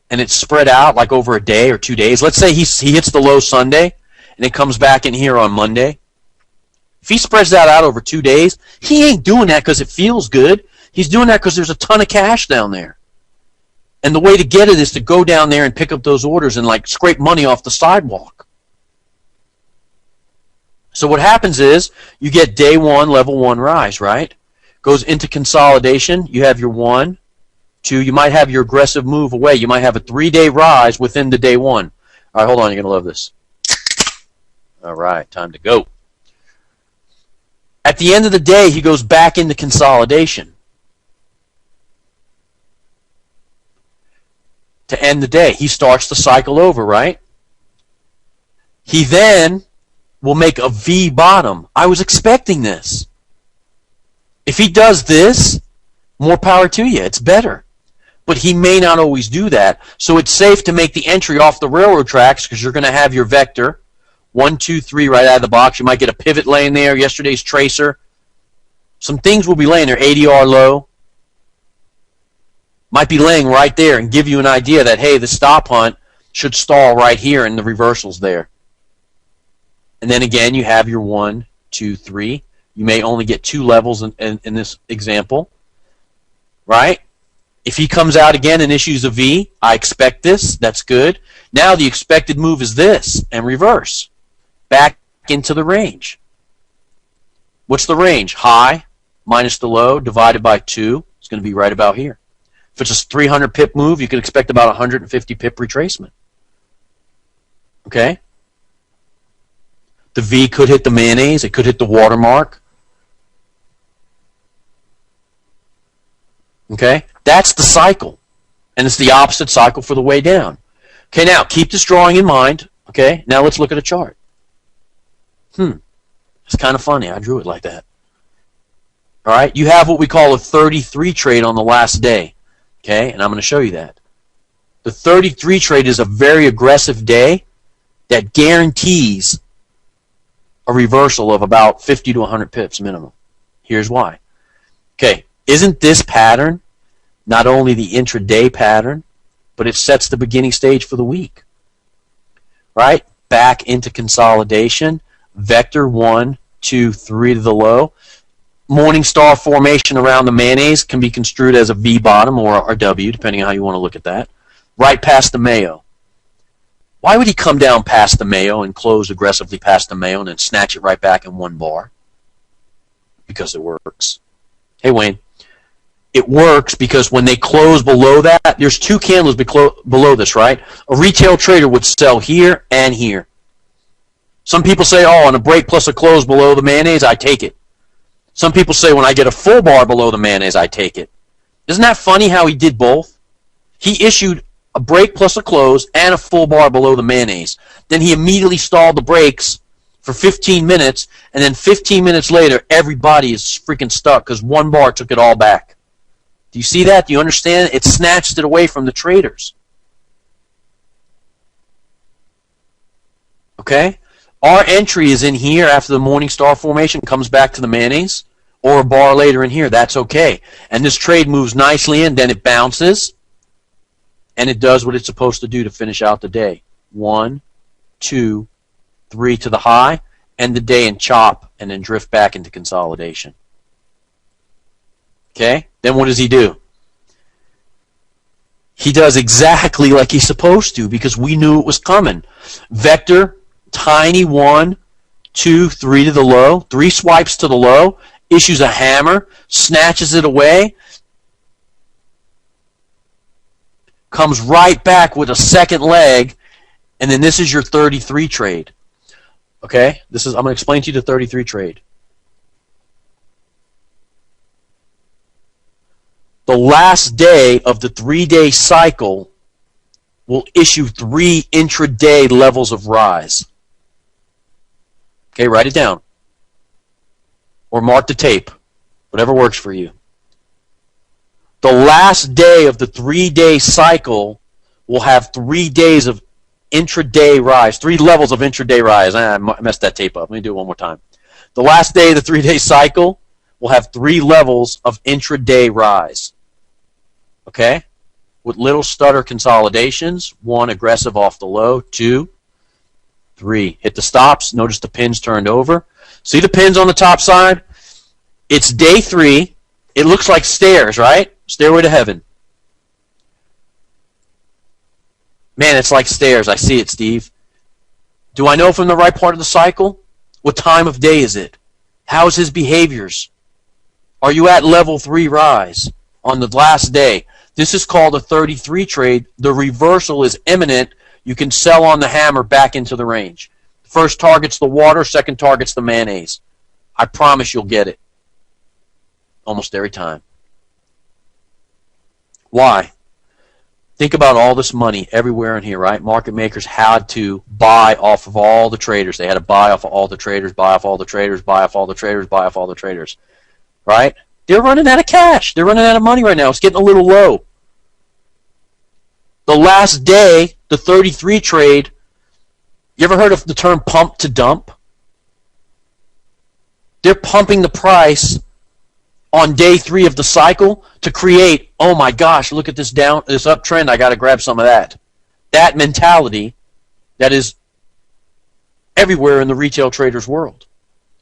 and it's spread out like over a day or 2 days, let's say he hits the low Sunday, and it comes back in here on Monday. If he spreads that out over 2 days, he ain't doing that because it feels good. He's doing that because there's a ton of cash down there. And the way to get it is to go down there and pick up those orders and like scrape money off the sidewalk. So what happens is you get day 1, level 1 rise, right? Goes into consolidation. You have your 1, 2. You might have your aggressive move away. You might have a 3-day rise within the day 1. All right, hold on. You're going to love this. All right, time to go. At the end of the day, he goes back into consolidation to end the day. He starts the cycle over, right? He then will make a V bottom. I was expecting this. If he does this, more power to you. It's better. But he may not always do that. So it's safe to make the entry off the railroad tracks because you're going to have your vector. 1, 2, 3 right out of the box. You might get a pivot laying there. Yesterday's tracer. Some things will be laying there. ADR low. Might be laying right there and give you an idea that, hey, the stop hunt should stall right here and the reversal's there. And then again, you have your 1, 2, 3. You may only get 2 levels in this example. Right? If he comes out again and issues a V, I expect this. That's good. Now the expected move is this and reverse. Back into the range. What's the range? High minus the low divided by 2. It's going to be right about here. If it's a 300 pip move, you can expect about 150 pip retracement. Okay? The V could hit the mayonnaise. It could hit the watermark. Okay? That's the cycle. And it's the opposite cycle for the way down. Okay, now, keep this drawing in mind. Okay? Now let's look at a chart. It's kind of funny. I drew it like that. All right? You have what we call a 33 trade on the last day. Okay? And I'm going to show you that. The 33 trade is a very aggressive day that guarantees a reversal of about 50 to 100 pips minimum. Here's why. Okay, isn't this pattern not only the intraday pattern, but it sets the beginning stage for the week? Right? Back into consolidation. Vector 1, 2, 3 to the low. morning star formation around the mayonnaise can be construed as a V bottom or a W, depending on how you want to look at that, right past the Mayo. Why would he come down past the Mayo and close aggressively past the Mayo and then snatch it right back in one bar? Because it works. Hey, Wayne. It works because when they close below that, there's two candles below this, right? A retail trader would sell here and here. Some people say, oh, on a break plus a close below the mayonnaise, I take it. Some people say when I get a full bar below the mayonnaise, I take it. Isn't that funny how he did both? He issued a break plus a close and a full bar below the mayonnaise. Then he immediately stalled the breaks for 15 minutes, and then 15 minutes later, everybody is freaking stuck because one bar took it all back. Do you see that? Do you understand? It snatched it away from the traders. Okay? Our entry is in here after the morning star formation comes back to the mayonnaise, or a bar later in here. That's okay. And this trade moves nicely in, then it bounces, and it does what it's supposed to do to finish out the day. 1, 2, 3 to the high, end the day and chop, and then drift back into consolidation. Okay? Then what does he do? He does exactly like he's supposed to because we knew it was coming. Vector, tiny 1, 2, 3 to the low, 3 swipes to the low, issues a hammer, snatches it away, comes right back with a second leg, and then this is your 33 trade. Okay? I'm going to explain to you the 33 trade. The last day of the 3-day cycle will issue 3 intraday levels of rise. Okay, write it down. Or mark the tape. Whatever works for you. The last day of the 3-day cycle will have 3 days of intraday rise. 3 levels of intraday rise. I messed that tape up. Let me do it one more time. The last day of the 3-day cycle will have 3 levels of intraday rise. Okay? With little stutter consolidations. 1, aggressive off the low. 2, 3. Hit the stops. Notice the pins turned over. See the pins on the top side? It's day 3. It looks like stairs, right? Stairway to heaven. Man, it's like stairs. I see it, Steve. Do I know from the right part of the cycle? What time of day is it? How's his behaviors? Are you at level 3 rise on the last day? This is called a 33 trade. The reversal is imminent. You can sell on the hammer back into the range. First target's the water, second target's the mayonnaise. I promise you'll get it. Almost every time. Why? Think about all this money everywhere in here, right? Market makers had to buy off of all the traders. They had to buy off of all the traders, buy off all the traders, buy off all the traders, buy off all the traders. Right? They're running out of cash. They're running out of money right now. It's getting a little low. The last day, the 33 trade, you ever heard of the term pump to dump? They're pumping the price on day 3 of the cycle to create, oh my gosh, look at this uptrend, I got to grab some of that. That mentality that is everywhere in the retail trader's world.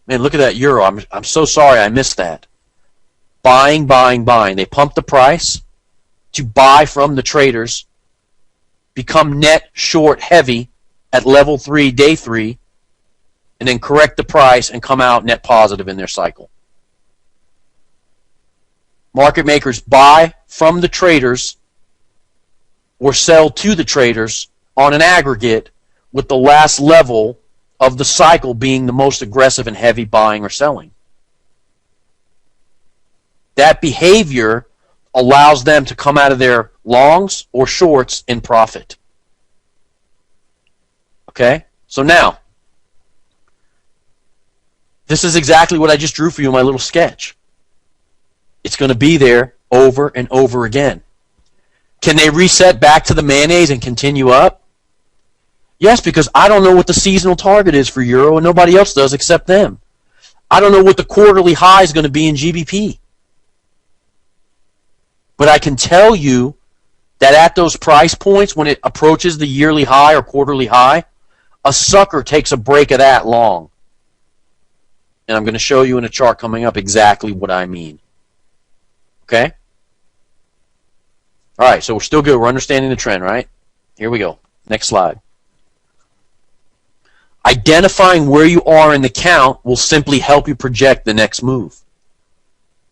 Man, look at that euro. I'm so sorry I missed that. Buying, buying, buying. They pump the price to buy from the traders, become net short heavy at level 3, day 3, and then correct the price and come out net positive in their cycle. Market makers buy from the traders or sell to the traders on an aggregate with the last level of the cycle being the most aggressive and heavy buying or selling. That behavior allows them to come out of their longs or shorts in profit. Okay? So now, this is exactly what I just drew for you in my little sketch. It's going to be there over and over again. Can they reset back to the mayonnaise and continue up? Yes, because I don't know what the seasonal target is for euro, and nobody else does except them. I don't know what the quarterly high is going to be in GBP. But I can tell you that at those price points, when it approaches the yearly high or quarterly high, a sucker takes a break of that long. And I'm going to show you in a chart coming up exactly what I mean. Okay? All right, so we're still good. We're understanding the trend, right? Here we go. Next slide. Identifying where you are in the count will simply help you project the next move.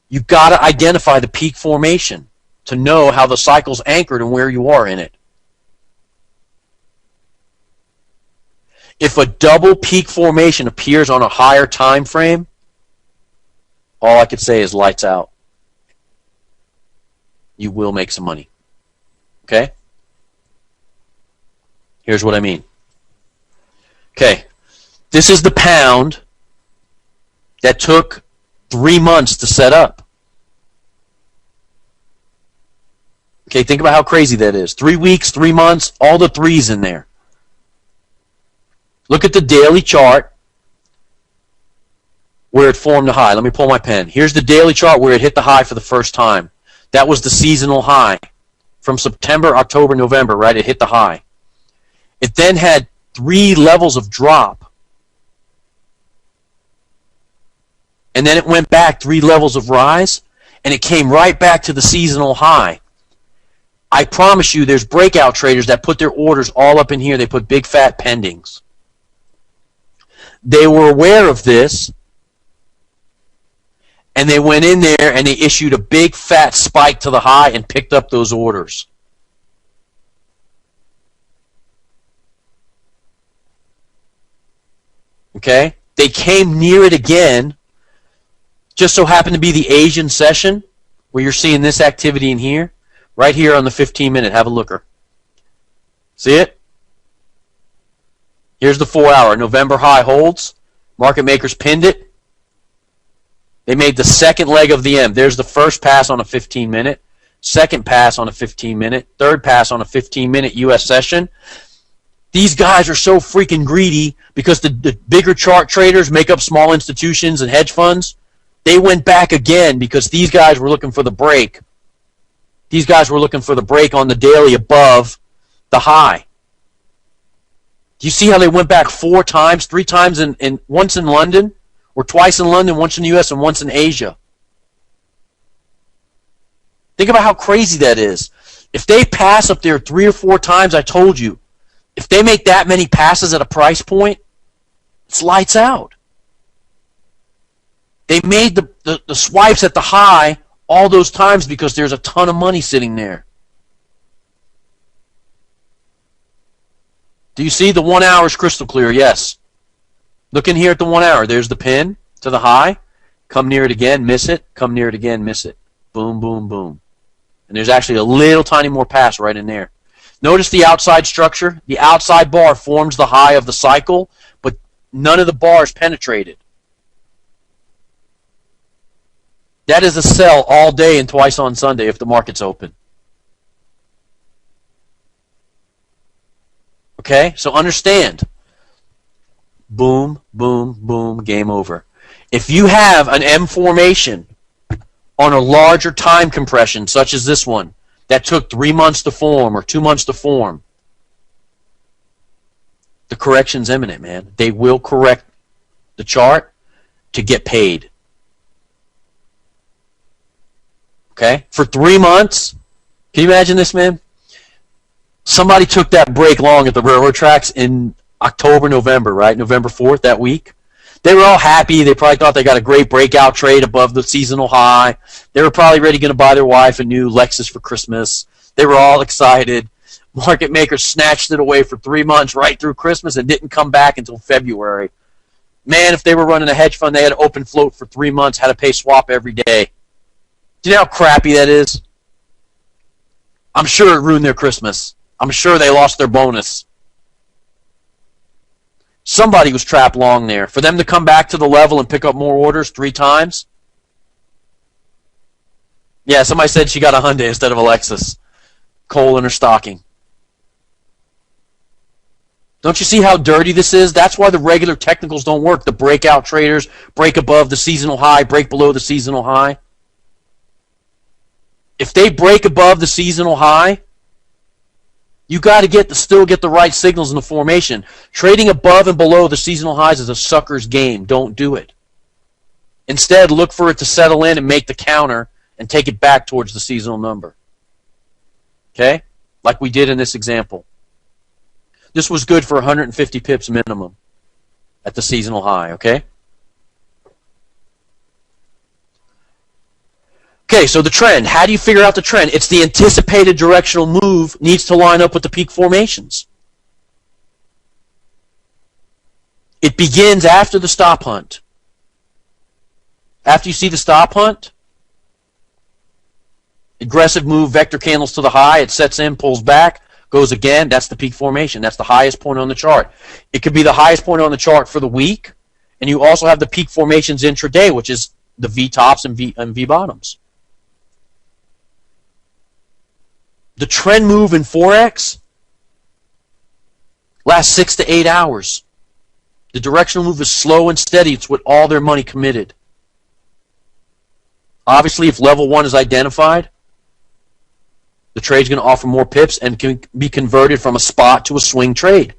You've got to identify the peak formation to know how the cycle's anchored and where you are in it. If a double peak formation appears on a higher time frame, all I could say is lights out. You will make some money. Okay? Here's what I mean. Okay, this is the pound that took 3 months to set up. Okay, think about how crazy that is. 3 weeks, 3 months, all the threes in there. Look at the daily chart where it formed a high. Let me pull my pen. Here's the daily chart where it hit the high for the first time. That was the seasonal high. From September, October, November, right? It hit the high. It then had 3 levels of drop. And then it went back 3 levels of rise, and it came right back to the seasonal high. I promise you there's breakout traders that put their orders all up in here. They put big fat pendings. They were aware of this, and they went in there and they issued a big fat spike to the high and picked up those orders. Okay? They came near it again. Just so happened to be the Asian session where you're seeing this activity in here. Right here on the 15-minute. Have a looker. See it? Here's the 4-hour. November high holds. Market makers pinned it. They made the second leg of the M. There's the first pass on a 15-minute. Second pass on a 15-minute. Third pass on a 15-minute U.S. session. These guys are so freaking greedy because the bigger chart traders make up small institutions and hedge funds. They went back again because these guys were looking for the break. These guys were looking for the break on the daily above the high. Do you see how they went back 4 times, 3 times, in once in London, or twice in London, once in the U.S., and once in Asia? Think about how crazy that is. If they pass up there 3 or 4 times, I told you, if they make that many passes at a price point, it's lights out. They made the swipes at the high all those times because there's a ton of money sitting there. Do you see the 1 hour is crystal clear? Yes. Look in here at the 1 hour. There's the pin to the high. Come near it again, miss it. Come near it again, miss it. Boom, boom, boom. And there's actually a little tiny more pass right in there. Notice the outside structure. The outside bar forms the high of the cycle, but none of the bars penetrated. That is a sell all day and twice on Sunday if the market's open. Okay? So understand. Boom, boom, boom, game over. If you have an M formation on a larger time compression, such as this one, that took 3 months to form or 2 months to form, the correction's imminent, man. They will correct the chart to get paid. Okay? For 3 months, can you imagine this, man? Somebody took that break long at the railroad tracks in October, November, right? November 4th, that week. They were all happy. They probably thought they got a great breakout trade above the seasonal high. They were probably ready going to buy their wife a new Lexus for Christmas. They were all excited. Market makers snatched it away for 3 months right through Christmas and didn't come back until February. Man, if they were running a hedge fund, they had open float for 3 months, had to pay swap every day. Do you know how crappy that is? I'm sure it ruined their Christmas. I'm sure they lost their bonus. Somebody was trapped long there. For them to come back to the level and pick up more orders 3 times? Yeah, somebody said she got a Hyundai instead of a Lexus. Coal in her stocking. Don't you see how dirty this is? That's why the regular technicals don't work. The breakout traders break above the seasonal high, break below the seasonal high. If they break above the seasonal high, you got to still get the right signals in the formation. Trading above and below the seasonal highs is a sucker's game. Don't do it. Instead, look for it to settle in and make the counter and take it back towards the seasonal number. Okay? Like we did in this example. This was good for 150 pips minimum at the seasonal high, okay? Okay, so the trend. How do you figure out the trend? It's the anticipated directional move needs to line up with the peak formations. It begins after the stop hunt. After you see the stop hunt, aggressive move, vector candles to the high, it sets in, pulls back, goes again, that's the peak formation. That's the highest point on the chart. It could be the highest point on the chart for the week, and you also have the peak formations intraday, which is the V tops and V bottoms. The trend move in Forex lasts 6 to 8 hours. The directional move is slow and steady. It's with all their money committed. Obviously, if level 1 is identified, the trade's going to offer more pips and can be converted from a spot to a swing trade.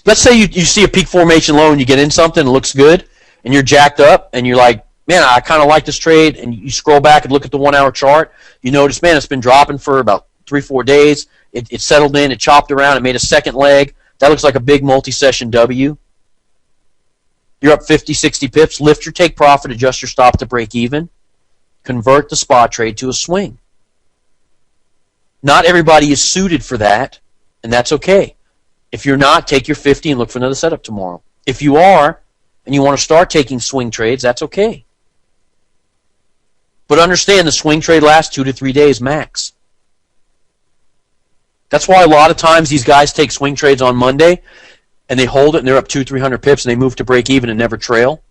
Let's say you see a peak formation low and you get in something, it looks good, and you're jacked up, and you're like, man, I kind of like this trade, and you scroll back and look at the 1 hour chart. You notice, man, it's been dropping for about 3-4 days. It settled in, it chopped around, it made a second leg. That looks like a big multi-session W. You're up 50, 60 pips. Lift your take profit, adjust your stop to break even. Convert the spot trade to a swing. Not everybody is suited for that, and that's okay. If you're not, take your 50 and look for another setup tomorrow. If you are, and you want to start taking swing trades, that's okay. But understand the swing trade lasts 2 to 3 days max. That's why a lot of times these guys take swing trades on Monday, and they hold it, and they're up 200-300 pips, and they move to break even and never trail.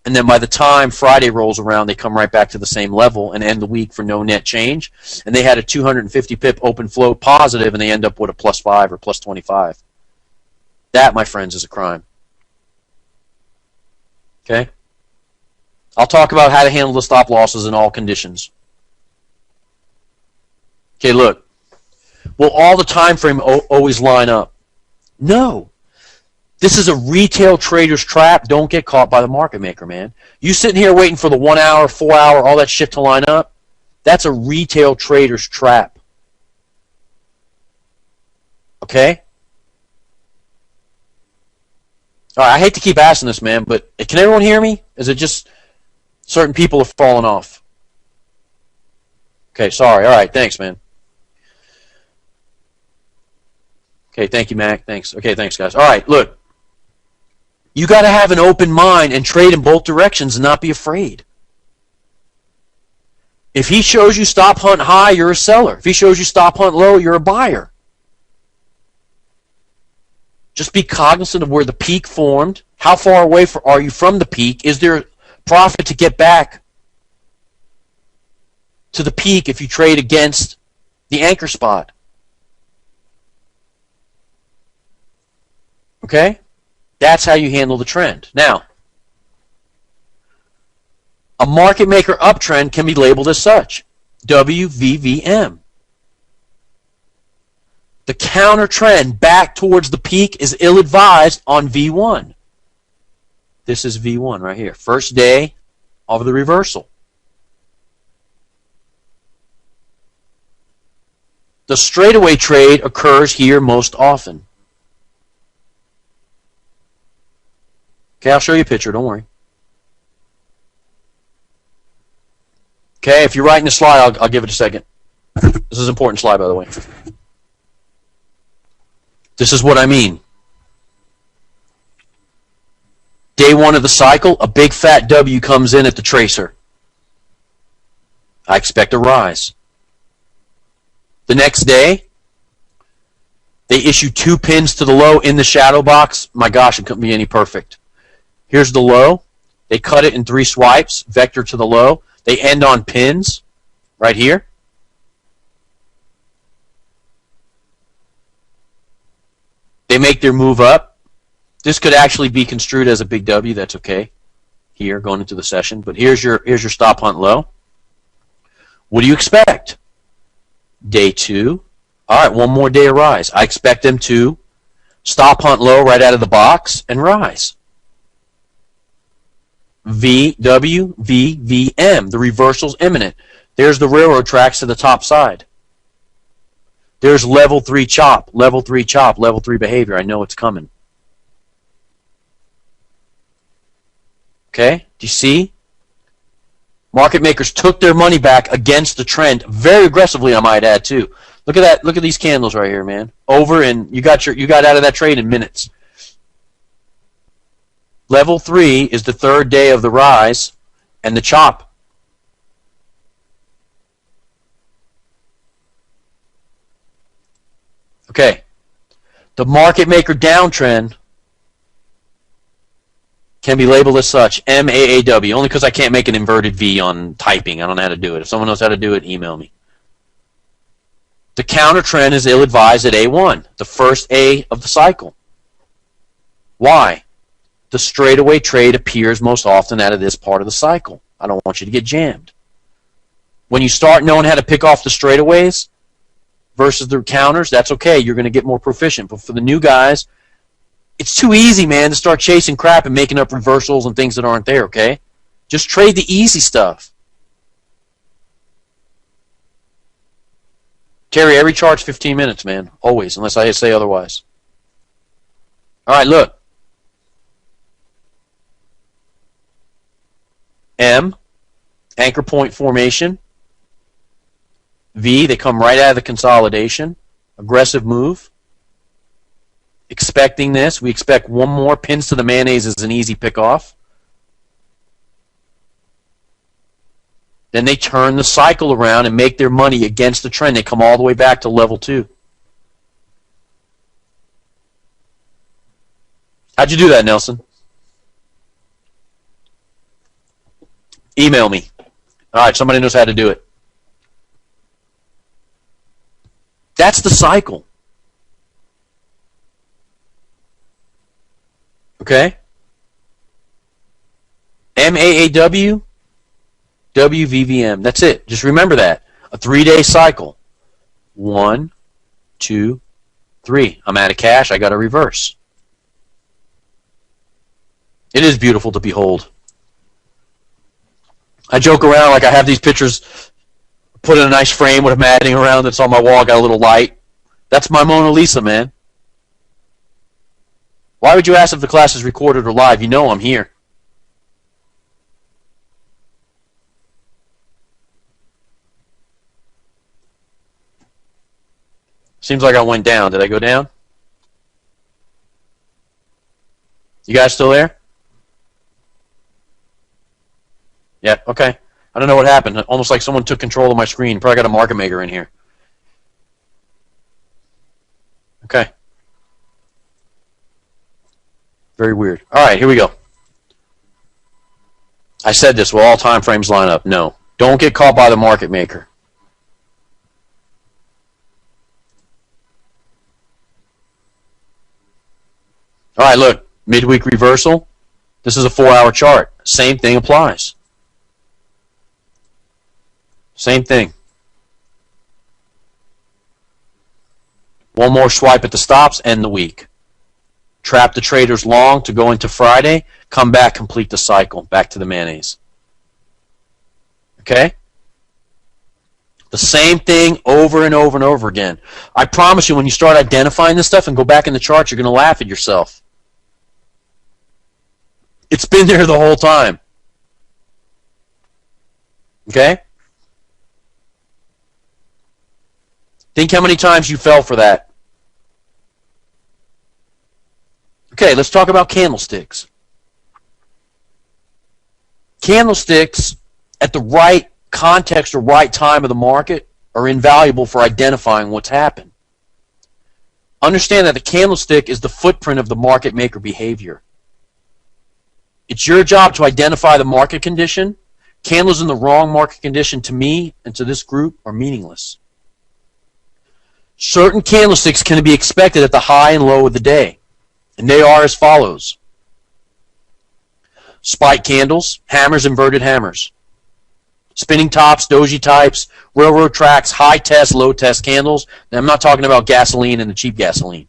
And then by the time Friday rolls around, they come right back to the same level and end the week for no net change. And they had a 250 pip open float positive, and they end up with a +5 or +25. That, my friends, is a crime. Okay? I'll talk about how to handle the stop losses in all conditions. Okay, look. Will all the time frame always line up? No. This is a retail trader's trap. Don't get caught by the market maker, man. You sitting here waiting for the 1 hour, 4 hour, all that shit to line up, that's a retail trader's trap. Okay? All right, I hate to keep asking this, man, but can everyone hear me? Is it just certain people are falling off? Okay, sorry. All right, thanks, man. Okay, thank you, Mac. Thanks. Okay, thanks, guys. All right, look. You got to have an open mind and trade in both directions and not be afraid. If he shows you stop hunt high, you're a seller. If he shows you stop hunt low, you're a buyer. Just be cognizant of where the peak formed. How far away are you from the peak? Is there profit to get back to the peak if you trade against the anchor spot? Okay? That's how you handle the trend. Now, a market maker uptrend can be labeled as such. WVVM. The counter trend back towards the peak is ill-advised on V1. This is V1 right here. First day of the reversal. The straightaway trade occurs here most often. Okay, I'll show you a picture, don't worry. Okay, if you're writing the slide, I'll give it a second. This is an important slide, by the way. This is what I mean. Day 1 of the cycle, a big fat W comes in at the tracer. I expect a rise. The next day, they issue 2 pins to the low in the shadow box. My gosh, it couldn't be any perfect. Here's the low. They cut it in 3 swipes, vector to the low. They end on pins right here. They make their move up. This could actually be construed as a big W. That's okay here going into the session. But here's your stop hunt low. What do you expect? Day 2. All right, one more day of rise. I expect them to stop hunt low right out of the box and rise. V, M. The reversal's imminent. There's the railroad tracks to the top side. There's level 3 chop, level 3 chop, level 3 behavior. I know it's coming. Okay, do you see? Market makers took their money back against the trend very aggressively, I might add, too. Look at that. Look at these candles right here, man. Over, and you got out of that trade in minutes. Level 3 is the third day of the rise and the chop. Okay. The market maker downtrend can be labeled as such, MAAW, only because I can't make an inverted V on typing. I don't know how to do it. If someone knows how to do it, email me. The counter trend is ill-advised at A1, the first A of the cycle. Why? The straightaway trade appears most often out of this part of the cycle. I don't want you to get jammed. When you start knowing how to pick off the straightaways versus the counters, that's okay. You're going to get more proficient. But for the new guys, it's too easy, man, to start chasing crap and making up reversals and things that aren't there, okay? Just trade the easy stuff. Terry, every chart's 15 minutes, man. Always, unless I say otherwise. All right, look. M, anchor point formation. V, they come right out of the consolidation. Aggressive move. Expecting this. We expect one more. Pins to the mayonnaise is an easy pick-off. Then they turn the cycle around and make their money against the trend. They come all the way back to level 2. How'd you do that, Nelson? Email me. All right, somebody knows how to do it. That's the cycle. Okay? MAAW, WVVM. That's it. Just remember that. A 3-day cycle. 1, 2, 3. I'm out of cash. I got to reverse. It is beautiful to behold. I joke around like I have these pictures put in a nice frame with a matting around that's on my wall. Got a little light. That's my Mona Lisa, man. Why would you ask if the class is recorded or live? You know I'm here. Seems like I went down. Did I go down? You guys still there? Yeah, okay. I don't know what happened. Almost like someone took control of my screen. Probably got a market maker in here. Okay. Very weird. All right, here we go. I said this, will all time frames line up? No. Don't get caught by the market maker. All right, look. Midweek reversal. This is a 4-hour chart. Same thing applies. Same thing. One more swipe at the stops, end the week. Trap the traders long to go into Friday, come back, complete the cycle, back to the mayonnaise. Okay? The same thing over and over and over again. I promise you, when you start identifying this stuff and go back in the charts, you're going to laugh at yourself. It's been there the whole time. Okay? Think how many times you fell for that. Okay, let's talk about candlesticks. Candlesticks at the right context or right time of the market are invaluable for identifying what's happened. Understand that the candlestick is the footprint of the market maker behavior. It's your job to identify the market condition. Candles in the wrong market condition, to me and to this group, are meaningless. Certain candlesticks can be expected at the high and low of the day. And they are as follows. Spike candles, hammers, inverted hammers. Spinning tops, doji types, railroad tracks, high test, low test candles. Now, I'm not talking about gasoline and the cheap gasoline.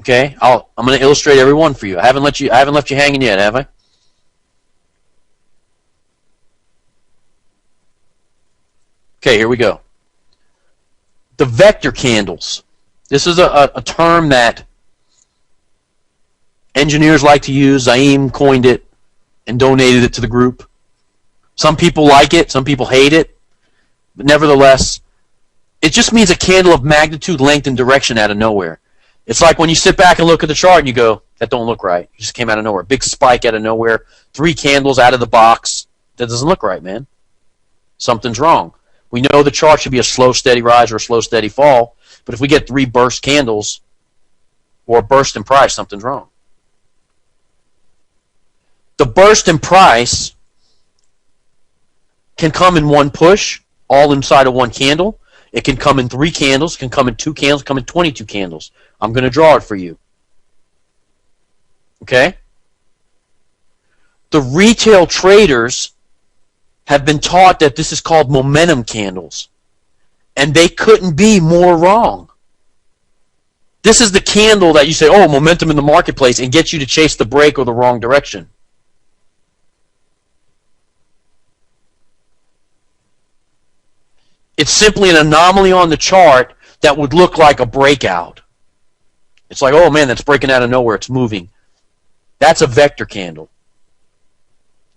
Okay, I'm going to illustrate every one for you. I haven't left you hanging yet, have I? Okay, here we go. The vector candles. This is a term that engineers like to use. Zaim coined it and donated it to the group. Some people like it, some people hate it, but nevertheless, it just means a candle of magnitude, length, and direction out of nowhere. It's like when you sit back and look at the chart and you go, that don't look right. It just came out of nowhere. Big spike out of nowhere. 3 candles out of the box. That doesn't look right, man. Something's wrong. We know the chart should be a slow, steady rise or a slow, steady fall, but if we get 3 burst candles or a burst in price, something's wrong. The burst in price can come in one push, all inside of one candle. It can come in 3 candles, it can come in 2 candles, it can come in 22 candles. I'm going to draw it for you. Okay? The retail traders have been taught that this is called momentum candles. And they couldn't be more wrong. This is the candle that you say, oh, momentum in the marketplace, and gets you to chase the break or the wrong direction. It's simply an anomaly on the chart that would look like a breakout. It's like, oh man, that's breaking out of nowhere. It's moving. That's a vector candle.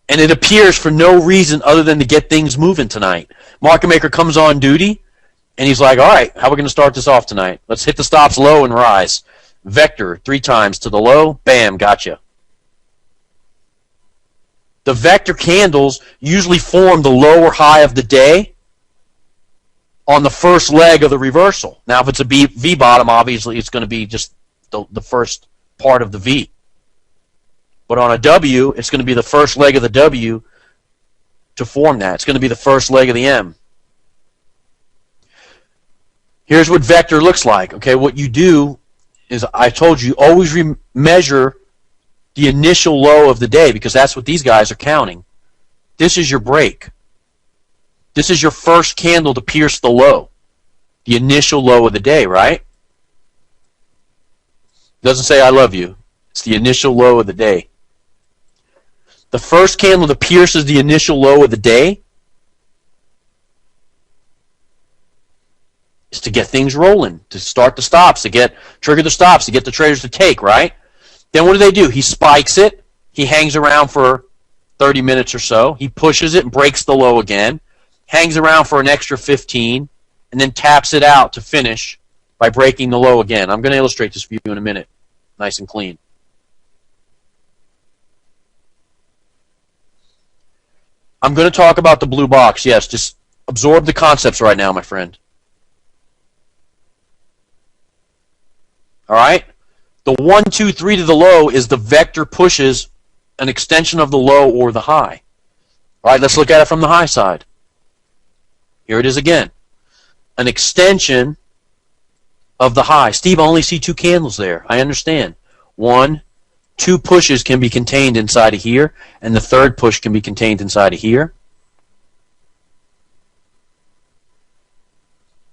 And it appears for no reason other than to get things moving tonight. Market maker comes on duty, and he's like, all right, how are we going to start this off tonight? Let's hit the stops low and rise. Vector 3 times to the low. Bam, gotcha. The vector candles usually form the low or high of the day on the first leg of the reversal. Now, if it's a V bottom, obviously it's going to be just the first part of the V. But on a W, it's going to be the first leg of the W to form that. It's going to be the first leg of the M. Here's what vector looks like. Okay, what you do is, I told you, always measure the initial low of the day, because that's what these guys are counting. This is your break. This is your first candle to pierce the low, the initial low of the day, right? It doesn't say I love you. It's the initial low of the day. The first candle that pierces the initial low of the day is to get things rolling, to start the stops, to trigger the stops, to get the traders to take, right? Then what do? He spikes it. He hangs around for 30 minutes or so. He pushes it and breaks the low again. Hangs around for an extra 15, and then taps it out to finish by breaking the low again. I'm going to illustrate this for you in a minute, nice and clean. I'm going to talk about the blue box. Yes, just absorb the concepts right now, my friend. All right? The 1, 2, 3 to the low is the vector pushes an extension of the low or the high. All right, let's look at it from the high side. Here it is again. An extension of the high. Steve, I only see 2 candles there. I understand. 1, 2 pushes can be contained inside of here, and the third push can be contained inside of here.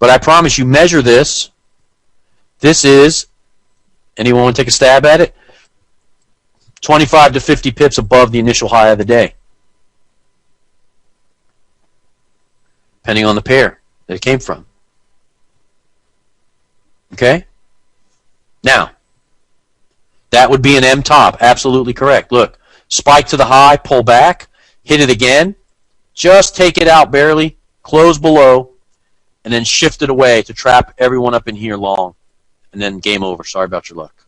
But I promise you, measure this. This is, anyone want to take a stab at it? 25 to 50 pips above the initial high of the day, depending on the pair that it came from. Okay? Now, that would be an M top. Absolutely correct. Look, spike to the high, pull back, hit it again, just take it out barely, close below, and then shift it away to trap everyone up in here long. And then game over. Sorry about your luck.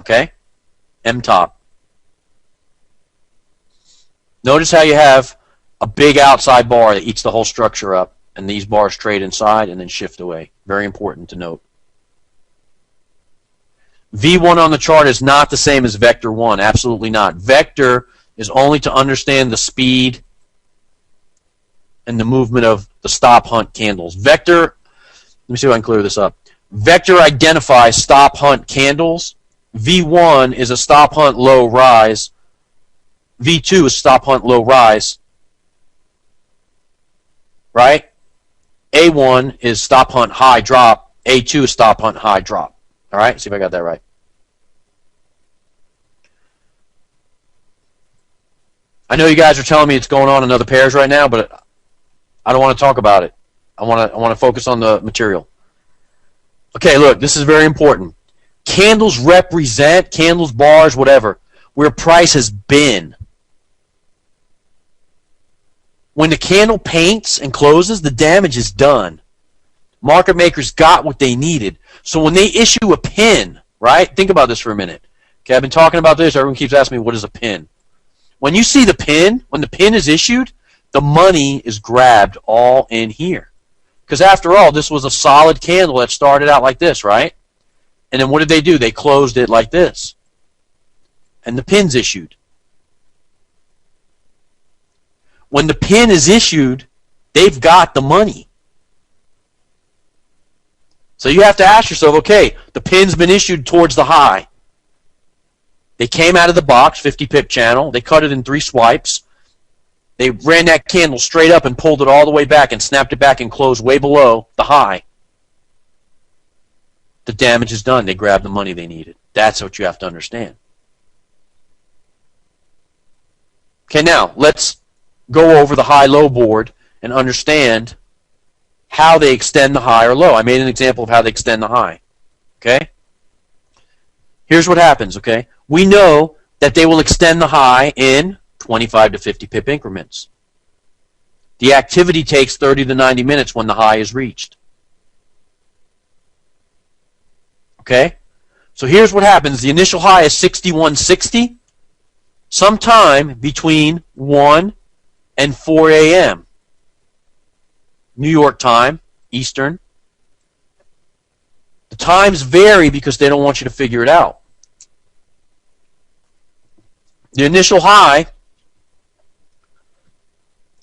Okay? M top. Notice how you have a big outside bar that eats the whole structure up, and these bars trade inside and then shift away. Very important to note. V1 on the chart is not the same as Vector 1. Absolutely not. Vector is only to understand the speed and the movement of the stop hunt candles. Vector, let me see if I can clear this up. Vector identifies stop hunt candles. V1 is a stop hunt low rise. V2 is stop hunt low rise. Right? A1 is stop hunt high drop. A2 is stop hunt high drop. All right, see if I got that right. I know you guys are telling me it's going on in other pairs right now, but I don't want to talk about it. I want to focus on the material. Okay, look, this is very important. Candles represent, candles, bars, whatever, where price has been. When the candle paints and closes, the damage is done. Market makers got what they needed. So when they issue a pin, right? Think about this for a minute. Okay, I've been talking about this. Everyone keeps asking me, what is a pin? When you see the pin, when the pin is issued, the money is grabbed all in here. Because after all, this was a solid candle that started out like this, right? And then what did they do? They closed it like this. And the pin's issued. When the pin is issued, they've got the money. So you have to ask yourself, okay, the pin's been issued towards the high. They came out of the box, 50 pip channel. They cut it in 3 swipes. They ran that candle straight up and pulled it all the way back and snapped it back and closed way below the high. The damage is done. They grabbed the money they needed. That's what you have to understand. Okay, now let's go over the high-low board and understand how they extend the high or low. I made an example of how they extend the high. Okay? Here's what happens, okay? We know that they will extend the high in 25 to 50 pip increments. The activity takes 30 to 90 minutes when the high is reached. Okay? So here's what happens. The initial high is 61.60 sometime between 1 and 4 a.m. New York time, Eastern. The times vary because they don't want you to figure it out. The initial high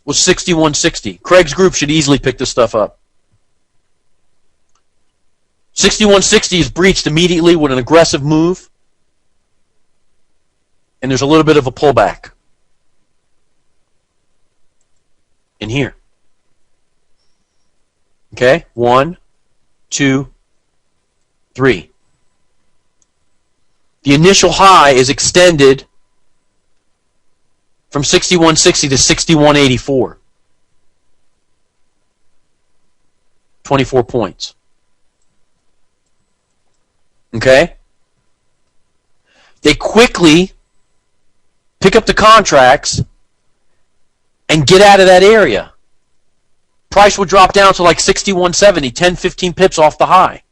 was 61.60. Craig's group should easily pick this stuff up. 61.60 is breached immediately with an aggressive move, and there's a little bit of a pullback in here. Okay, 1, 2, 3. The initial high is extended from 61.60 to 61.84. 24 points. Okay? They quickly pick up the contracts and get out of that area. Price would drop down to like 61.70, 10, 15 pips off the high.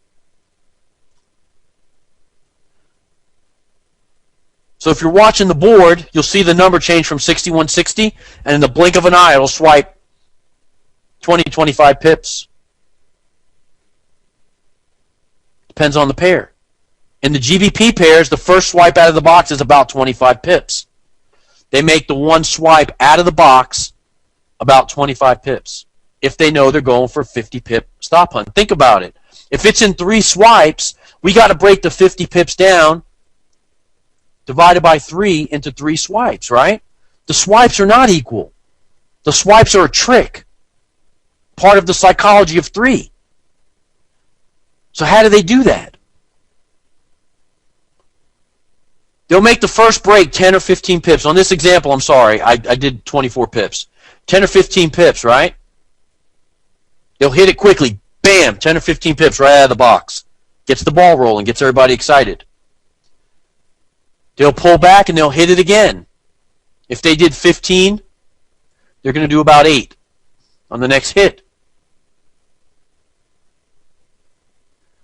So if you're watching the board, you'll see the number change from 61.60, and in the blink of an eye, it'll swipe 20, 25 pips. Depends on the pair. In the GBP pairs, the first swipe out of the box is about 25 pips. They make the one swipe out of the box about 25 pips if they know they're going for a 50 pip stop hunt. Think about it. If it's in 3 swipes, we got to break the 50 pips down, divided by 3 into 3 swipes, right? The swipes are not equal. The swipes are a trick, part of the psychology of 3. So how do they do that? They'll make the first break 10 or 15 pips. On this example, I'm sorry, I did 24 pips. 10 or 15 pips, right? They'll hit it quickly. Bam, 10 or 15 pips right out of the box. Gets the ball rolling, gets everybody excited. They'll pull back and they'll hit it again. If they did 15, they're going to do about 8 on the next hit.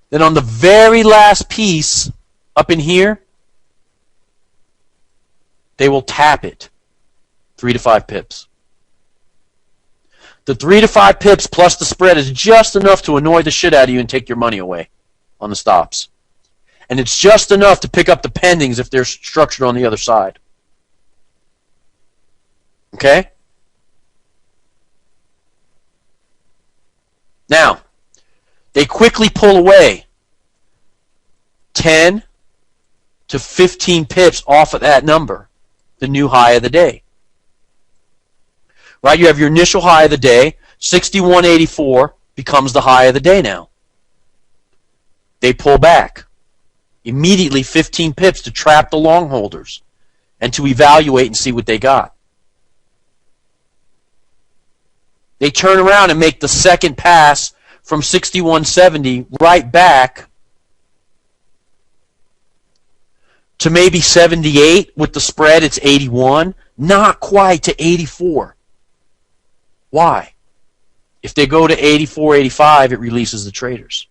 Then on the very last piece up in here, they will tap it 3 to 5 pips. The 3 to 5 pips plus the spread is just enough to annoy the shit out of you and take your money away on the stops. And it's just enough to pick up the pendings if they're structured on the other side. Okay? Now, they quickly pull away 10 to 15 pips off of that number, the new high of the day. Right? You have your initial high of the day, 61.84 becomes the high of the day now. They pull back. Immediately 15 pips to trap the long holders and to evaluate and see what they got. They turn around and make the second pass from 61.70 right back to maybe 78. With the spread, it's 81. Not quite to 84. Why? If they go to 84, 85, it releases the traders.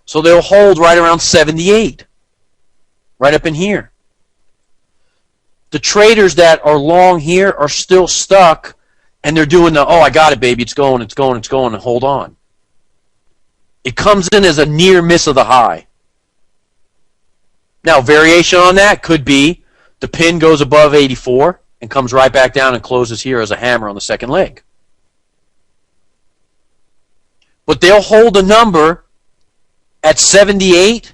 So they'll hold right around 78. Right up in here. The traders that are long here are still stuck, and they're doing the, oh, I got it, baby, it's going, it's going, it's going, and hold on. It comes in as a near miss of the high. Now, variation on that could be the pin goes above 84 and comes right back down and closes here as a hammer on the second leg. But they'll hold a number at 78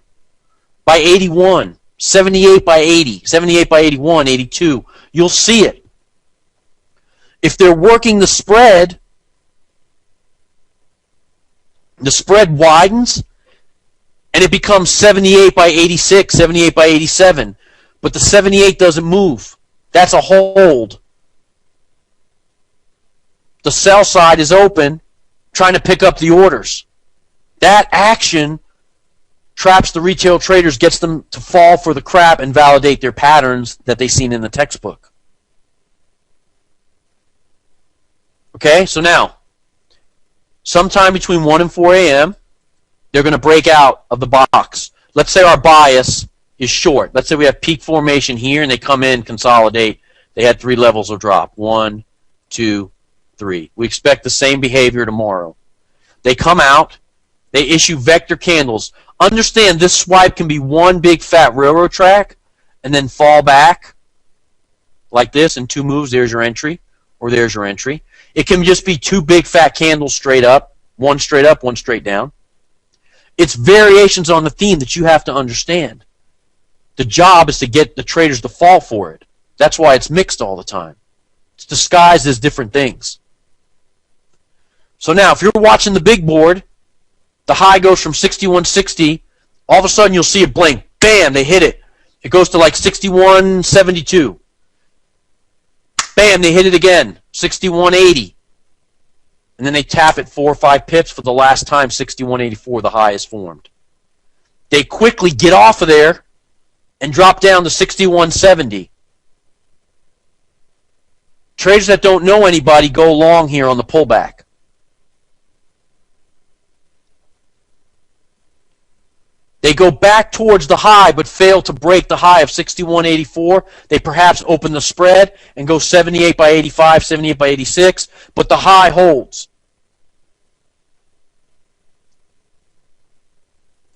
by 81. 78 by 80, 78 by 81, 82. You'll see it. If they're working the spread widens, and it becomes 78 by 86, 78 by 87. But the 78 doesn't move. That's a hold. The sell side is open, trying to pick up the orders. That action traps the retail traders, gets them to fall for the crap and validate their patterns that they've seen in the textbook. Okay, so now, sometime between 1 and 4 a.m., they're going to break out of the box. Let's say our bias is short. Let's say we have peak formation here, and they come in, consolidate. They had 3 levels of drop. 1, 2, 3. We expect the same behavior tomorrow. They come out. They issue vector candles. Understand this swipe can be one big fat railroad track and then fall back like this in 2 moves. There's your entry, or there's your entry. It can just be 2 big fat candles straight up, one straight down. It's variations on the theme that you have to understand. The job is to get the traders to fall for it. That's why it's mixed all the time. It's disguised as different things. So now, if you're watching the big board, the high goes from 61.60. All of a sudden, you'll see it blink. Bam, they hit it. It goes to like 61.72. Bam, they hit it again. 61.80. And then they tap it 4 or 5 pips for the last time 61.84, the high is formed. They quickly get off of there and drop down to 61.70. Traders that don't know anybody go long here on the pullback. They go back towards the high but fail to break the high of 61.84. They perhaps open the spread and go 78 by 85, 78 by 86, but the high holds.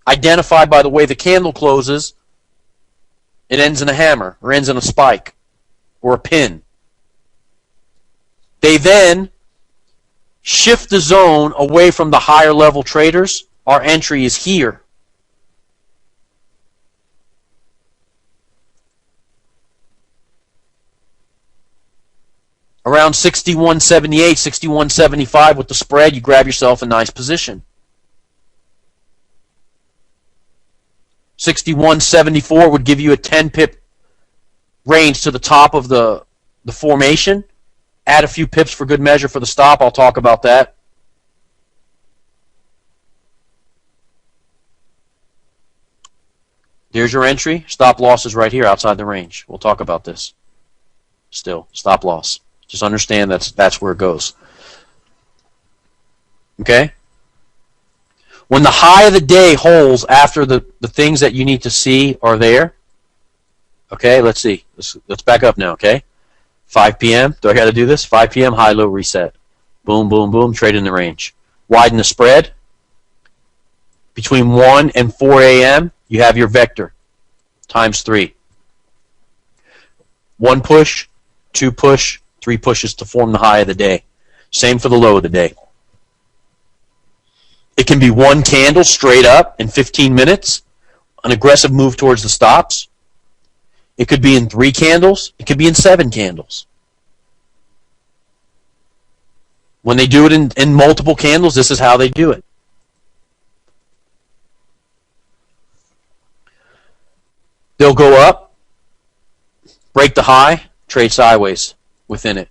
Identified by the way the candle closes, it ends in a hammer or ends in a spike or a pin. They then shift the zone away from the higher level traders. Our entry is here. Around 61.78, 61.75 with the spread, you grab yourself a nice position. 61.74 would give you a 10 pip range to the top of the formation. Add a few pips for good measure for the stop. I'll talk about that. There's your entry. Stop loss is right here outside the range. We'll talk about this. Still, stop loss. Just understand that's where it goes. Okay? When the high of the day holds after the things that you need to see are there, okay, let's see. Let's back up now, okay? 5 p.m. Do I got to do this? 5 p.m. high-low reset. Boom, boom, boom. Trade in the range. Widen the spread. Between 1 and 4 a.m., you have your vector times 3. 1 push, 2 push, 3 pushes to form the high of the day. Same for the low of the day. It can be 1 candle straight up in 15 minutes, an aggressive move towards the stops. It could be in 3 candles. It could be in 7 candles. When they do it in multiple candles, this is how they do it. They'll go up, break the high, trade sideways within it.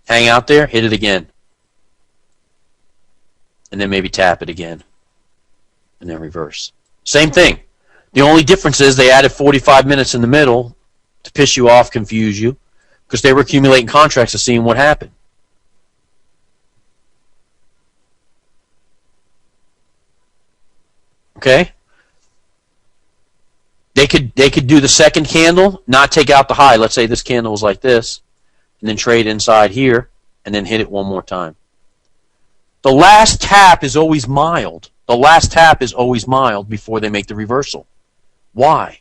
Hang out there, hit it again. And then maybe tap it again. And then reverse. Same thing. The only difference is they added 45 minutes in the middle to piss you off, confuse you, because they were accumulating contracts and seeing what happened. Okay? They could do the second candle, not take out the high. Let's say this candle was like this, and then trade inside here, and then hit it one more time. The last tap is always mild. The last tap is always mild before they make the reversal. Why?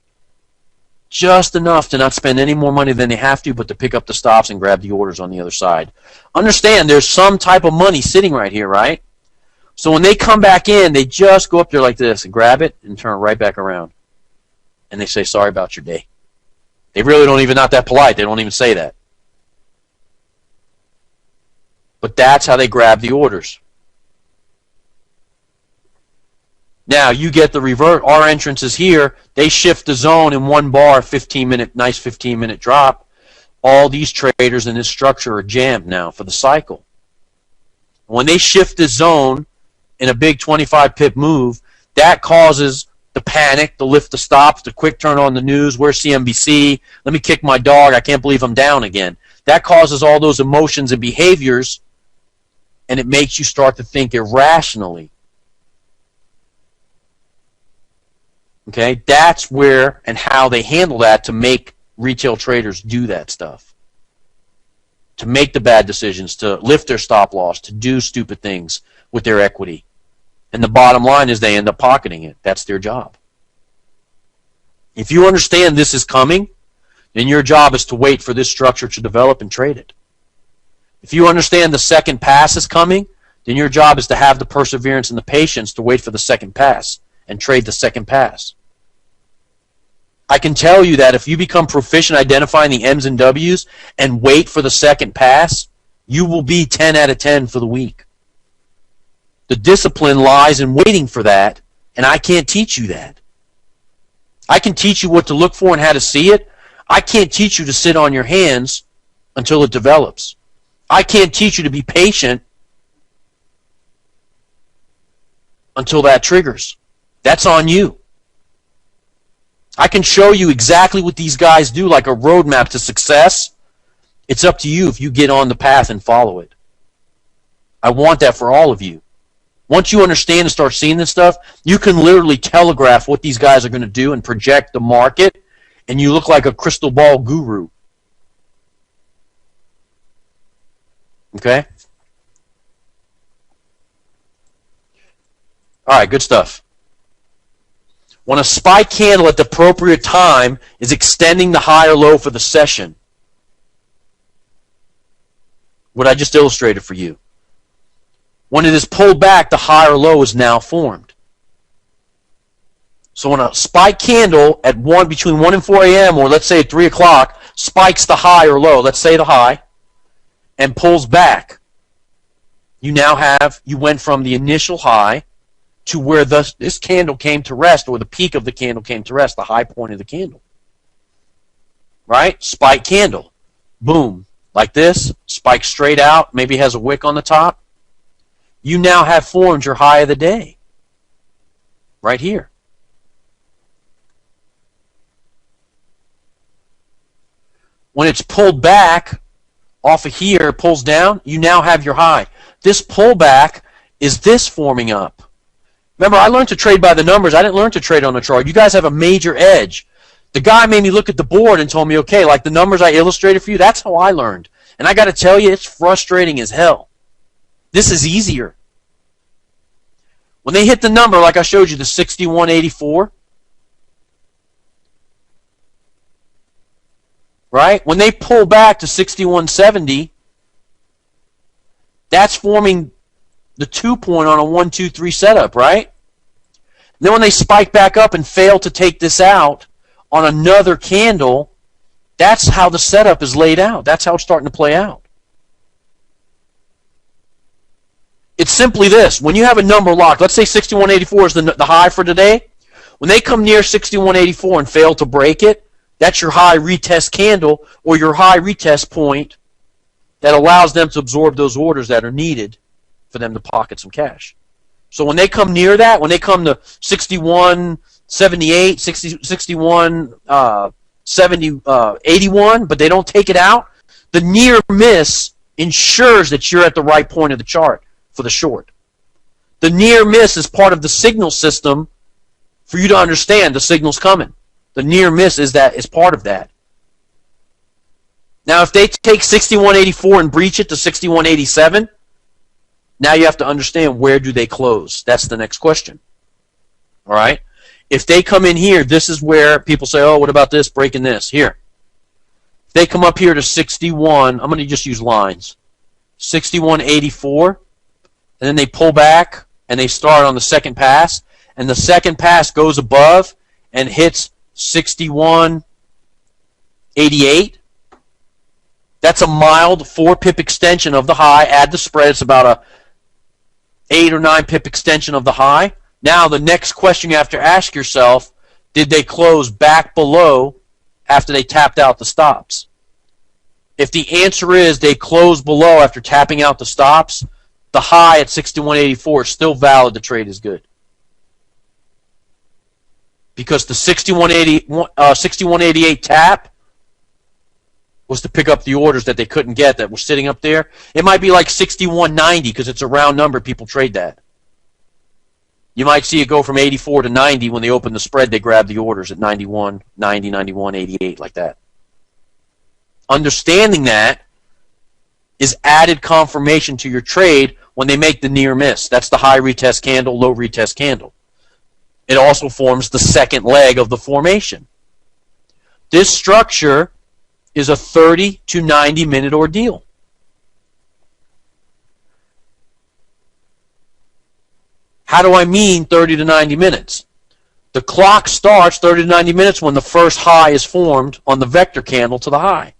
Just enough to not spend any more money than they have to, but to pick up the stops and grab the orders on the other side. Understand, there's some type of money sitting right here, right? So when they come back in, they just go up there like this and grab it and turn it right back around. And they say, sorry about your day. They really don't even, not that polite. They don't even say that. But that's how they grab the orders. Now, you get the revert. Our entrance is here. They shift the zone in one bar, 15-minute, nice 15-minute drop. All these traders in this structure are jammed now for the cycle. When they shift the zone in a big 25-pip move, that causes the panic, the lift the stops, the quick turn on the news. Where's CNBC? Let me kick my dog. I can't believe I'm down again. That causes all those emotions and behaviors, and it makes you start to think irrationally. Okay, that's where and how they handle that to make retail traders do that stuff. To make the bad decisions, to lift their stop loss, to do stupid things with their equity. And the bottom line is they end up pocketing it. That's their job. If you understand this is coming, then your job is to wait for this structure to develop and trade it. If you understand the second pass is coming, then your job is to have the perseverance and the patience to wait for the second pass and trade the second pass. I can tell you that if you become proficient identifying the M's and W's and wait for the second pass, you will be 10 out of 10 for the week. The discipline lies in waiting for that, and I can't teach you that. I can teach you what to look for and how to see it. I can't teach you to sit on your hands until it develops. I can't teach you to be patient until that triggers. That's on you. I can show you exactly what these guys do, like a roadmap to success. It's up to you if you get on the path and follow it. I want that for all of you. Once you understand and start seeing this stuff, you can literally telegraph what these guys are going to do and project the market, and you look like a crystal ball guru. Okay? All right, good stuff. When a SPY candle at the appropriate time is extending the high or low for the session, what I just illustrated for you. When it is pulled back, the high or low is now formed. So when a SPY candle at between 1 and 4 a.m. or let's say at 3 o'clock spikes the high or low, let's say the high, and pulls back, you went from the initial high to where this candle came to rest, or the peak of the candle came to rest, the high point of the candle. Right? Spike candle. Boom. Like this. Spike straight out. Maybe has a wick on the top. You now have formed your high of the day. Right here. When it's pulled back off of here, pulls down, you now have your high. This pullback is this forming up. Remember, I learned to trade by the numbers. I didn't learn to trade on a chart. You guys have a major edge. The guy made me look at the board and told me, okay, like the numbers I illustrated for you, that's how I learned. And I got to tell you, it's frustrating as hell. This is easier. When they hit the number, like I showed you, the 6184, right? When they pull back to 6170, that's forming the 2 point on a 1, 2, 3 setup, right? And then when they spike back up and fail to take this out on another candle, that's how the setup is laid out. That's how it's starting to play out. It's simply this. When you have a number locked, let's say 6184 is the high for today. When they come near 6184 and fail to break it, that's your high retest candle or your high retest point that allows them to absorb those orders that are needed for them to pocket some cash. So when they come near that, when they come to 6178, 61, 70, 81, but they don't take it out, the near miss ensures that you're at the right point of the chart for the short. The near miss is part of the signal system for you to understand the signal's coming. The near miss is part of that. Now, if they take 6184 and breach it to 6187, now you have to understand where do they close. That's the next question. All right? If they come in here, this is where people say, oh, what about this, breaking this? Here. If they come up here to 61, I'm going to just use lines. 6184, and then they pull back, and they start on the second pass, and the second pass goes above and hits 6188. That's a mild 4-pip extension of the high. Add the spread. It's about a 8 or 9 pip extension of the high. Now the next question you have to ask yourself, did they close back below after they tapped out the stops? If the answer is they closed below after tapping out the stops, the high at 6184 is still valid. The trade is good. Because the 6188 tap was to pick up the orders that they couldn't get that were sitting up there. It might be like 6190 because it's a round number. People trade that. You might see it go from 84 to 90. When they open the spread, they grab the orders at 91, 90, 91, 88, like that. Understanding that is added confirmation to your trade when they make the near miss. That's the high retest candle, low retest candle. It also forms the second leg of the formation. This structure is a 30 to 90 minute ordeal. How do I mean 30 to 90 minutes? The clock starts 30 to 90 minutes when the first high is formed on the vector candle to the high.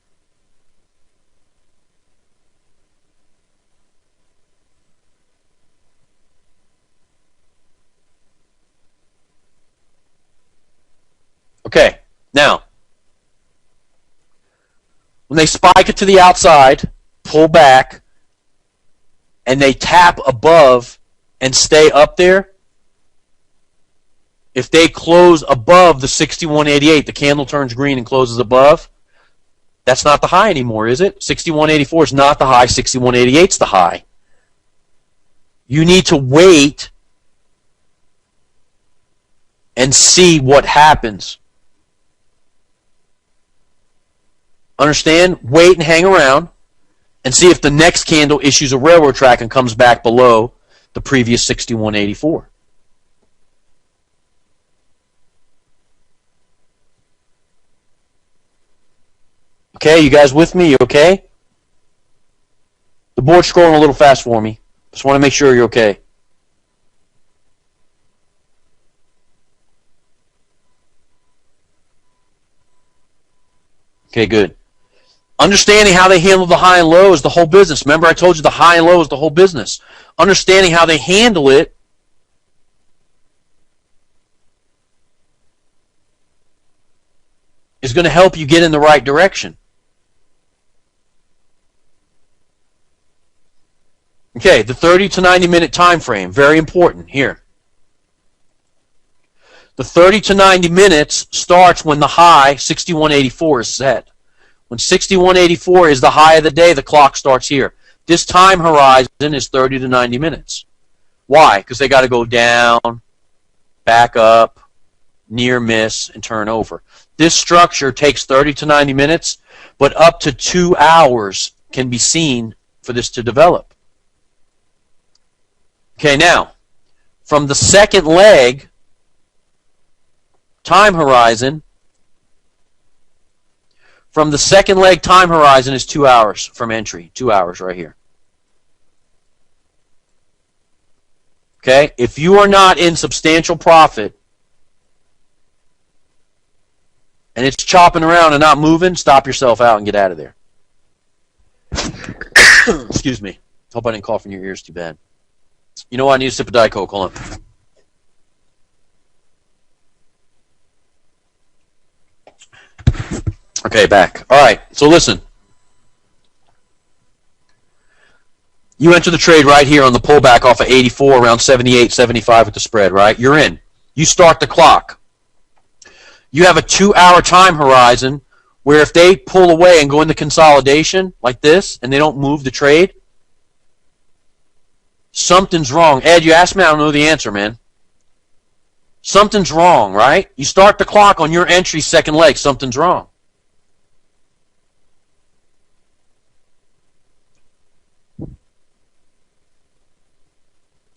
Okay, now, when they spike it to the outside, pull back, and they tap above and stay up there, if they close above the 6188, the candle turns green and closes above, that's not the high anymore, is it? 6184 is not the high, 6188 is the high. You need to wait and see what happens. Understand? Wait and hang around and see if the next candle issues a railroad track and comes back below the previous 6184. Okay, you guys with me? You okay? The board's scrolling a little fast for me. Just want to make sure you're okay. Okay, good. Understanding how they handle the high and low is the whole business. Remember, I told you the high and low is the whole business. Understanding how they handle it is going to help you get in the right direction. Okay, the 30 to 90 minute time frame, very important here. The 30 to 90 minutes starts when the high, 6184, is set. When 6184 is the high of the day, the clock starts here. This time horizon is 30 to 90 minutes. Why? Because they got to go down, back up, near miss, and turn over. This structure takes 30 to 90 minutes, but up to 2 hours can be seen for this to develop. Okay, now, from the second leg, time horizon, from the second leg time horizon is 2 hours from entry. 2 hours right here. Okay? If you are not in substantial profit and it's chopping around and not moving, stop yourself out and get out of there. Excuse me. Hope I didn't cough in your ears too bad. You know what? I need a sip of Diet Coke. Hold on. Okay, back. All right, so listen. You enter the trade right here on the pullback off of 84, around 78, 75 with the spread, right? You're in. You start the clock. You have a 2-hour time horizon where if they pull away and go into consolidation like this and they don't move the trade, something's wrong. Ed, you asked me, I don't know the answer, man. Something's wrong, right? You start the clock on your entry second leg, something's wrong.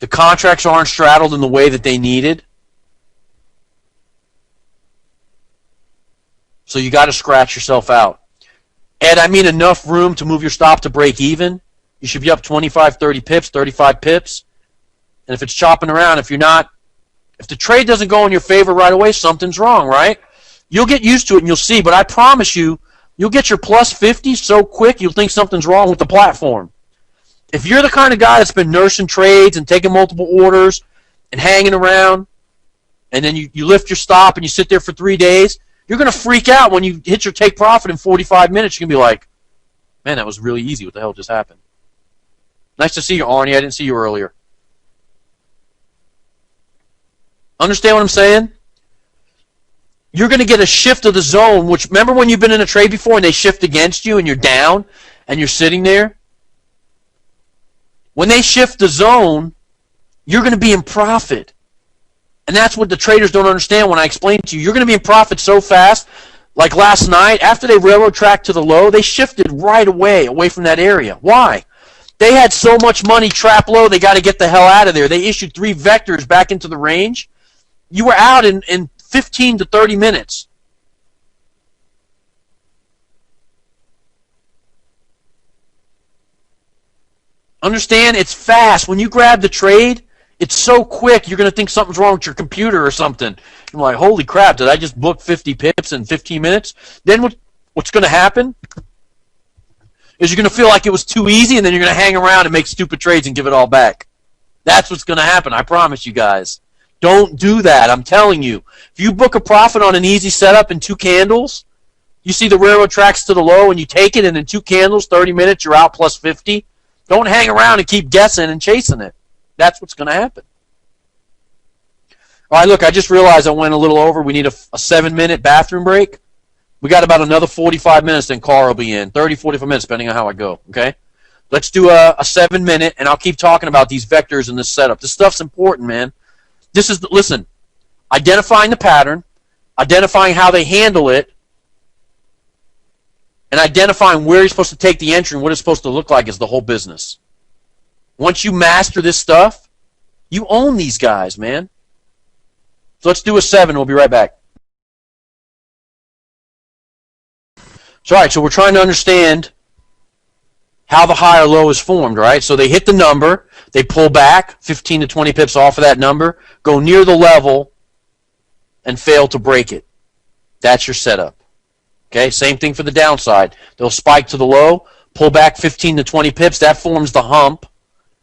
The contracts aren't straddled in the way that they needed. So you got to scratch yourself out. Ed, I mean enough room to move your stop to break even. You should be up 25, 30 pips, 35 pips. And if it's chopping around, if the trade doesn't go in your favor right away, something's wrong, right? You'll get used to it and you'll see, but I promise you, you'll get your plus 50 so quick you'll think something's wrong with the platform. If you're the kind of guy that's been nursing trades and taking multiple orders and hanging around, and then you lift your stop and you sit there for 3 days, you're going to freak out when you hit your take profit in 45 minutes. You're going to be like, man, that was really easy. What the hell just happened? Nice to see you, Arnie. I didn't see you earlier. Understand what I'm saying? You're going to get a shift of the zone, which, remember when you've been in a trade before and they shift against you and you're down and you're sitting there? When they shift the zone, you're going to be in profit. And that's what the traders don't understand when I explain to you. You're going to be in profit so fast, like last night, after they railroad tracked to the low, they shifted right away from that area. Why? They had so much money trap low, they got to get the hell out of there. They issued 3 vectors back into the range. You were out in 15 to 30 minutes. Understand? It's fast. When you grab the trade, it's so quick, you're going to think something's wrong with your computer or something. You're like, holy crap, did I just book 50 pips in 15 minutes? Then what's going to happen is you're going to feel like it was too easy, and then you're going to hang around and make stupid trades and give it all back. That's what's going to happen, I promise you guys. Don't do that, I'm telling you. If you book a profit on an easy setup in 2 candles, you see the railroad tracks to the low and you take it, and in 2 candles, 30 minutes, you're out plus 50. Don't hang around and keep guessing and chasing it. That's what's going to happen. All right, look, I just realized I went a little over. We need a 7-minute bathroom break. We got about another 45 minutes, then Carl will be in. 30, 45 minutes, depending on how I go, okay? Let's do a 7-minute, and I'll keep talking about these vectors and this setup. This stuff's important, man. Listen, identifying the pattern, identifying how they handle it, and identifying where you're supposed to take the entry and what it's supposed to look like is the whole business. Once you master this stuff, you own these guys, man. So let's do a 7. We'll be right back. So, all right, so we're trying to understand how the high or low is formed, right? So they hit the number, they pull back 15 to 20 pips off of that number, go near the level, and fail to break it. That's your setup. Okay, same thing for the downside. They'll spike to the low, pull back 15 to 20 pips. That forms the hump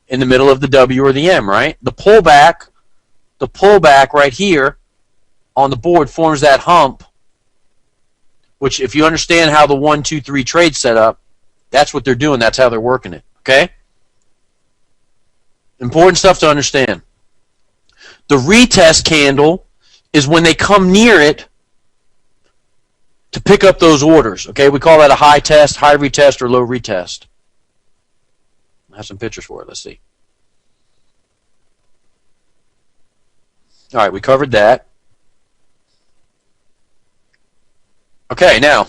in the middle of the W or the M, right? The pullback right here on the board forms that hump, which if you understand how the 1, 2, 3 trade set up, that's what they're doing. That's how they're working it, okay? Important stuff to understand. The retest candle is when they come near it to pick up those orders. Okay, we call that a high test, high retest, or low retest. I have some pictures for it. Let's see. All right, we covered that. Okay, now,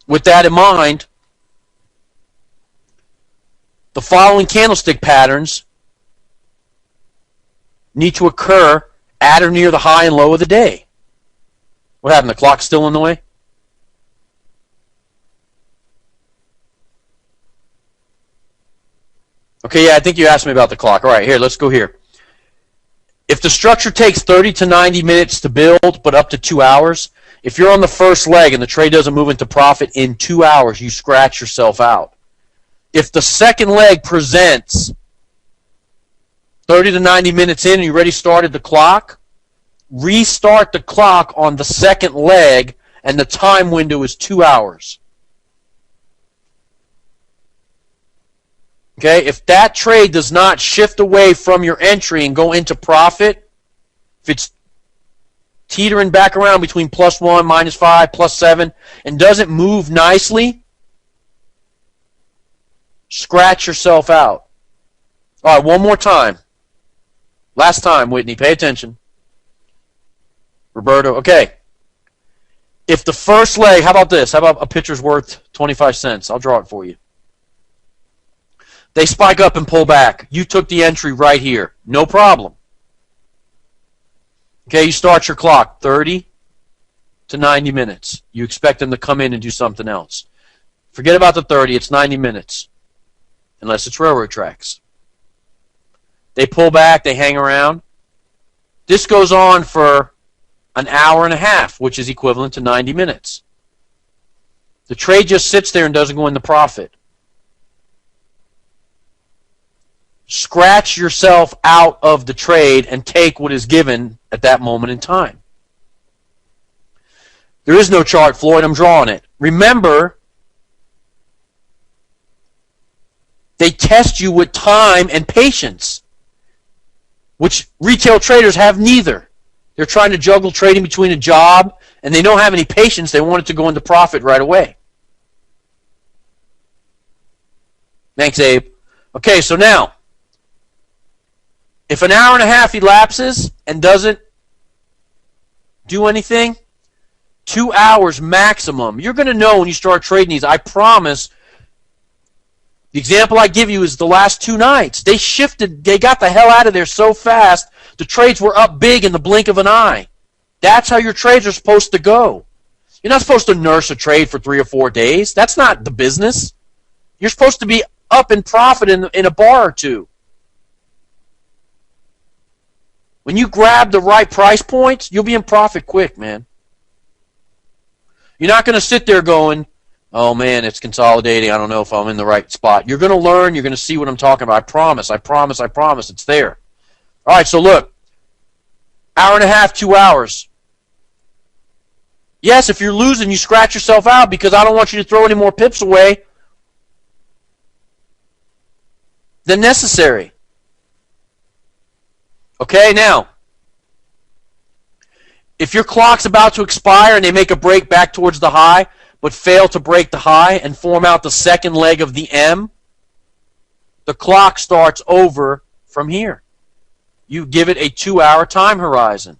with that in mind, the following candlestick patterns need to occur at or near the high and low of the day. What happened? The clock's still in the way? Okay, yeah, I think you asked me about the clock. All right, here, let's go here. If the structure takes 30 to 90 minutes to build, but up to 2 hours, if you're on the first leg and the trade doesn't move into profit in 2 hours, you scratch yourself out. If the second leg presents 30 to 90 minutes in and you already started the clock, restart the clock on the second leg, and the time window is 2 hours. Okay, if that trade does not shift away from your entry and go into profit, if it's teetering back around between +1, -5, +7, and doesn't move nicely, scratch yourself out. All right, one more time. Last time, Whitney, pay attention. Roberto, okay. If the first leg, how about this? How about a pitcher's worth 25 cents? I'll draw it for you. They spike up and pull back. You took the entry right here. No problem. Okay, you start your clock, 30 to 90 minutes. You expect them to come in and do something else. Forget about the 30, it's 90 minutes. Unless it's railroad tracks. They pull back, they hang around. This goes on for an hour and a half, which is equivalent to 90 minutes. The trade just sits there and doesn't go into profit. Scratch yourself out of the trade and take what is given at that moment in time. There is no chart, Floyd. I'm drawing it. Remember, they test you with time and patience, which retail traders have neither. They're trying to juggle trading between a job, and they don't have any patience. They want it to go into profit right away. Thanks, Abe. Okay, so now, if an hour and a half elapses and doesn't do anything, 2 hours maximum. You're going to know when you start trading these. I promise. The example I give you is the last 2 nights. They shifted. They got the hell out of there so fast, the trades were up big in the blink of an eye. That's how your trades are supposed to go. You're not supposed to nurse a trade for 3 or 4 days. That's not the business. You're supposed to be up in profit in a bar or two. When you grab the right price points, you'll be in profit quick, man. You're not going to sit there going, oh, man, it's consolidating. I don't know if I'm in the right spot. You're going to learn. You're going to see what I'm talking about. I promise. I promise. I promise. It's there. All right, so look. Hour and a half, 2 hours. Yes, if you're losing, you scratch yourself out because I don't want you to throw any more pips away than necessary. Okay, now, if your clock's about to expire and they make a break back towards the high, but fail to break the high and form out the second leg of the M, the clock starts over from here. You give it a 2-hour time horizon.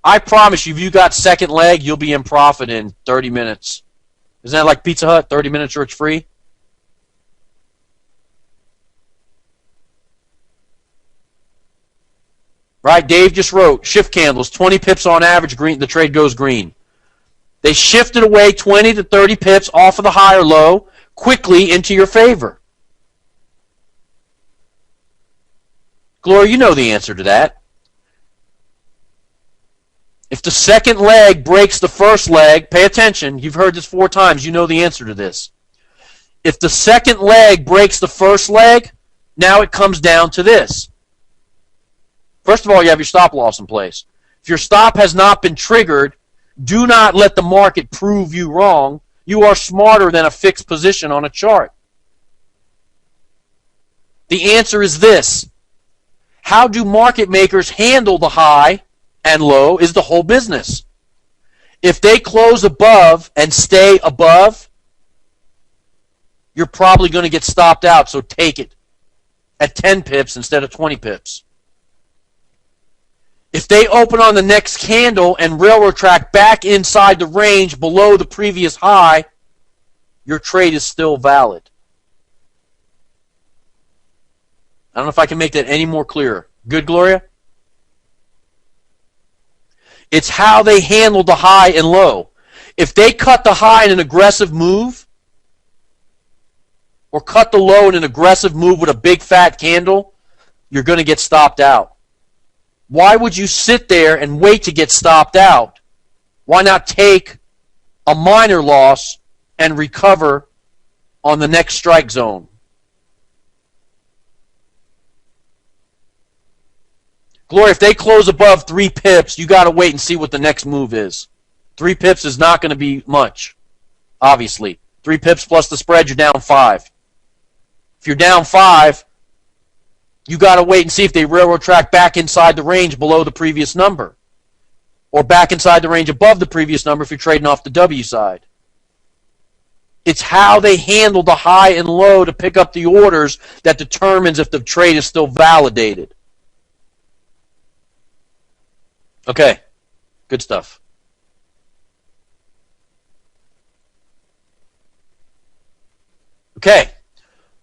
I promise you, if you got second leg, you'll be in profit in 30 minutes. Isn't that like Pizza Hut, 30 minutes or it's free? Right, Dave just wrote, shift candles, 20 pips on average, green. The trade goes green. They shifted away 20 to 30 pips off of the high or low quickly into your favor. Gloria, you know the answer to that. If the second leg breaks the first leg, pay attention. You've heard this 4 times. You know the answer to this. If the second leg breaks the first leg, now it comes down to this. First of all, you have your stop loss in place. If your stop has not been triggered, do not let the market prove you wrong. You are smarter than a fixed position on a chart. The answer is this. How do market makers handle the high and low is the whole business. If they close above and stay above, you're probably going to get stopped out, so take it at 10 pips instead of 20 pips. If they open on the next candle and railroad track back inside the range below the previous high, your trade is still valid. I don't know if I can make that any more clearer. Good, Gloria? It's how they handle the high and low. If they cut the high in an aggressive move, or cut the low in an aggressive move with a big fat candle, you're going to get stopped out. Why would you sit there and wait to get stopped out? Why not take a minor loss and recover on the next strike zone? Gloria, if they close above 3 pips, you got to wait and see what the next move is. 3 pips is not going to be much, obviously. 3 pips plus the spread, you're down 5. If you're down 5, you got to wait and see if they railroad track back inside the range below the previous number, or back inside the range above the previous number if you're trading off the W side. It's how they handle the high and low to pick up the orders that determines if the trade is still validated. Okay, good stuff. Okay,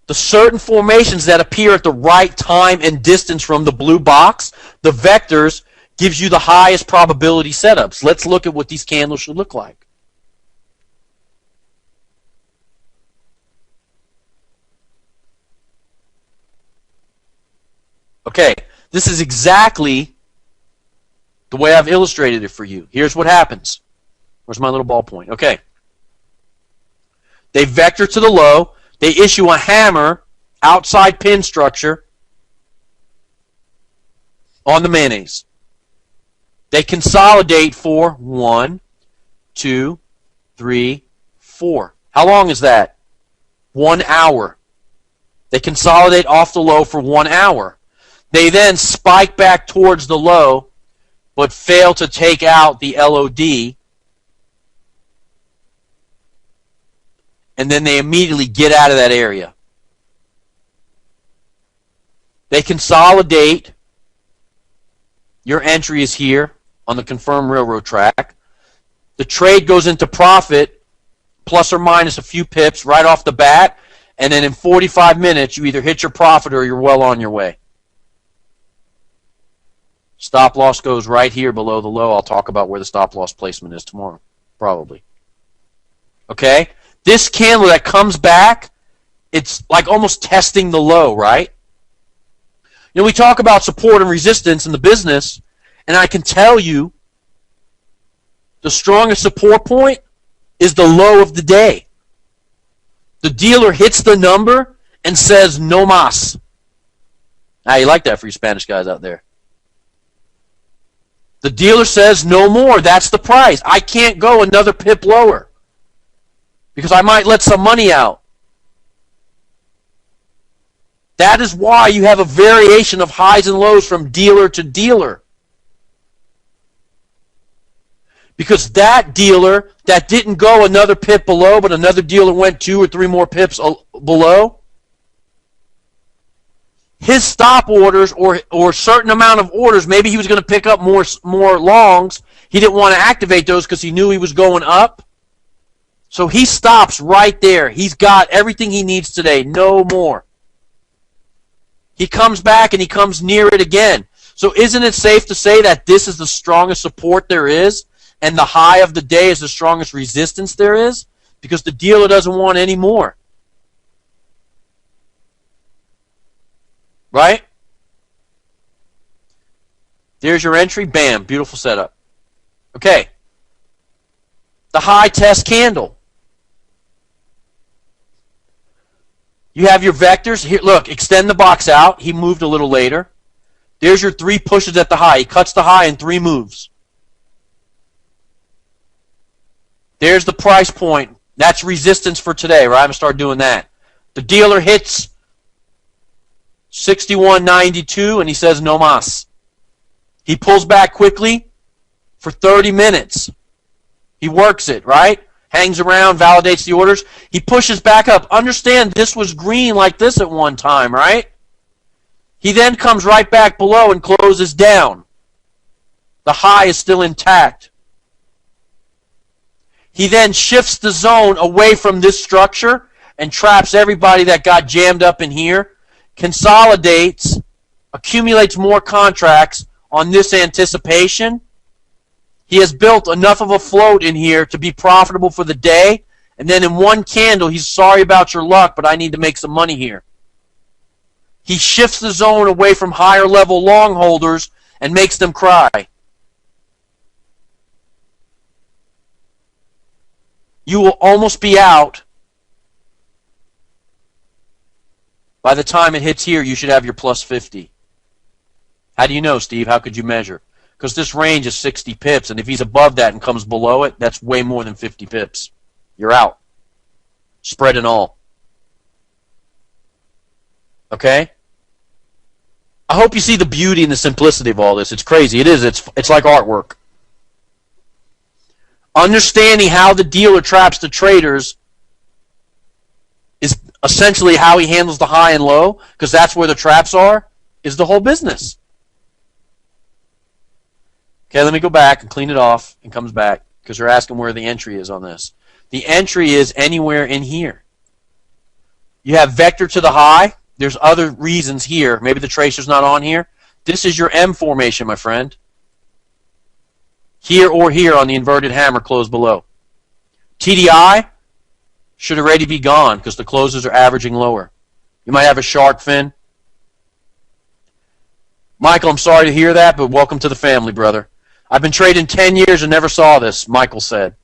the certain formations that appear at the right time and distance from the blue box, the vectors, gives you the highest probability setups. Let's look at what these candles should look like. Okay, this is exactly the way I've illustrated it for you. Here's what happens. Where's my little ballpoint? Okay. They vector to the low. They issue a hammer outside pin structure on the mayonnaise. They consolidate for 1, 2, 3, 4. How long is that? 1 hour. They consolidate off the low for 1 hour. They then spike back towards the low, but fail to take out the LOD. And then they immediately get out of that area. They consolidate. Your entry is here on the confirmed railroad track. The trade goes into profit, plus or minus a few pips right off the bat, and then in 45 minutes you either hit your profit or you're well on your way. Stop loss goes right here below the low. I'll talk about where the stop loss placement is tomorrow, probably. Okay? This candle that comes back, it's like almost testing the low, right? You know, we talk about support and resistance in the business, and I can tell you the strongest support point is the low of the day. The dealer hits the number and says, no mas. Ah, you like that for you Spanish guys out there. The dealer says, no more. That's the price. I can't go another pip lower because I might let some money out. That is why you have a variation of highs and lows from dealer to dealer. Because that dealer that didn't go another pip below, but another dealer went 2 or 3 more pips below, his stop orders or a certain amount of orders, maybe he was going to pick up more longs. He didn't want to activate those because he knew he was going up. So he stops right there. He's got everything he needs today. No more. He comes back and he comes near it again. So isn't it safe to say that this is the strongest support there is and the high of the day is the strongest resistance there is? Because the dealer doesn't want any more. Right? There's your entry. Bam. Beautiful setup. Okay. The high test candle. You have your vectors. Here, look, extend the box out. He moved a little later. There's your 3 pushes at the high. He cuts the high in 3 moves. There's the price point. That's resistance for today, right? I'm going to start doing that. The dealer hits 61.92 and he says no mas. He pulls back quickly for 30 minutes. He works it, right? Hangs around, validates the orders. He pushes back up. Understand this was green like this at one time, right? He then comes right back below and closes down. The high is still intact. He then shifts the zone away from this structure and traps everybody that got jammed up in here, consolidates, accumulates more contracts on this anticipation. He has built enough of a float in here to be profitable for the day, and then in one candle, he's sorry about your luck, but I need to make some money here. He shifts the zone away from higher level long holders and makes them cry. You will almost be out. By the time it hits here, you should have your plus 50. How do you know, Steve? How could you measure? Because this range is 60 pips, and if he's above that and comes below it, that's way more than 50 pips. You're out. Spread and all. Okay? I hope you see the beauty and the simplicity of all this. It's crazy. It is. It's like artwork. Understanding how the dealer traps the traders is essentially how he handles the high and low, because that's where the traps are, is the whole business. Okay, let me go back and clean it off and comes back, because you're asking where the entry is on this. The entry is anywhere in here. You have vector to the high. There's other reasons here. Maybe the tracer's not on here. This is your M formation, my friend. Here or here on the inverted hammer close below. TDI should already be gone because the closes are averaging lower. You might have a shark fin. Michael, I'm sorry to hear that, but welcome to the family, brother. I've been trading 10 years and never saw this, Michael said.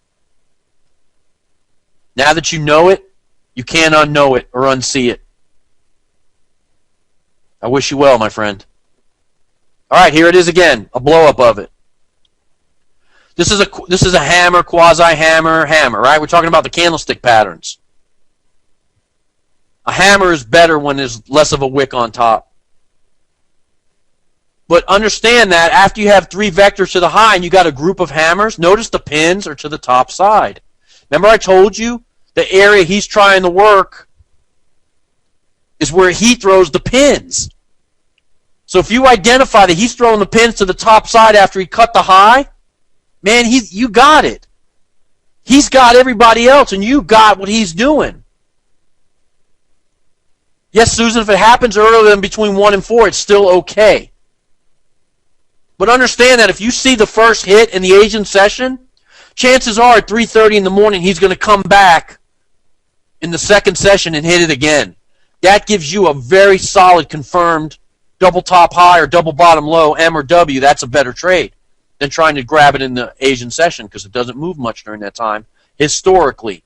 Now that you know it, you can't unknow it or unsee it. I wish you well, my friend. All right, here it is again, a blow-up of it. This is a hammer, quasi-hammer, hammer, right? We're talking about the candlestick patterns. A hammer is better when there's less of a wick on top. But understand that after you have three vectors to the high and you got a group of hammers, notice the pins are to the top side. Remember I told you the area he's trying to work is where he throws the pins. So if you identify that he's throwing the pins to the top side after he cut the high, man, you got it. He's got everybody else, and you got what he's doing. Yes, Susan, if it happens earlier than between 1 and 4, it's still okay. But understand that if you see the first hit in the Asian session, chances are at 3:30 in the morning he's going to come back in the second session and hit it again. That gives you a very solid, confirmed double top high or double bottom low, M or W. That's a better trade than trying to grab it in the Asian session because it doesn't move much during that time, historically.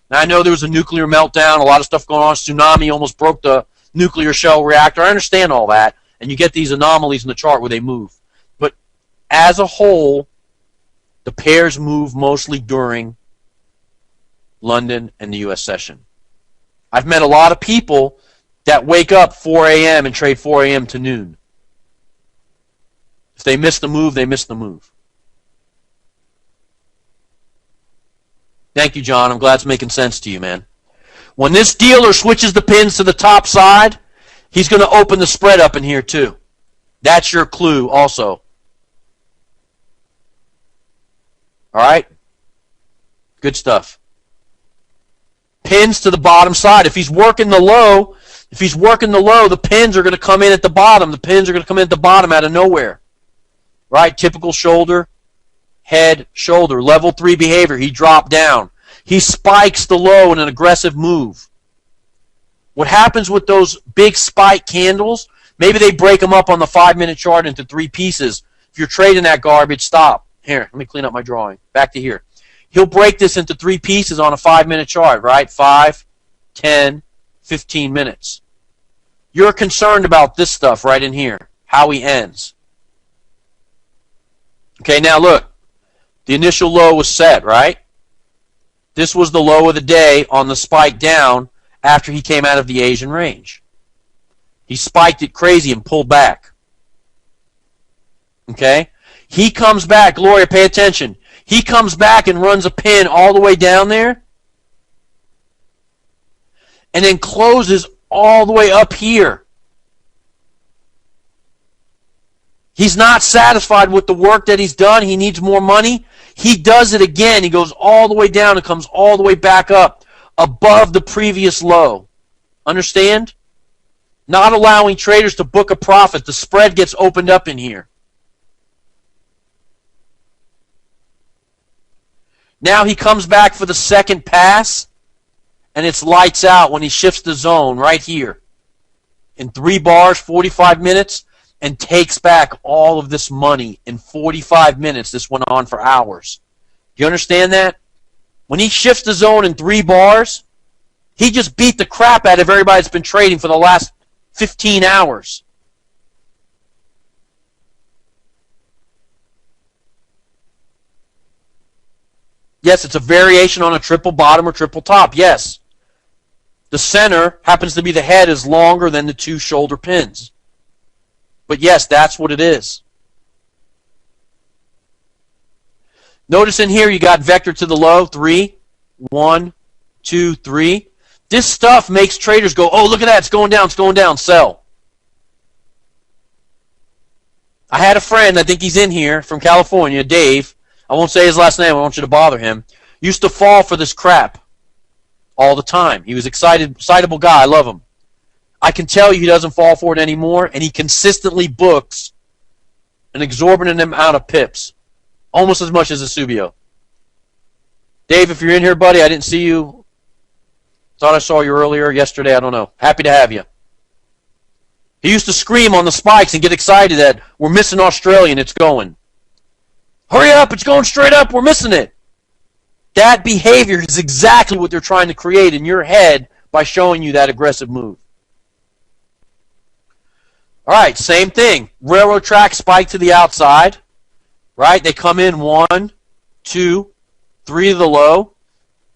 Now, I know there was a nuclear meltdown, a lot of stuff going on. Tsunami almost broke the nuclear shell reactor. I understand all that, and you get these anomalies in the chart where they move. But as a whole, the pairs move mostly during London and the U.S. session. I've met a lot of people that wake up 4 a.m. and trade 4 a.m. to noon. If they miss the move, they miss the move. Thank you, John. I'm glad it's making sense to you, man. When this dealer switches the pins to the top side, he's going to open the spread up in here too. That's your clue also. All right? Good stuff. Pins to the bottom side. If he's working the low, the pins are going to come in at the bottom. The pins are going to come in at the bottom out of nowhere. Right? Typical shoulder, head, shoulder. Level 3 behavior. He dropped down. He spikes the low in an aggressive move. What happens with those big spike candles, maybe they break them up on the 5-minute chart into 3 pieces. If you're trading that garbage, stop. Here, let me clean up my drawing. Back to here. He'll break this into 3 pieces on a 5-minute chart, right? 5, 10, 15 minutes. You're concerned about this stuff right in here, how he ends. Okay, now look. The initial low was set, right? This was the low of the day on the spike down after he came out of the Asian range. He spiked it crazy and pulled back. Okay? He comes back. Gloria, pay attention. He comes back and runs a pin all the way down there and then closes all the way up here. He's not satisfied with the work that he's done. He needs more money. He does it again. He goes all the way down and comes all the way back up above the previous low. Understand? Not allowing traders to book a profit. The spread gets opened up in here. Now he comes back for the second pass, and it's lights out when he shifts the zone right here. In 3 bars, 45 minutes, and takes back all of this money in 45 minutes. This went on for hours. Do you understand that? When he shifts the zone in 3 bars, he just beat the crap out of everybody that's been trading for the last 15 hours. Yes, it's a variation on a triple bottom or triple top. Yes. The center happens to be the head is longer than the two shoulder pins. But yes, that's what it is. Notice in here you got vector to the low, 3, 1, 2, 3. This stuff makes traders go, oh, look at that, it's going down, sell. I had a friend, I think he's in here, from California, Dave. I won't say his last name, I don't want you to bother him. Used to fall for this crap all the time. He was excitable guy, I love him. I can tell you he doesn't fall for it anymore, and he consistently books an exorbitant amount of pips. Almost as much as a Subio. Dave, if you're in here, buddy, I didn't see you. Thought I saw you earlier, yesterday, I don't know. Happy to have you. He used to scream on the spikes and get excited that we're missing Australia and it's going. Hurry up, it's going straight up, we're missing it. That behavior is exactly what they're trying to create in your head by showing you that aggressive move. All right, same thing. Railroad track spike to the outside. Right? They come in 1, 2, 3 to the low.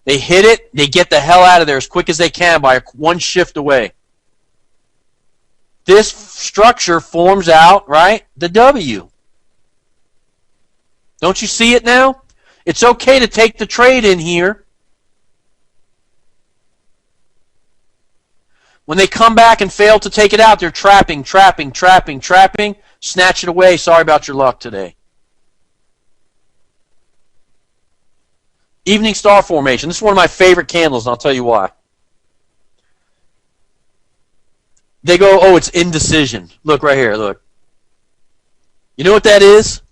They hit it. They get the hell out of there as quick as they can by one shift away. This structure forms out, right, the W. Don't you see it now? It's okay to take the trade in here. When they come back and fail to take it out, they're trapping. Snatch it away. Sorry about your luck today. Evening star formation. This is one of my favorite candles, and I'll tell you why. They go, oh, it's indecision. Look right here, look. You know what that is?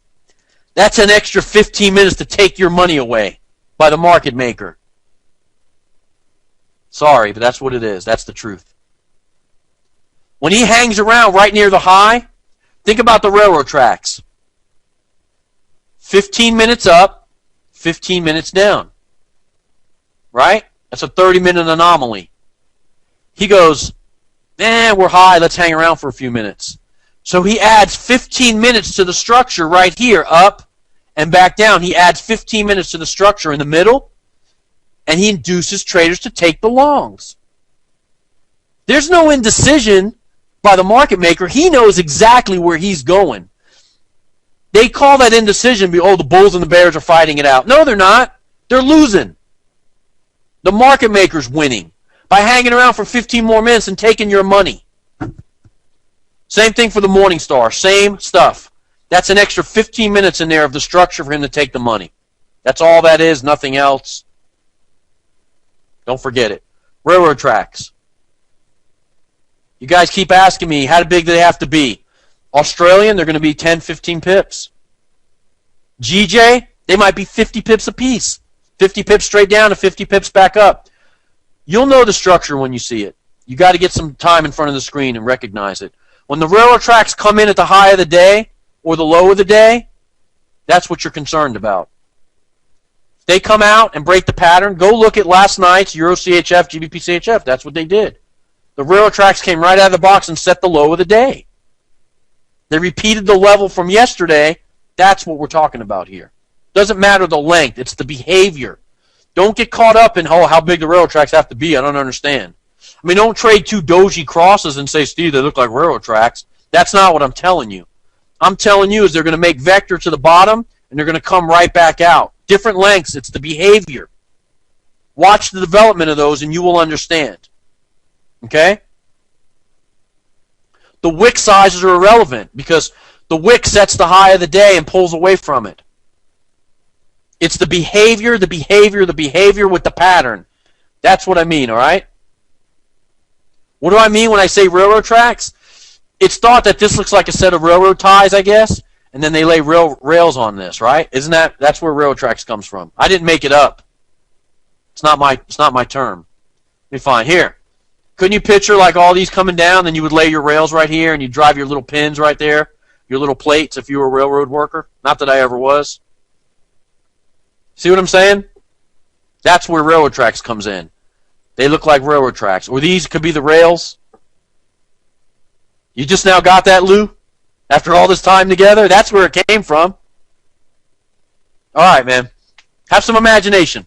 That's an extra 15 minutes to take your money away by the market maker. Sorry, but that's what it is. That's the truth. When he hangs around right near the high, think about the railroad tracks. 15 minutes up, 15 minutes down. Right? That's a 30-minute anomaly. He goes, we're high, let's hang around for a few minutes. So he adds 15 minutes to the structure right here, up and back down. He adds 15 minutes to the structure in the middle, and he induces traders to take the longs. There's no indecision by the market maker. He knows exactly where he's going. They call that indecision, oh, the bulls and the bears are fighting it out. No, they're not. They're losing. The market maker's winning by hanging around for 15 more minutes and taking your money. Same thing for the Morning Star. Same stuff. That's an extra 15 minutes in there of the structure for him to take the money. That's all that is, nothing else. Don't forget it. Railroad tracks. You guys keep asking me, how big do they have to be? Australian, they're going to be 10, 15 pips. GJ, they might be 50 pips apiece. 50 pips straight down to 50 pips back up. You'll know the structure when you see it. You got to get some time in front of the screen and recognize it. When the railroad tracks come in at the high of the day or the low of the day, that's what you're concerned about. If they come out and break the pattern, go look at last night's Euro CHF, GBP CHF. That's what they did. The railroad tracks came right out of the box and set the low of the day. They repeated the level from yesterday. That's what we're talking about here. Doesn't matter the length. It's the behavior. Don't get caught up in, oh, how big the railroad tracks have to be. I don't understand. I mean, don't trade two doji crosses and say, Steve, they look like railroad tracks. That's not what I'm telling you. I'm telling you is they're going to make vector to the bottom, and they're going to come right back out. Different lengths. It's the behavior. Watch the development of those, and you will understand. Okay? The wick sizes are irrelevant because the wick sets the high of the day and pulls away from it. It's the behavior with the pattern. That's what I mean, all right? What do I mean when I say railroad tracks? It's thought that this looks like a set of railroad ties, I guess, and then they lay rails on this, right? That's where railroad tracks comes from. I didn't make it up. It's not my term. Let me find here. Couldn't you picture like all these coming down, then you would lay your rails right here and you drive your little pins right there, your little plates if you were a railroad worker? Not that I ever was. See what I'm saying? That's where railroad tracks comes in. They look like railroad tracks. Or these could be the rails. You just now got that, Lou? After all this time together? That's where it came from. All right, man. Have some imagination.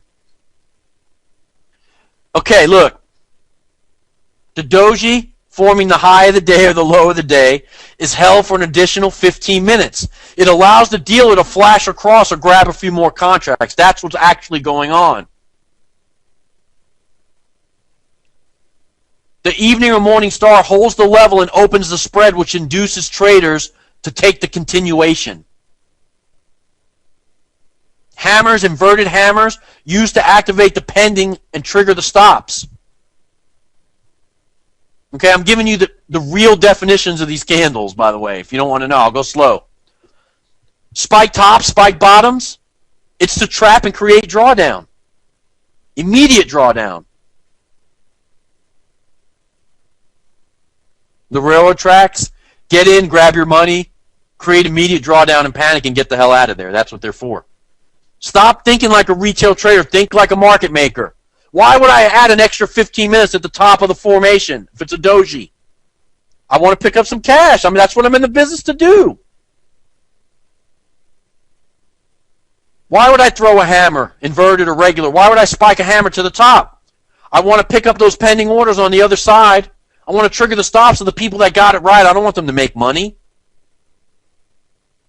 Okay, look. The doji forming the high of the day or the low of the day is held for an additional 15 minutes. It allows the dealer to flash across or grab a few more contracts. That's what's actually going on. The evening or morning star holds the level and opens the spread, which induces traders to take the continuation. Hammers, inverted hammers, used to activate the pending and trigger the stops. Okay, I'm giving you the real definitions of these candles, by the way. If you don't want to know, I'll go slow. Spike tops, spike bottoms, it's to trap and create drawdown. Immediate drawdown. The railroad tracks, get in, grab your money, create immediate drawdown and panic and get the hell out of there. That's what they're for. Stop thinking like a retail trader. Think like a market maker. Why would I add an extra 15 minutes at the top of the formation if it's a doji? I want to pick up some cash. I mean, that's what I'm in the business to do. Why would I throw a hammer, inverted or regular? Why would I spike a hammer to the top? I want to pick up those pending orders on the other side. I want to trigger the stops of the people that got it right. I don't want them to make money.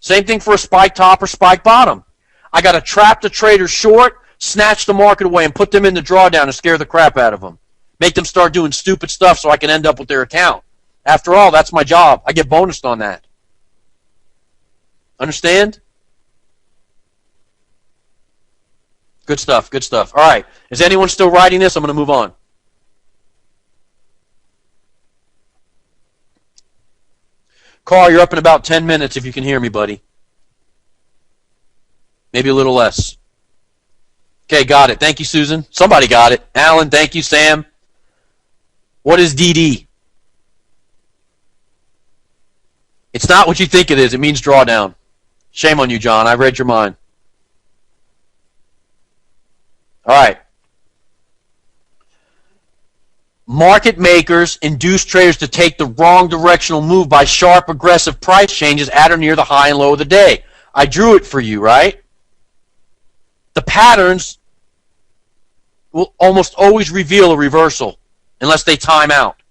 Same thing for a spike top or spike bottom. I got to trap the traders short, snatch the market away, and put them in the drawdown and scare the crap out of them. Make them start doing stupid stuff so I can end up with their account. After all, that's my job. I get bonused on that. Understand? Good stuff, good stuff. All right. Is anyone still writing this? I'm going to move on. Carl, you're up in about 10 minutes if you can hear me, buddy. Maybe a little less. Okay, got it. Thank you, Susan. Somebody got it. Alan, thank you. Sam. What is DD? It's not what you think it is. It means drawdown. Shame on you, John. I read your mind. All right. Market makers induce traders to take the wrong directional move by sharp, aggressive price changes at or near the high and low of the day. I drew it for you, right? The patterns will almost always reveal a reversal unless they time out.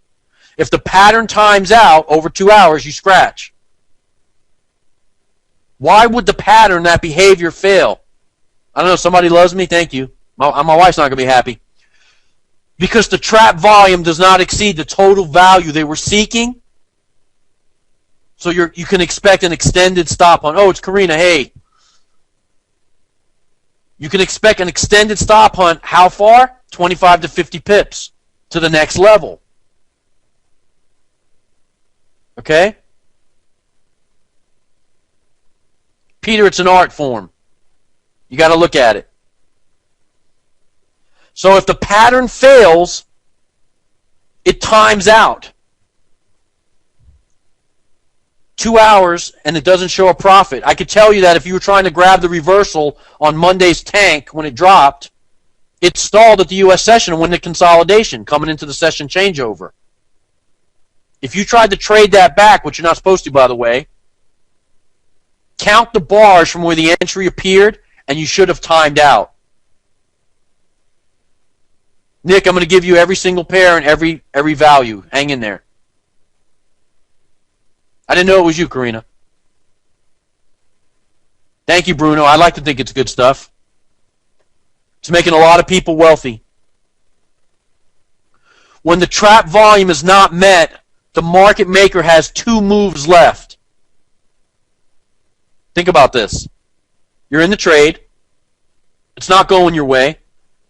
If the pattern times out over 2 hours, you scratch. Why would the pattern, that behavior, fail? I don't know. Somebody loves me? Thank you. My wife's not going to be happy. Because the trap volume does not exceed the total value they were seeking. So you can expect an extended stop hunt. Oh, it's Karina. Hey. You can expect an extended stop hunt. How far? 25 to 50 pips to the next level. Okay? Peter, it's an art form. You got to look at it. So if the pattern fails, it times out. 2 hours and it doesn't show a profit. I could tell you that if you were trying to grab the reversal on Monday's tank when it dropped, it stalled at the U.S. session and went to consolidation coming into the session changeover. If you tried to trade that back, which you're not supposed to, by the way, count the bars from where the entry appeared and you should have timed out. Nick, I'm going to give you every single pair and every value. Hang in there. I didn't know it was you, Karina. Thank you, Bruno. I like to think it's good stuff. It's making a lot of people wealthy. When the trap volume is not met, the market maker has 2 moves left. Think about this. You're in the trade. It's not going your way.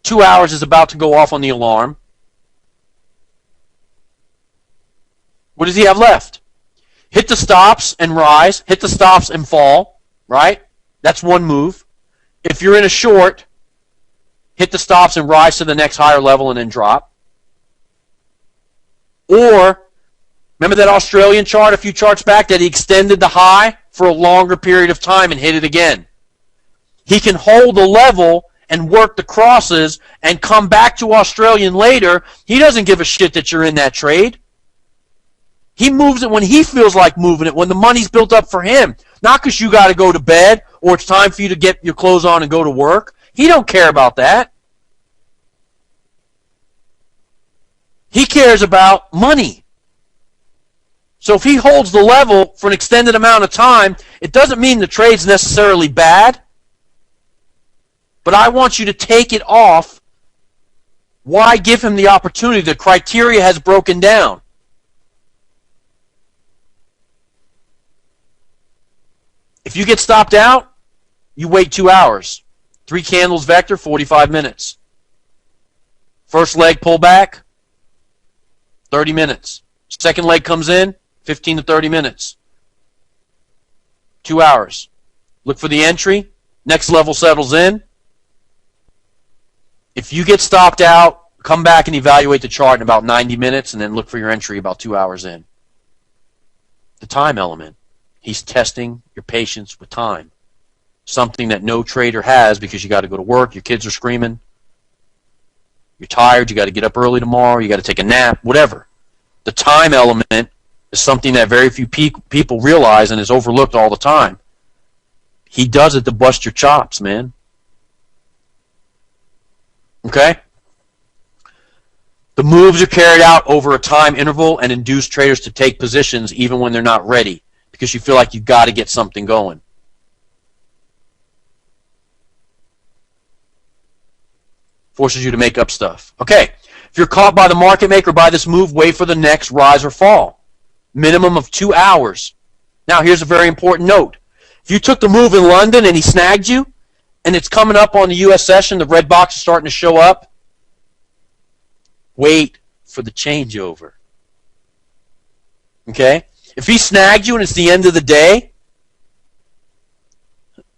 2 hours is about to go off on the alarm. What does he have left? Hit the stops and rise. Hit the stops and fall. Right? That's one move. If you're in a short, hit the stops and rise to the next higher level and then drop. Or, remember that Australian chart a few charts back that he extended the high for a longer period of time and hit it again? He can hold the level and work the crosses and come back to Australian later. He doesn't give a shit that you're in that trade. He moves it when he feels like moving it, when the money's built up for him. Not because you got to go to bed or it's time for you to get your clothes on and go to work. He don't care about that. He cares about money. So if he holds the level for an extended amount of time, it doesn't mean the trade's necessarily bad, but I want you to take it off. Why give him the opportunity? The criteria has broken down. If you get stopped out, you wait 2 hours. 3 candles vector, 45 minutes. First leg pullback, 30 minutes. Second leg comes in, 15 to 30 minutes. 2 hours. Look for the entry. Next level settles in. If you get stopped out, come back and evaluate the chart in about 90 minutes and then look for your entry about 2 hours in. The time element. He's testing your patience with time. Something that no trader has because you got to go to work, your kids are screaming, you're tired, you got to get up early tomorrow, you got to take a nap, whatever. The time element is something that very few people realize and is overlooked all the time. He does it to bust your chops, man. Okay? The moves are carried out over a time interval and induce traders to take positions even when they're not ready because you feel like you've got to get something going. Forces you to make up stuff. Okay, if you're caught by the market maker by this move, wait for the next rise or fall. Minimum of 2 hours. Now, here's a very important note. If you took the move in London and he snagged you, and it's coming up on the U.S. session, the red box is starting to show up, wait for the changeover. Okay? If he snagged you and it's the end of the day,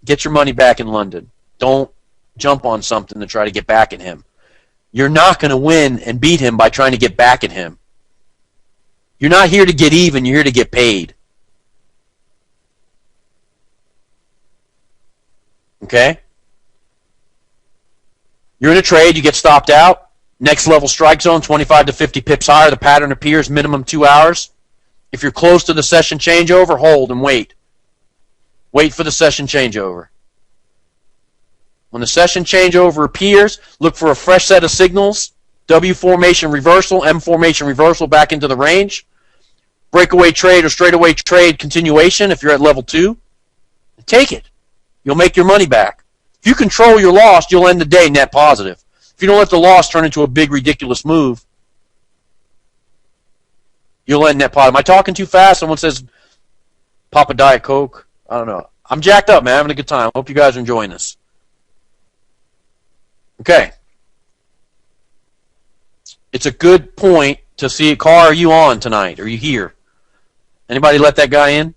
get your money back in London. Don't jump on something to try to get back at him. You're not going to win and beat him by trying to get back at him. You're not here to get even, you're here to get paid. Okay? You're in a trade, you get stopped out. Next level strike zone, 25 to 50 pips higher. The pattern appears, minimum 2 hours. If you're close to the session changeover, hold and wait. Wait for the session changeover. When the session changeover appears, look for a fresh set of signals. W formation reversal, M formation reversal back into the range. Breakaway trade or straightaway trade continuation if you're at level 2. Take it. You'll make your money back. If you control your loss, you'll end the day net positive. If you don't let the loss turn into a big, ridiculous move, you'll end net positive. Am I talking too fast? Someone says, pop a Diet Coke. I don't know. I'm jacked up, man. Having a good time. Hope you guys are enjoying this. Okay. It's a good point to see a car. Are you on tonight? Are you here? Anybody let that guy in?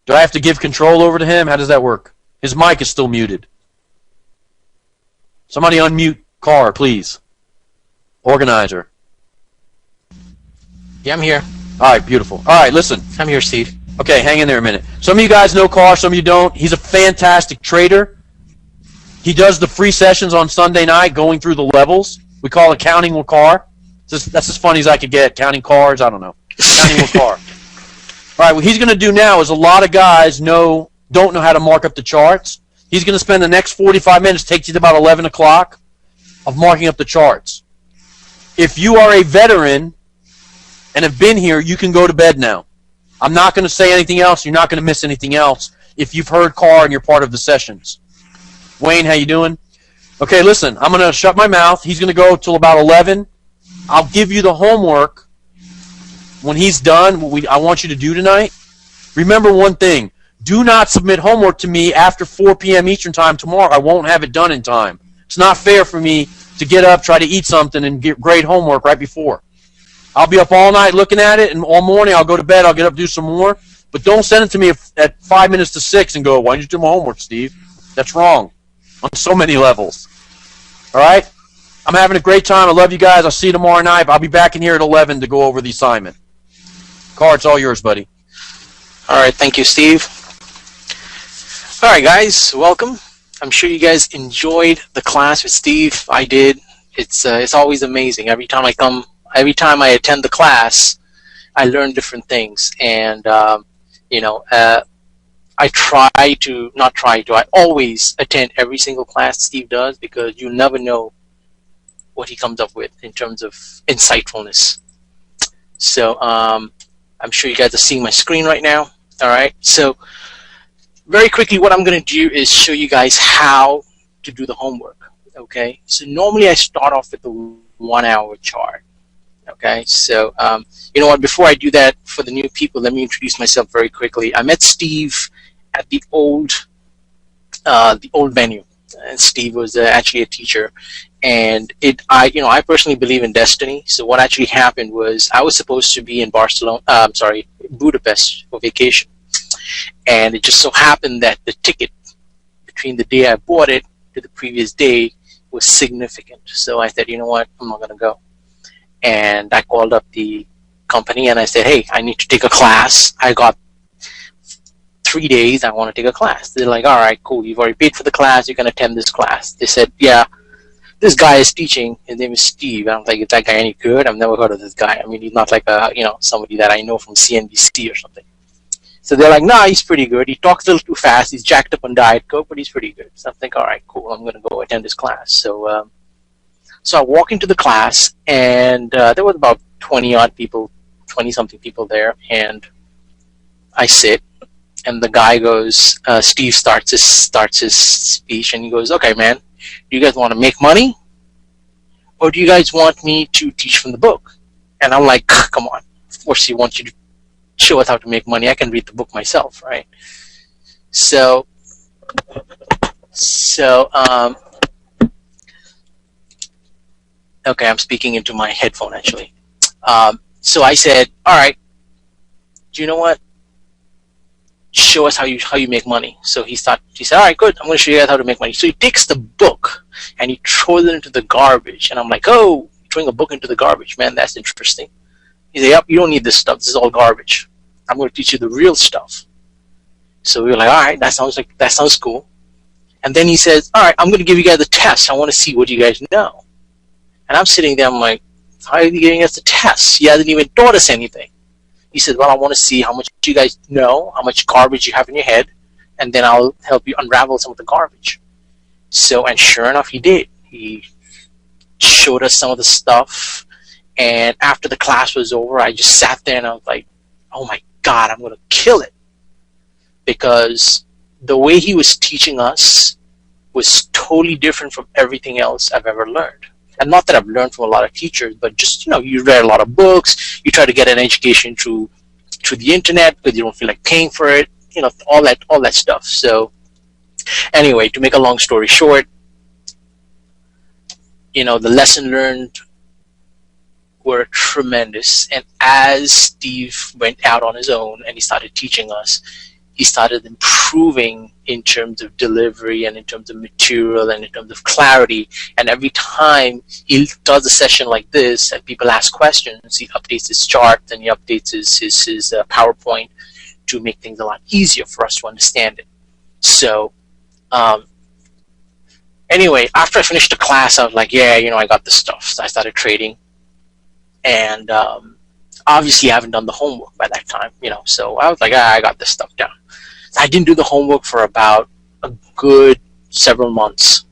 Do I have to give control over to him? How does that work? His mic is still muted. Somebody unmute car, please. Organizer. Yeah, I'm here. All right, beautiful. All right, listen. I'm here, Steve. Okay, hang in there a minute. Some of you guys know Carr, some of you don't. He's a fantastic trader. He does the free sessions on Sunday night going through the levels. We call it Counting with Carr. That's as funny as I could get. Counting cars, I don't know. Counting with Carr. All right, what he's going to do now is a lot of guys don't know how to mark up the charts. He's going to spend the next 45 minutes, takes you to about 11 o'clock, of marking up the charts. If you are a veteran and have been here, you can go to bed now. I'm not going to say anything else. You're not going to miss anything else if you've heard Carr and you're part of the sessions. Wayne, how you doing? Okay, listen, I'm going to shut my mouth. He's going to go till about 11. I'll give you the homework when he's done, what I want you to do tonight. Remember one thing. Do not submit homework to me after 4 p.m. Eastern Time tomorrow. I won't have it done in time. It's not fair for me to get up, try to eat something, and get grade homework right before. I'll be up all night looking at it, and all morning I'll go to bed, I'll get up, do some more. But don't send it to me at 5 minutes to 6 and go, why didn't you do my homework, Steve? That's wrong on so many levels. All right? I'm having a great time. I love you guys. I'll see you tomorrow night. I'll be back in here at 11 to go over the assignment. Carr, it's all yours, buddy. All right, thank you, Steve. All right, guys, welcome. I'm sure you guys enjoyed the class with Steve. I did. It's always amazing. Every time I attend the class, I learn different things. And I always attend every single class Steve does, because you never know what he comes up with in terms of insightfulness. So I'm sure you guys are seeing my screen right now. All right. So very quickly, what I'm going to do is show you guys how to do the homework. Okay. So normally I start off with the 1 hour chart. Okay. So you know what? Before I do that, for the new people, let me introduce myself very quickly. I met Steve at the old venue. And Steve was actually a teacher, and I personally believe in destiny. So what actually happened was I was supposed to be in Budapest for vacation, and it just so happened that the ticket between the day I bought it to the previous day was significant. So I said, you know what, I'm not going to go. And I called up the company and I said, hey, I need to take a class. I got 3 days, I want to take a class. They're like, all right, cool, you've already paid for the class, you can attend this class. They said, yeah, this guy is teaching, his name is Steve. I'm like, is that guy any good? I've never heard of this guy. I mean, he's not like somebody that I know from CNBC or something. So they're like, nah, he's pretty good. He talks a little too fast, he's jacked up on Diet Coke, but he's pretty good. So I'm thinking, all right, cool, I'm going to go attend this class. So I walk into the class, and there was about 20-odd people, 20-something people there, and I sit. And the guy goes, Steve starts his speech, and he goes, okay, man, do you guys want to make money? Or do you guys want me to teach from the book? And I'm like, come on. Of course he wants you to show us how to make money. I can read the book myself, right? So okay, I'm speaking into my headphone, actually. So I said, all right, do you know what? Show us how you make money. So he said, all right, good, I'm going to show you guys how to make money. So he takes the book and he throws it into the garbage. And I'm like, oh, throwing a book into the garbage, man, that's interesting. He said, yep, you don't need this stuff. This is all garbage. I'm going to teach you the real stuff. So we were like, all right, that sounds cool. And then he says, all right, I'm going to give you guys a test. I want to see what you guys know. And I'm sitting there, I'm like, how are you giving us the test? He hasn't even taught us anything. He said, well, I want to see how much you guys know, how much garbage you have in your head, and then I'll help you unravel some of the garbage. So, and sure enough, he did. He showed us some of the stuff, and after the class was over, I just sat there and I was like, oh my God, I'm going to kill it. Because the way he was teaching us was totally different from everything else I've ever learned. And not that I've learned from a lot of teachers, but just, you read a lot of books, you try to get an education through the internet because you don't feel like paying for it, all that stuff. So anyway, to make a long story short, the lesson learned were tremendous. And as Steve went out on his own and he started teaching us, he started improving in terms of delivery and in terms of material and in terms of clarity. And every time he does a session like this and people ask questions, he updates his chart and he updates his PowerPoint to make things a lot easier for us to understand it. So anyway, after I finished the class, I was like, yeah, I got this stuff. So I started trading. And obviously I haven't done the homework by that time, so I was like, I got this stuff down. I didn't do the homework for about a good several months.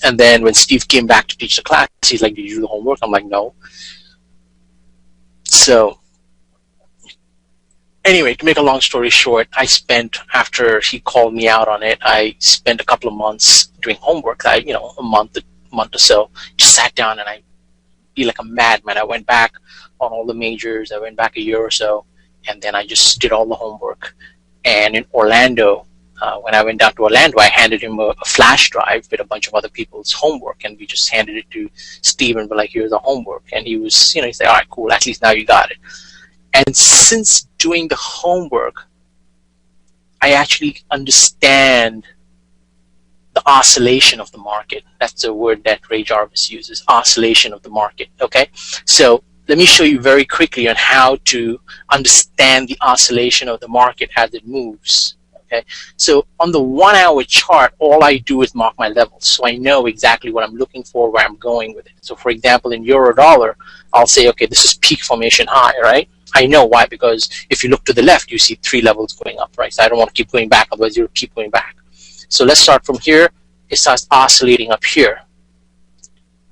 And then when Steve came back to teach the class, he's like, did you do the homework? I'm like, no. So anyway, to make a long story short, after he called me out on it, I spent a couple of months doing homework. A month or so, just sat down and I be like a madman. I went back on all the majors. I went back a year or so, and then I just did all the homework. And in Orlando, when I went down to Orlando, I handed him a flash drive with a bunch of other people's homework, and we just handed it to Steve and we're like, here's the homework. And he was, he said, all right, cool, at least now you got it. And since doing the homework, I actually understand the oscillation of the market. That's the word that Ray Jarvis uses, oscillation of the market, okay? So let me show you very quickly on how to understand the oscillation of the market as it moves, Okay, so on the 1 hour chart, all I do is mark my levels, so I know exactly what I'm looking for, where I'm going with it. So for example, in euro dollar, I'll say, okay, this is peak formation high, right? I know why, because if you look to the left, you see 3 levels going up, right? So I don't want to keep going back, otherwise you'll keep going back. So let's start from here. It starts oscillating up here.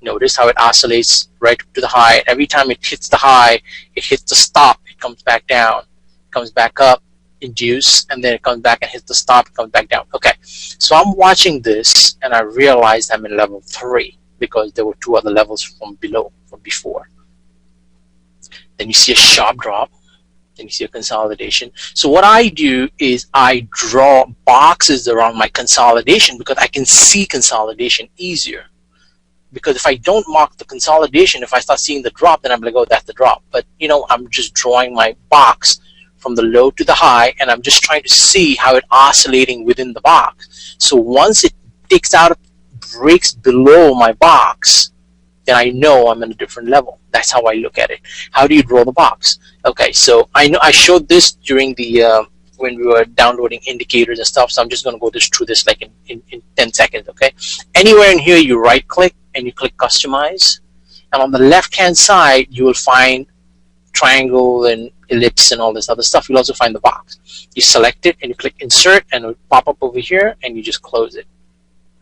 Notice how it oscillates right up to the high. Every time it hits the high, it hits the stop, it comes back down, it comes back up, induce, and then it comes back and hits the stop, it comes back down. Okay, so I'm watching this and I realized I'm in level 3 because there were 2 other levels from below, from before. Then you see a sharp drop, then you see a consolidation. So what I do is I draw boxes around my consolidation because I can see consolidation easier. Because if I don't mark the consolidation, if I start seeing the drop, then I'm like, oh, that's the drop. But you know, I'm just drawing my box from the low to the high, and I'm just trying to see how it's oscillating within the box. So once it takes out, breaks below my box, then I know I'm in a different level. That's how I look at it. How do you draw the box? Okay, so I know I showed this during the when we were downloading indicators and stuff, so I'm just going to go through this like in 10 seconds, okay? Anywhere in here, you right-click and you click Customize, and on the left-hand side, you will find triangle and ellipse and all this other stuff. You'll also find the box. You select it and you click Insert, and it'll pop up over here, and you just close it,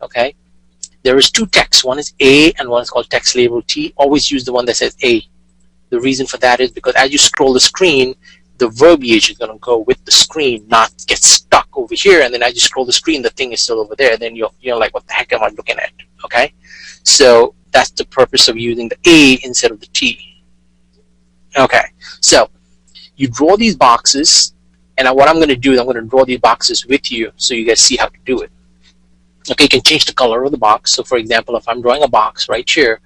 okay? There is 2 texts. One is A and one is called text label T. Always use the one that says A. The reason for that is because as you scroll the screen, the verbiage is going to go with the screen, not get stuck over here. And then as you scroll the screen, the thing is still over there. Then you're like, what the heck am I looking at? Okay, so that's the purpose of using the A instead of the T. Okay, so you draw these boxes, and what I'm going to do is I'm going to draw these boxes with you so you guys see how to do it. Okay, you can change the color of the box. So for example, if I'm drawing a box right here,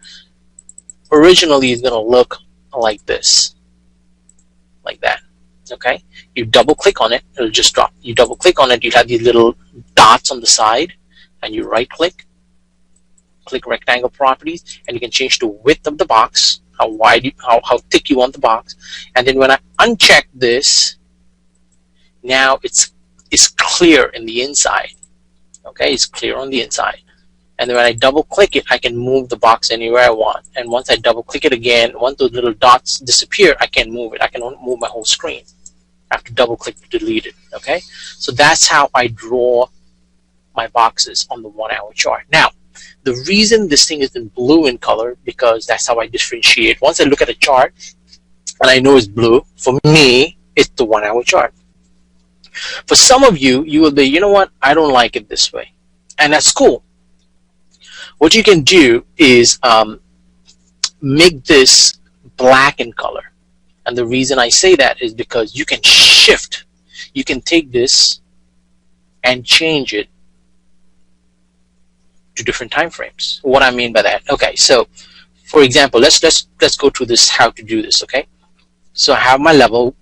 originally it's going to look like this, like that. Okay, you double click on it, it'll just drop. You double click on it, you have these little dots on the side, and you right click, click rectangle properties, and you can change the width of the box, how wide, how thick you want the box. And then when I uncheck this, now it's clear in the inside. Okay, it's clear on the inside. And then when I double click it, I can move the box anywhere I want. And once I double click it again, once those little dots disappear, I can't move it. I can only move my whole screen. I have to double click to delete it. Okay, so that's how I draw my boxes on the 1 hour chart. Now, the reason this thing is in blue in color, because that's how I differentiate. Once I look at a chart and I know it's blue, for me, it's the 1 hour chart. For some of you, you will be, you know what, I don't like it this way. And that's cool. What you can do is make this black in color. And the reason I say that is because you can shift. You can take this and change it to different time frames. What I mean by that, okay, so for example, let's go through this, how to do this, okay? So I have my level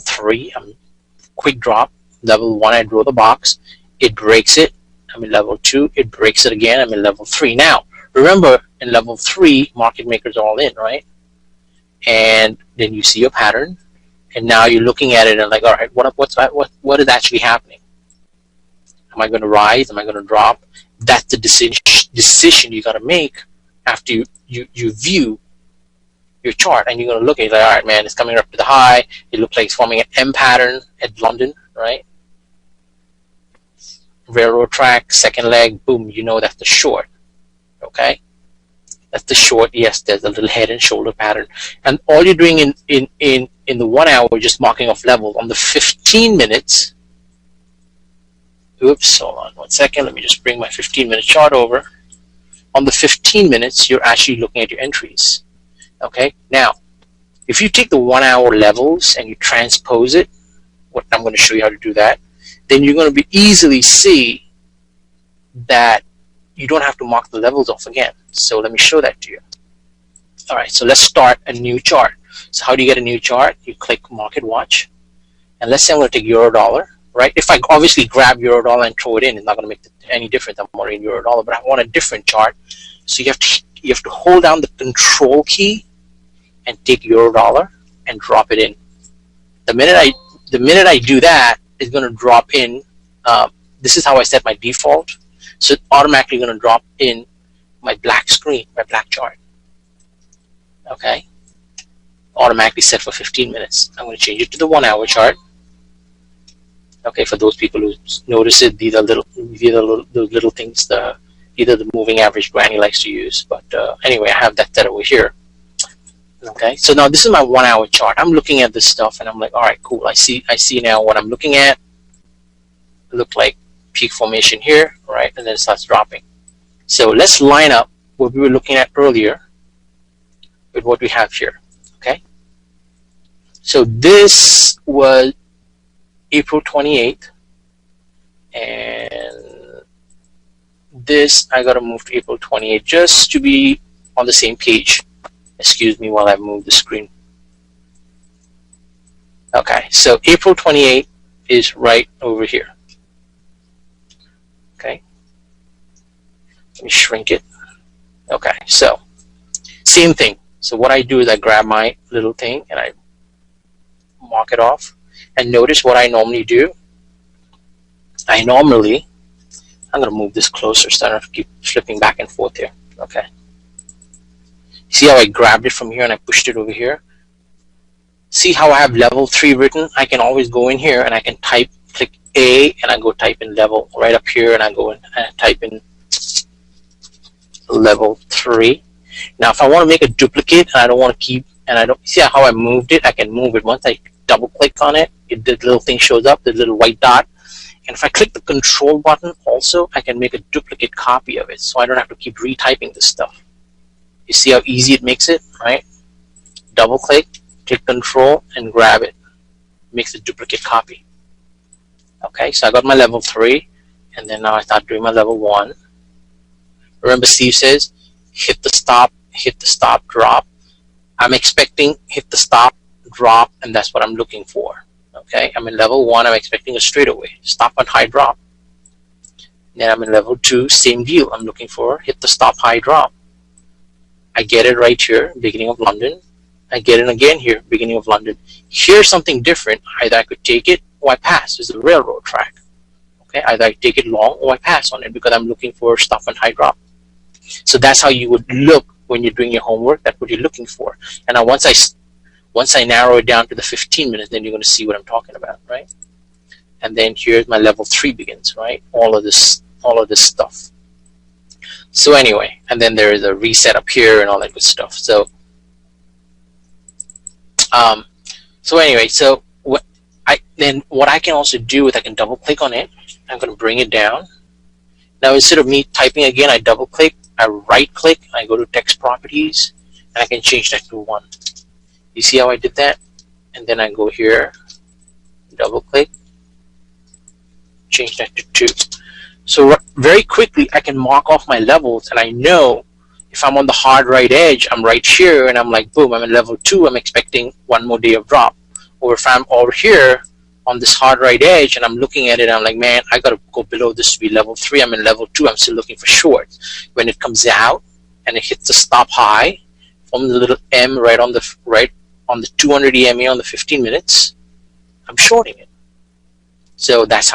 3, quick drop. Level 1, I draw the box, it breaks it, I'm in level 2, it breaks it again, I'm in level 3. Now, remember, in level 3, market makers are all in, right? And then you see a pattern, and now you're looking at it and like, all right, what is actually happening? Am I going to rise? Am I going to drop? That's the decision you got to make after you view your chart, and you're going to look at it like, all right, man, it's coming up to the high. It looks like it's forming an M pattern at London, right? Railroad track, second leg, boom, you know that's the short, okay? That's the short. Yes, there's a little head and shoulder pattern. And all you're doing in the 1 hour, just marking off levels. On the 15 minutes, oops, hold on 1 second. Let me just bring my 15-minute chart over. On the 15 minutes, you're actually looking at your entries. Okay, now, if you take the 1 hour levels and you transpose it, what I'm going to show you how to do that, then you're going to be easily see that you don't have to mark the levels off again. So let me show that to you. All right, so let's start a new chart. So how do you get a new chart? You click Market Watch, and let's say I'm going to take Euro Dollar, right? If I obviously grab Euro Dollar and throw it in, it's not going to make any difference. I'm already in Euro Dollar, but I want a different chart. So you have to hold down the Control key and take Euro Dollar and drop it in. The minute I do that, it's going to drop in this is how I set my default. So it's automatically going to drop in my black screen, my black chart. Okay, automatically set for 15 minutes. I'm going to change it to the 1 hour chart. Okay, for those people who notice it, these are those little things either the moving average Granny likes to use. But anyway, I have that set over here. Okay, so now this is my 1 hour chart. I'm looking at this stuff and I'm like, all right, cool. I see now what I'm looking at. It looked like peak formation here, right, and then it starts dropping. So let's line up what we were looking at earlier with what we have here. Okay, so this was April 28th, and this I gotta move to April 28th just to be on the same page. Excuse me while I move the screen. Okay, so April 28th is right over here. Okay, let me shrink it. Okay, so same thing. So what I do is I grab my little thing and I mark it off. And notice what I normally do. I'm going to move this closer so I don't have to keep flipping back and forth here. Okay. See how I grabbed it from here and I pushed it over here? See how I have level 3 written? I can always go in here and I can click A, and I go type in level right up here, and I go in and I type in level 3. Now if I want to make a duplicate and I don't want to keep, and I don't see how I moved it, I can move it. Once I double click on it, the little thing shows up, the little white dot. And if I click the control button also, I can make a duplicate copy of it, so I don't have to keep retyping this stuff. You see how easy it makes it, right? Double click, click control, and grab it. Makes a duplicate copy. Okay, so I got my level 3, and then now I start doing my level 1. Remember Steve says, hit the stop, drop. I'm expecting hit the stop, drop, and that's what I'm looking for. Okay, I'm in level 1, I'm expecting a straightaway, stop and high drop. Then I'm in level 2, same deal, I'm looking for hit the stop, high drop. I get it right here, beginning of London. I get it again here, beginning of London. Here's something different. Either I could take it or I pass. It's a railroad track. Okay, either I take it long or I pass on it because I'm looking for stop and high drop. So that's how you would look when you're doing your homework. That's what you're looking for. And now once I narrow it down to the 15 minutes, then you're going to see what I'm talking about, right? And then here's my level 3 begins, right? All of this stuff. So anyway, and then there is a reset up here and all that good stuff. So anyway, so what I can also do is I can double click on it. I'm going to bring it down. Now instead of me typing again, I double click, I right click, I go to text properties, and I can change that to 1. You see how I did that? And then I go here, double click, change that to 2. So very quickly I can mark off my levels, and I know if I'm on the hard right edge, I'm right here, and I'm like, boom, I'm in level 2, I'm expecting 1 more day of drop. Or if I'm over here on this hard right edge and I'm looking at it, I'm like, man, I gotta go below this to be level 3, I'm in level 2, I'm still looking for shorts. When it comes out and it hits the stop high from the little M right on the 200 EMA on the 15 minutes, I'm shorting it. So that's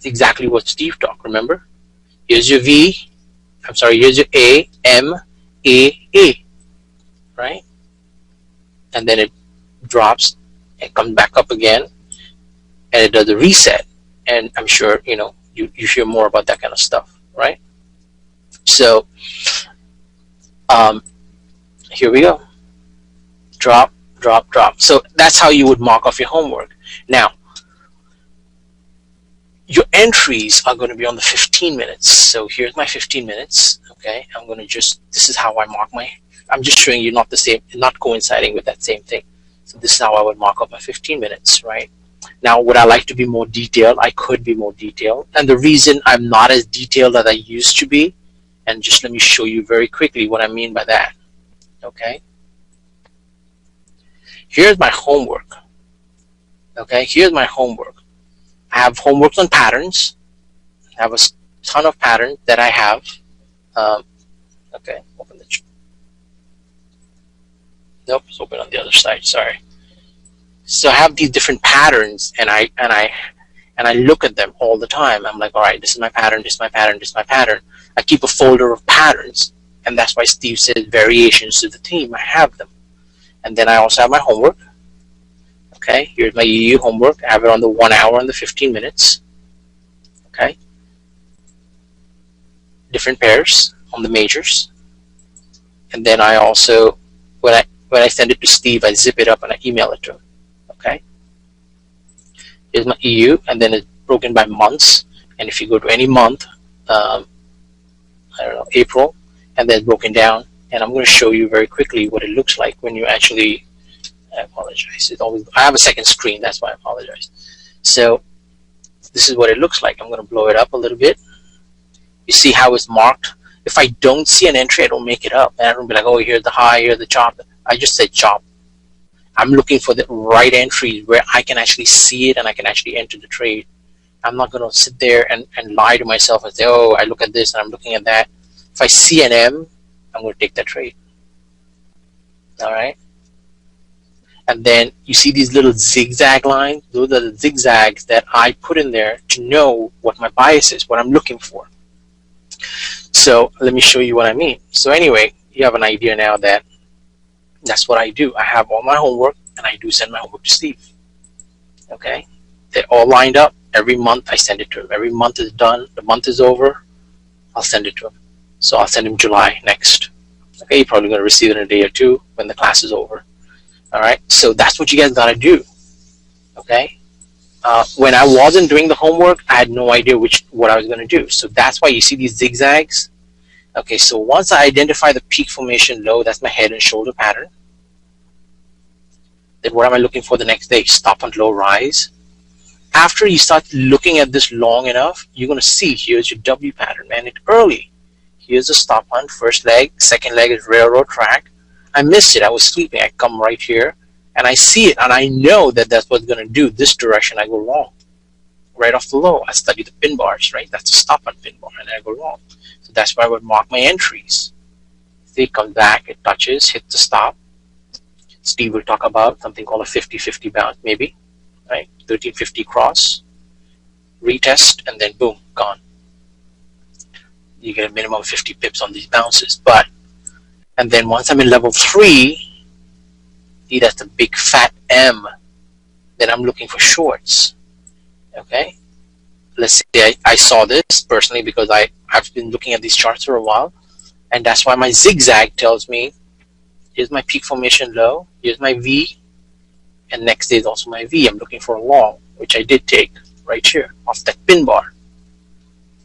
exactly what Steve talked, remember? Here's your V, here's your A, M, A, right? And then it drops and comes back up again, and it does a reset. And I'm sure, you hear more about that kind of stuff, right? So, here we go. Drop, drop, drop. So that's how you would mark off your homework. Now, your entries are going to be on the 15 minutes. So here's my 15 minutes. Okay, I'm going to this is how I mark I'm just showing you not coinciding with that same thing. So this is how I would mark up my 15 minutes, right? Now, would I like to be more detailed? I could be more detailed. And the reason I'm not as detailed as I used to be, and just let me show you very quickly what I mean by that. Okay. Here's my homework. Okay, here's my homework. I have homeworks on patterns. I have a ton of patterns that I have. Okay, open the. Nope, it's open on the other side. Sorry. So I have these different patterns, and and I look at them all the time. I'm like, all right, this is my pattern, this is my pattern, this is my pattern. I keep a folder of patterns, and that's why Steve said variations to the theme. I have them. And then I also have my homework. Okay, here's my EU homework. I have it on the 1 hour and the 15 minutes. Okay, different pairs on the majors. And then I also, when I send it to Steve, I zip it up and I email it to him. Okay, here's my EU, and then it's broken by months. And if you go to any month, I don't know, April, and then broken down. And I'm going to show you very quickly what it looks like when you actually. I apologize. I have a second screen, that's why I apologize. So this is what it looks like. I'm going to blow it up a little bit. You see how it's marked? If I don't see an entry, I don't make it up. And I don't be like, oh, here's the high, here's the chop. I just said chop. I'm looking for the right entries where I can actually see it and I can actually enter the trade. I'm not going to sit there and lie to myself and say, oh, I look at this and I'm looking at that. If I see an M, I'm going to take that trade. All right? And then you see these little zigzag lines. Those are the zigzags that I put in there to know what my bias is, what I'm looking for. So let me show you what I mean. So anyway, you have an idea now that that's what I do. I have all my homework, and I do send my homework to Steve. Okay? They're all lined up. Every month I send it to him. Every month is done. The month is over. I'll send it to him. So I'll send him July next. Okay, you're probably going to receive it in a day or two when the class is over. All right, so that's what you guys got to do. Okay, when I wasn't doing the homework, I had no idea what I was going to do. So that's why you see these zigzags. Okay, so once I identify the peak formation low, that's my head and shoulder pattern. Then what am I looking for the next day? Stop and low rise. After you start looking at this long enough, you're going to see here's your W pattern, man. It's early. Here's the stop hunt, first leg. Second leg is railroad track. I missed it. I was sleeping. I come right here, and I see it, and I know that that's what's going to do. This direction, I go long. Right off the low, I study the pin bars, right? That's a stop on pin bar, and I go long. So that's why I would mark my entries. See, it comes back, it touches, hits the stop. Steve will talk about something called a 50-50 bounce, maybe, right? 1350 cross, retest, and then boom, gone. You get a minimum of 50 pips on these bounces, but and then once I'm in level 3, see that's the big fat M, then I'm looking for shorts. Okay? Let's say I saw this personally because I've been looking at these charts for a while, and that's why my zigzag tells me, here's my peak formation low, here's my V, and next day is also my V. I'm looking for a long, which I did take right here off that pin bar.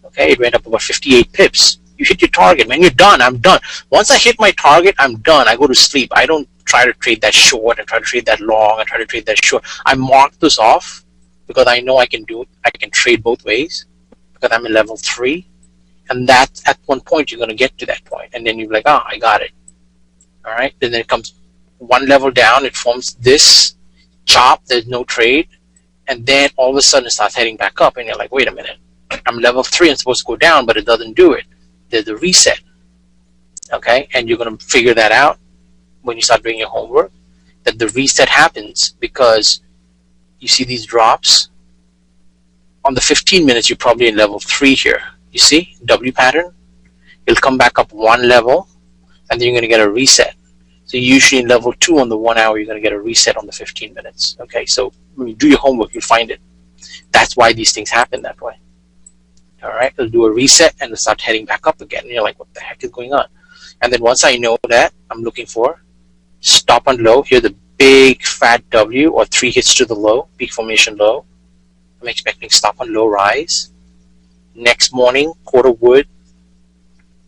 Okay, it went up about 58 pips. You hit your target, man. You're done. I'm done. Once I hit my target, I'm done. I go to sleep. I don't try to trade that short and try to trade that long and try to trade that short. I mark this off because I know I can do it. I can trade both ways because I'm in level 3. And that at one point you're going to get to that point. And then you're like, oh, I got it. All right. Then it comes one level down. It forms this chop. There's no trade. And then all of a sudden it starts heading back up. And you're like, wait a minute. I'm level 3 and supposed to go down, but it doesn't do it. There's a reset. Okay. And you're going to figure that out when you start doing your homework, that the reset happens because you see these drops. On the 15 minutes, you're probably in level 3 here. You see? W pattern. It'll come back up one level, and then you're going to get a reset. So usually in level 2 on the 1 hour, you're going to get a reset on the 15 minutes. Okay, so when you do your homework, you'll find it. That's why these things happen that way. All right, it'll do a reset, and it'll start heading back up again. And you're like, what the heck is going on? And then once I know that, I'm looking for stop and low. Here, the big fat W, or 3 hits to the low, peak formation low. I'm expecting stop and low rise. Next morning, quarter wood.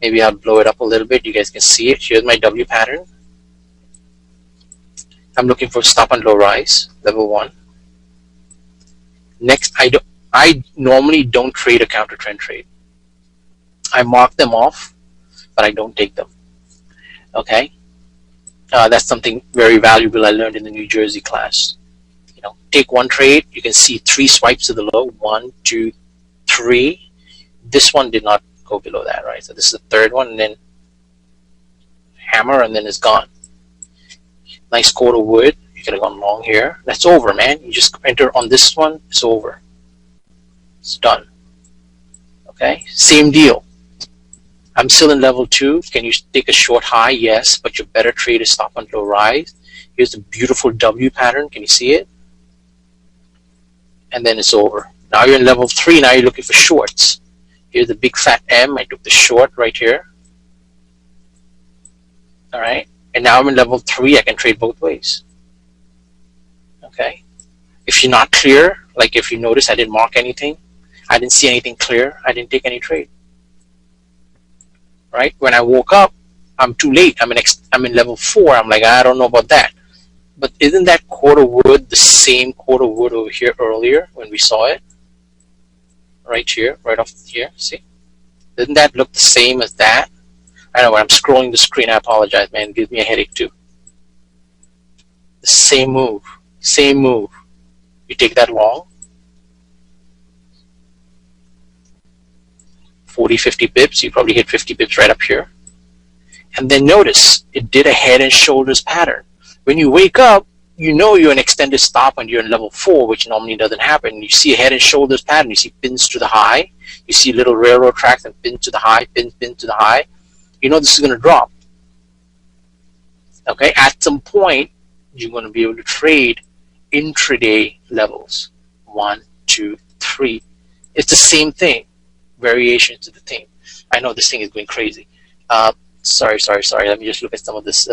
Maybe I'll blow it up a little bit. You guys can see it. Here's my W pattern. I'm looking for stop and low rise, level 1. Next, I normally don't trade a counter trend trade. I mark them off, but I don't take them. Okay, that's something very valuable I learned in the New Jersey class. You know, take one trade. You can see 3 swipes to the low. 1, 2, 3. This one did not go below that, right? So this is the third one, and then hammer, and then it's gone. Nice quarter wood. You could have gone long here. That's over, man. You just enter on this one. It's over. It's done. Okay, same deal. I'm still in level 2. Can you take a short high? Yes, but your better trade is stop on low rise. Here's the beautiful W pattern. Can you see it? And then it's over. Now you're in level 3. Now you're looking for shorts. Here's the big fat M. I took the short right here. All right. And now I'm in level 3. I can trade both ways. Okay. If you're not clear, like if you notice I didn't mark anything, I didn't see anything clear, I didn't take any trade. Right? When I woke up, I'm too late. I'm in level 4. I'm like, I don't know about that. But isn't that quarter wood the same quarter wood over here earlier when we saw it? Right here, right off here. See? Doesn't that look the same as that? I know when I'm scrolling the screen, I apologize, man. It gives me a headache too. The same move. Same move. You take that long. 40, 50 pips. You probably hit 50 pips right up here. And then notice, it did a head and shoulders pattern. When you wake up, you know you're an extended stop and you're in level 4, which normally doesn't happen. You see a head and shoulders pattern. You see pins to the high. You see little railroad tracks and pins to the high, pin to the high. You know this is going to drop. Okay, at some point, you're going to be able to trade intraday levels. 1, 2, 3. It's the same thing. Variations to the thing. I know this thing is going crazy. Sorry. Let me just look at some of this.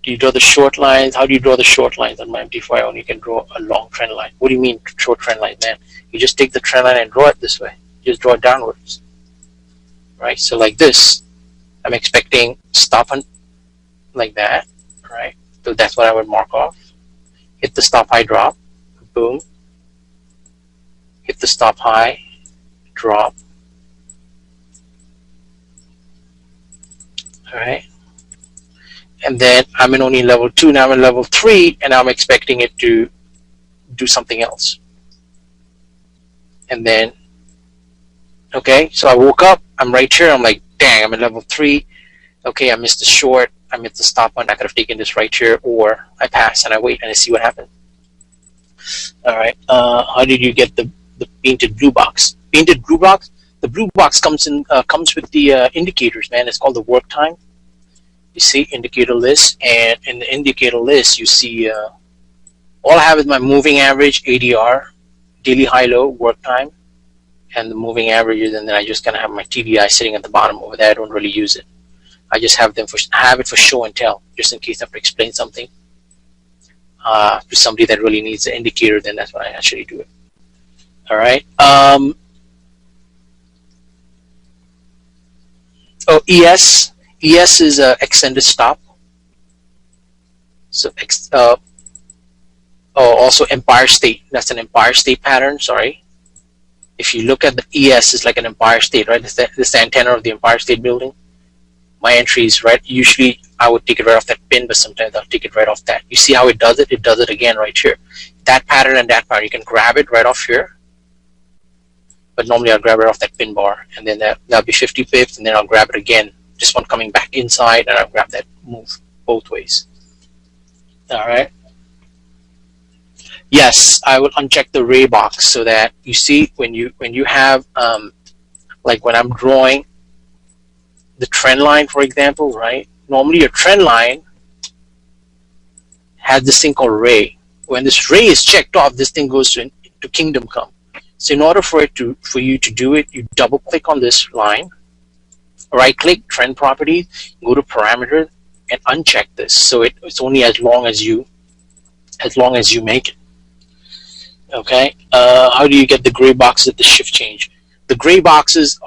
Do you draw the short lines? How do you draw the short lines on my MT4? I only can draw a long trend line. What do you mean short trend line, man? You just take the trend line and draw it this way. You just draw it downwards. Right? So like this, I'm expecting stop on like that. Right? So that's what I would mark off. Hit the stop high drop. Boom. Hit the stop high. Drop. Alright. And then I'm in only level 2, now I'm in level 3, and I'm expecting it to do something else. And then, okay, so I woke up, I'm right here, I'm like, dang, I'm in level 3. Okay, I missed the short, I missed the stop one, I could have taken this right here, or I pass and I wait and I see what happened. Alright, how did you get the painted blue box? Painted blue box? The blue box comes with the indicators, man. It's called the work time. You see indicator list, and in the indicator list you see all I have is my moving average, ADR, daily high low, work time, and the moving averages, and then I just kind of have my TDI sitting at the bottom over there. I don't really use it. I just have it for show and tell, just in case I have to explain something to somebody that really needs the indicator. Then that's when I actually do it. All right. ES is a extended stop. So also Empire State. That's an Empire State pattern. Sorry. If you look at the ES, it's like an Empire State, right? This is the antenna of the Empire State Building. My entry is right. Usually I would take it right off that pin, but sometimes I'll take it right off that. You see how it does it? It does it again right here. That pattern and that pattern, you can grab it right off here. But normally I'll grab it off that pin bar, and then that'll be 50 pips, and then I'll grab it again. This one coming back inside, and I'll grab that move both ways. All right. Yes, I will uncheck the ray box so that you see when you have like when I'm drawing the trend line, for example, right? Normally your trend line has this thing called ray. When this ray is checked off, this thing goes to kingdom come. So in order for you to do it, you double click on this line, right click, trend properties, go to parameters, and uncheck this. So it's only as long as you make it. Okay. How do you get the gray boxes at the shift change? The gray boxes,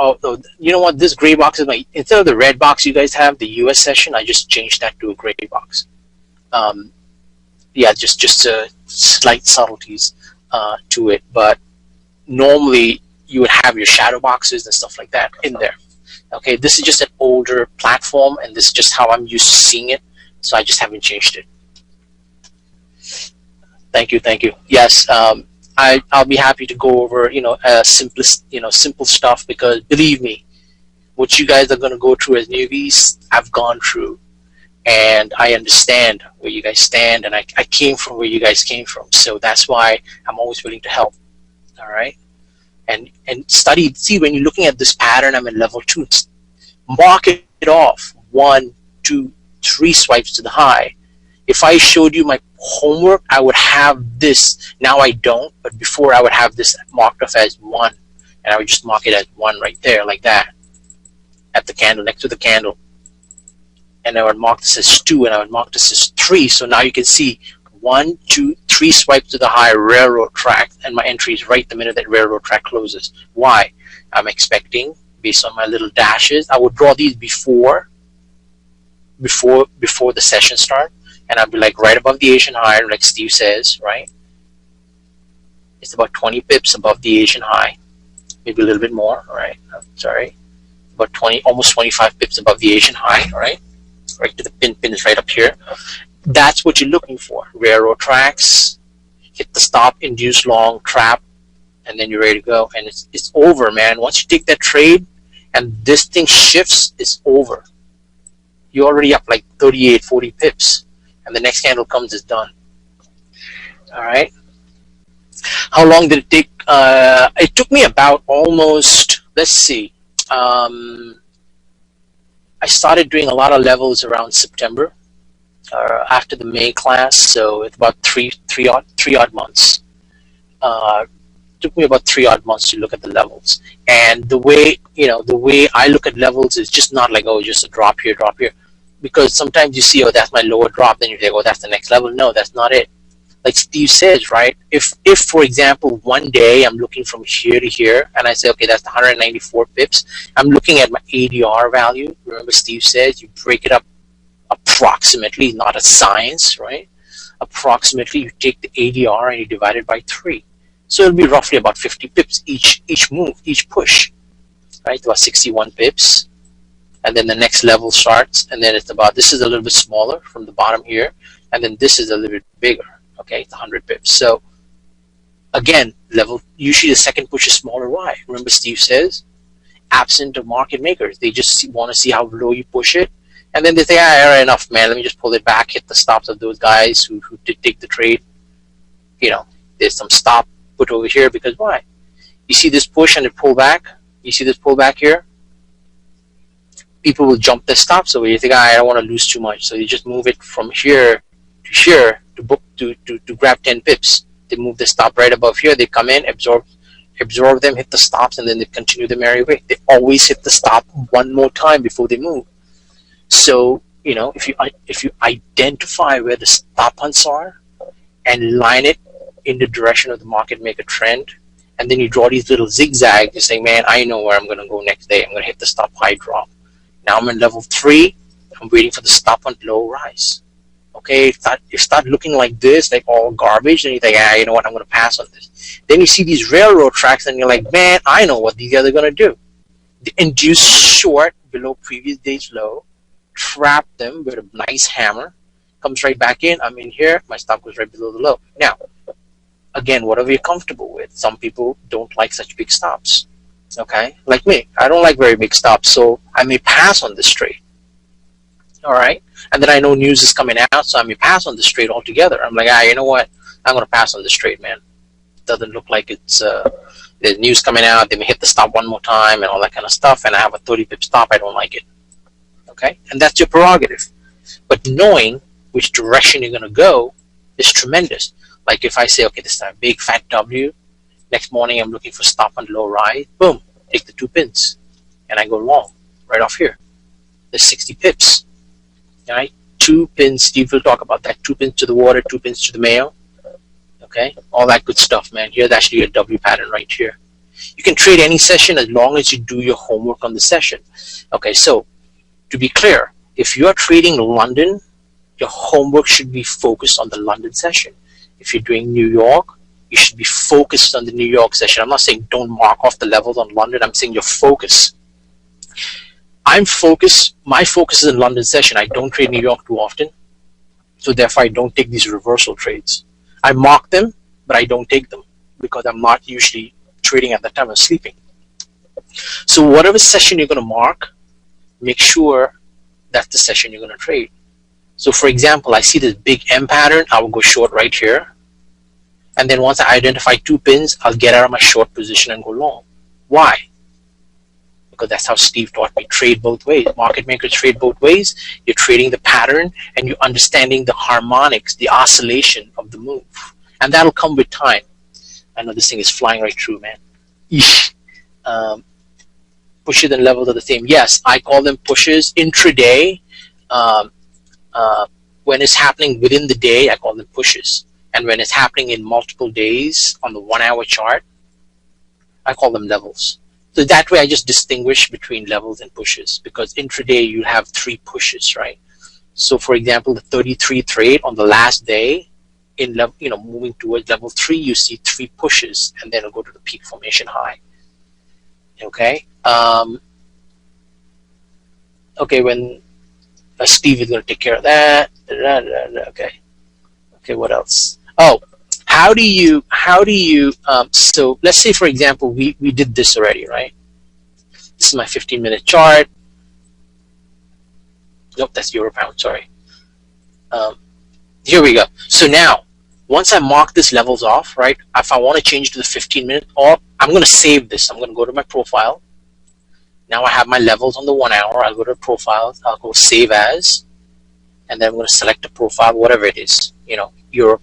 you know what? This gray box is instead of the red box you guys have, the US session, I just changed that to a gray box. Yeah, just slight subtleties to it, but normally you would have your shadow boxes and stuff like that in there. Okay, this is just an older platform, and this is just how I'm used to seeing it, so I just haven't changed it. Thank you. Yes, I'll be happy to go over simple stuff, because believe me, what you guys are going to go through as newbies, I've gone through. and I understand where you guys stand, and I came from where you guys came from. So that's why I'm always willing to help. All right, and study. See, when you're looking at this pattern, I'm at level 2. Mark it off 1, 2, 3 swipes to the high. If I showed you my homework, I would have this. Now I don't, but before I would have this marked off as 1, and I would just mark it as 1 right there, like that, at the candle, next to the candle. And I would mark this as 2, and I would mark this as 3. So now you can see 1, 2, 3 swipes to the high, railroad track, and my entry is right the minute that railroad track closes. Why? I'm expecting, based on my little dashes, I would draw these before the session start, and I'd be like right above the Asian high, like Steve says, right? It's about 20 pips above the Asian high, maybe a little bit more, all right? Sorry, about 20, almost 25 pips above the Asian high, all right? Right to the pin is right up here. That's what you're looking for. Railroad tracks, hit the stop, induce long, trap, and then you're ready to go. And it's over, man. Once you take that trade and this thing shifts, it's over. You're already up like 38, 40 pips, and the next candle comes, it's done. All right. How long did it take? It took me about almost, let's see, I started doing a lot of levels around September, after the May class, so it's about three odd months. Took me about 3 odd months to look at the levels. And the way I look at levels is just not like, oh, just a drop here, because sometimes you see, oh, that's my lower drop, then you think, oh, that's the next level. No, that's not it. Like Steve says, right? If for example, one day I'm looking from here to here, and I say, okay, that's 194 pips, I'm looking at my ADR value. Remember, Steve says you break it up approximately, not a science, right? Approximately, you take the ADR and you divide it by 3. So it'll be roughly about 50 pips each move, each push, right? About 61 pips. And then the next level starts, and then it's about, this is a little bit smaller from the bottom here, and then this is a little bit bigger. Okay, it's 100 pips. So again, level, usually the second push is smaller. Why? Remember, Steve says, absent of market makers, they just want to see how low you push it, and then they say, all right, enough, man, let me just pull it back, hit the stops of those guys who did take the trade. You know, there's some stop put over here, because why? You see this push and it pull back? You see this pull back here? People will jump their stops over here. You think, I don't want to lose too much, so you just move it from here to here to grab 10 pips. They move the stop right above here. They come in, absorb them, hit the stops, and then they continue the merry way. They always hit the stop one more time before they move. So, you know, if you identify where the stop hunts are and line it in the direction of the market maker trend, and then you draw these little zigzags, you're saying, man, I know where I'm going to go next day. I'm going to hit the stop high drop. Now I'm in level 3. I'm waiting for the stop hunt low rise. Okay, if you start looking like this, like all garbage, then you think, you know what, I'm going to pass on this. Then you see these railroad tracks, and you're like, man, I know what these guys are going to do. They induce short below previous day's low, trap them with a nice hammer, comes right back in. I'm in here, my stop goes right below the low. Now, again, whatever you're comfortable with. Some people don't like such big stops. Okay, like me, I don't like very big stops, so I may pass on this trade. All right, and then I know news is coming out, so I may pass on this trade altogether. I'm like, you know what? I'm going to pass on this trade, man. It doesn't look like it's there's news coming out. They may hit the stop one more time and all that kind of stuff, and I have a 30 pip stop. I don't like it. Okay, and that's your prerogative. But knowing which direction you're going to go is tremendous. Like if I say, okay, this time big fat W. Next morning, I'm looking for stop and low rise. Boom, take the 2 pins, and I go long right off here. There's 60 pips. All right, 2 pins. Steve will talk about that. 2 pins to the water, 2 pins to the mail. Okay, all that good stuff, man. Here's actually a W pattern right here. You can trade any session as long as you do your homework on the session. Okay, so to be clear, if you are trading London, your homework should be focused on the London session. If you're doing New York, you should be focused on the New York session. I'm not saying don't mark off the levels on London. I'm saying your focus. I'm focused. My focus is in London session. I don't trade New York too often, so therefore I don't take these reversal trades. I mark them, but I don't take them because I'm not usually trading at that time. I'm sleeping. So whatever session you're going to mark, make sure that's the session you're going to trade. So for example, I see this big M pattern, I will go short right here. And then once I identify 2 pins, I'll get out of my short position and go long. Why? Because that's how Steve taught me. Trade both ways. Market makers trade both ways. You're trading the pattern and you're understanding the harmonics, the oscillation of the move. And that'll come with time. I know this thing is flying right through, man. Pushes and levels are the same. Yes, I call them pushes. Intraday, when it's happening within the day, I call them pushes. And when it's happening in multiple days on the 1 hour chart, I call them levels. So that way I just distinguish between levels and pushes, because intraday you have 3 pushes, right? So for example, the 33 trade on the last day, in level, moving towards level 3, you see 3 pushes, and then it'll go to the peak formation high. Okay. Okay, when Steve is going to take care of that. Okay. Okay, what else? Oh, how do you? So let's say, for example, we did this already, right? This is my 15-minute chart. Nope, that's euro pound. Sorry. Here we go. So now, once I mark this levels off, right? If I want to change to the 15-minute, or I'm going to save this. I'm going to go to my profile. Now I have my levels on the 1 hour. I'll go to profiles. I'll go save as, and then I'm going to select a profile, whatever it is. Euro,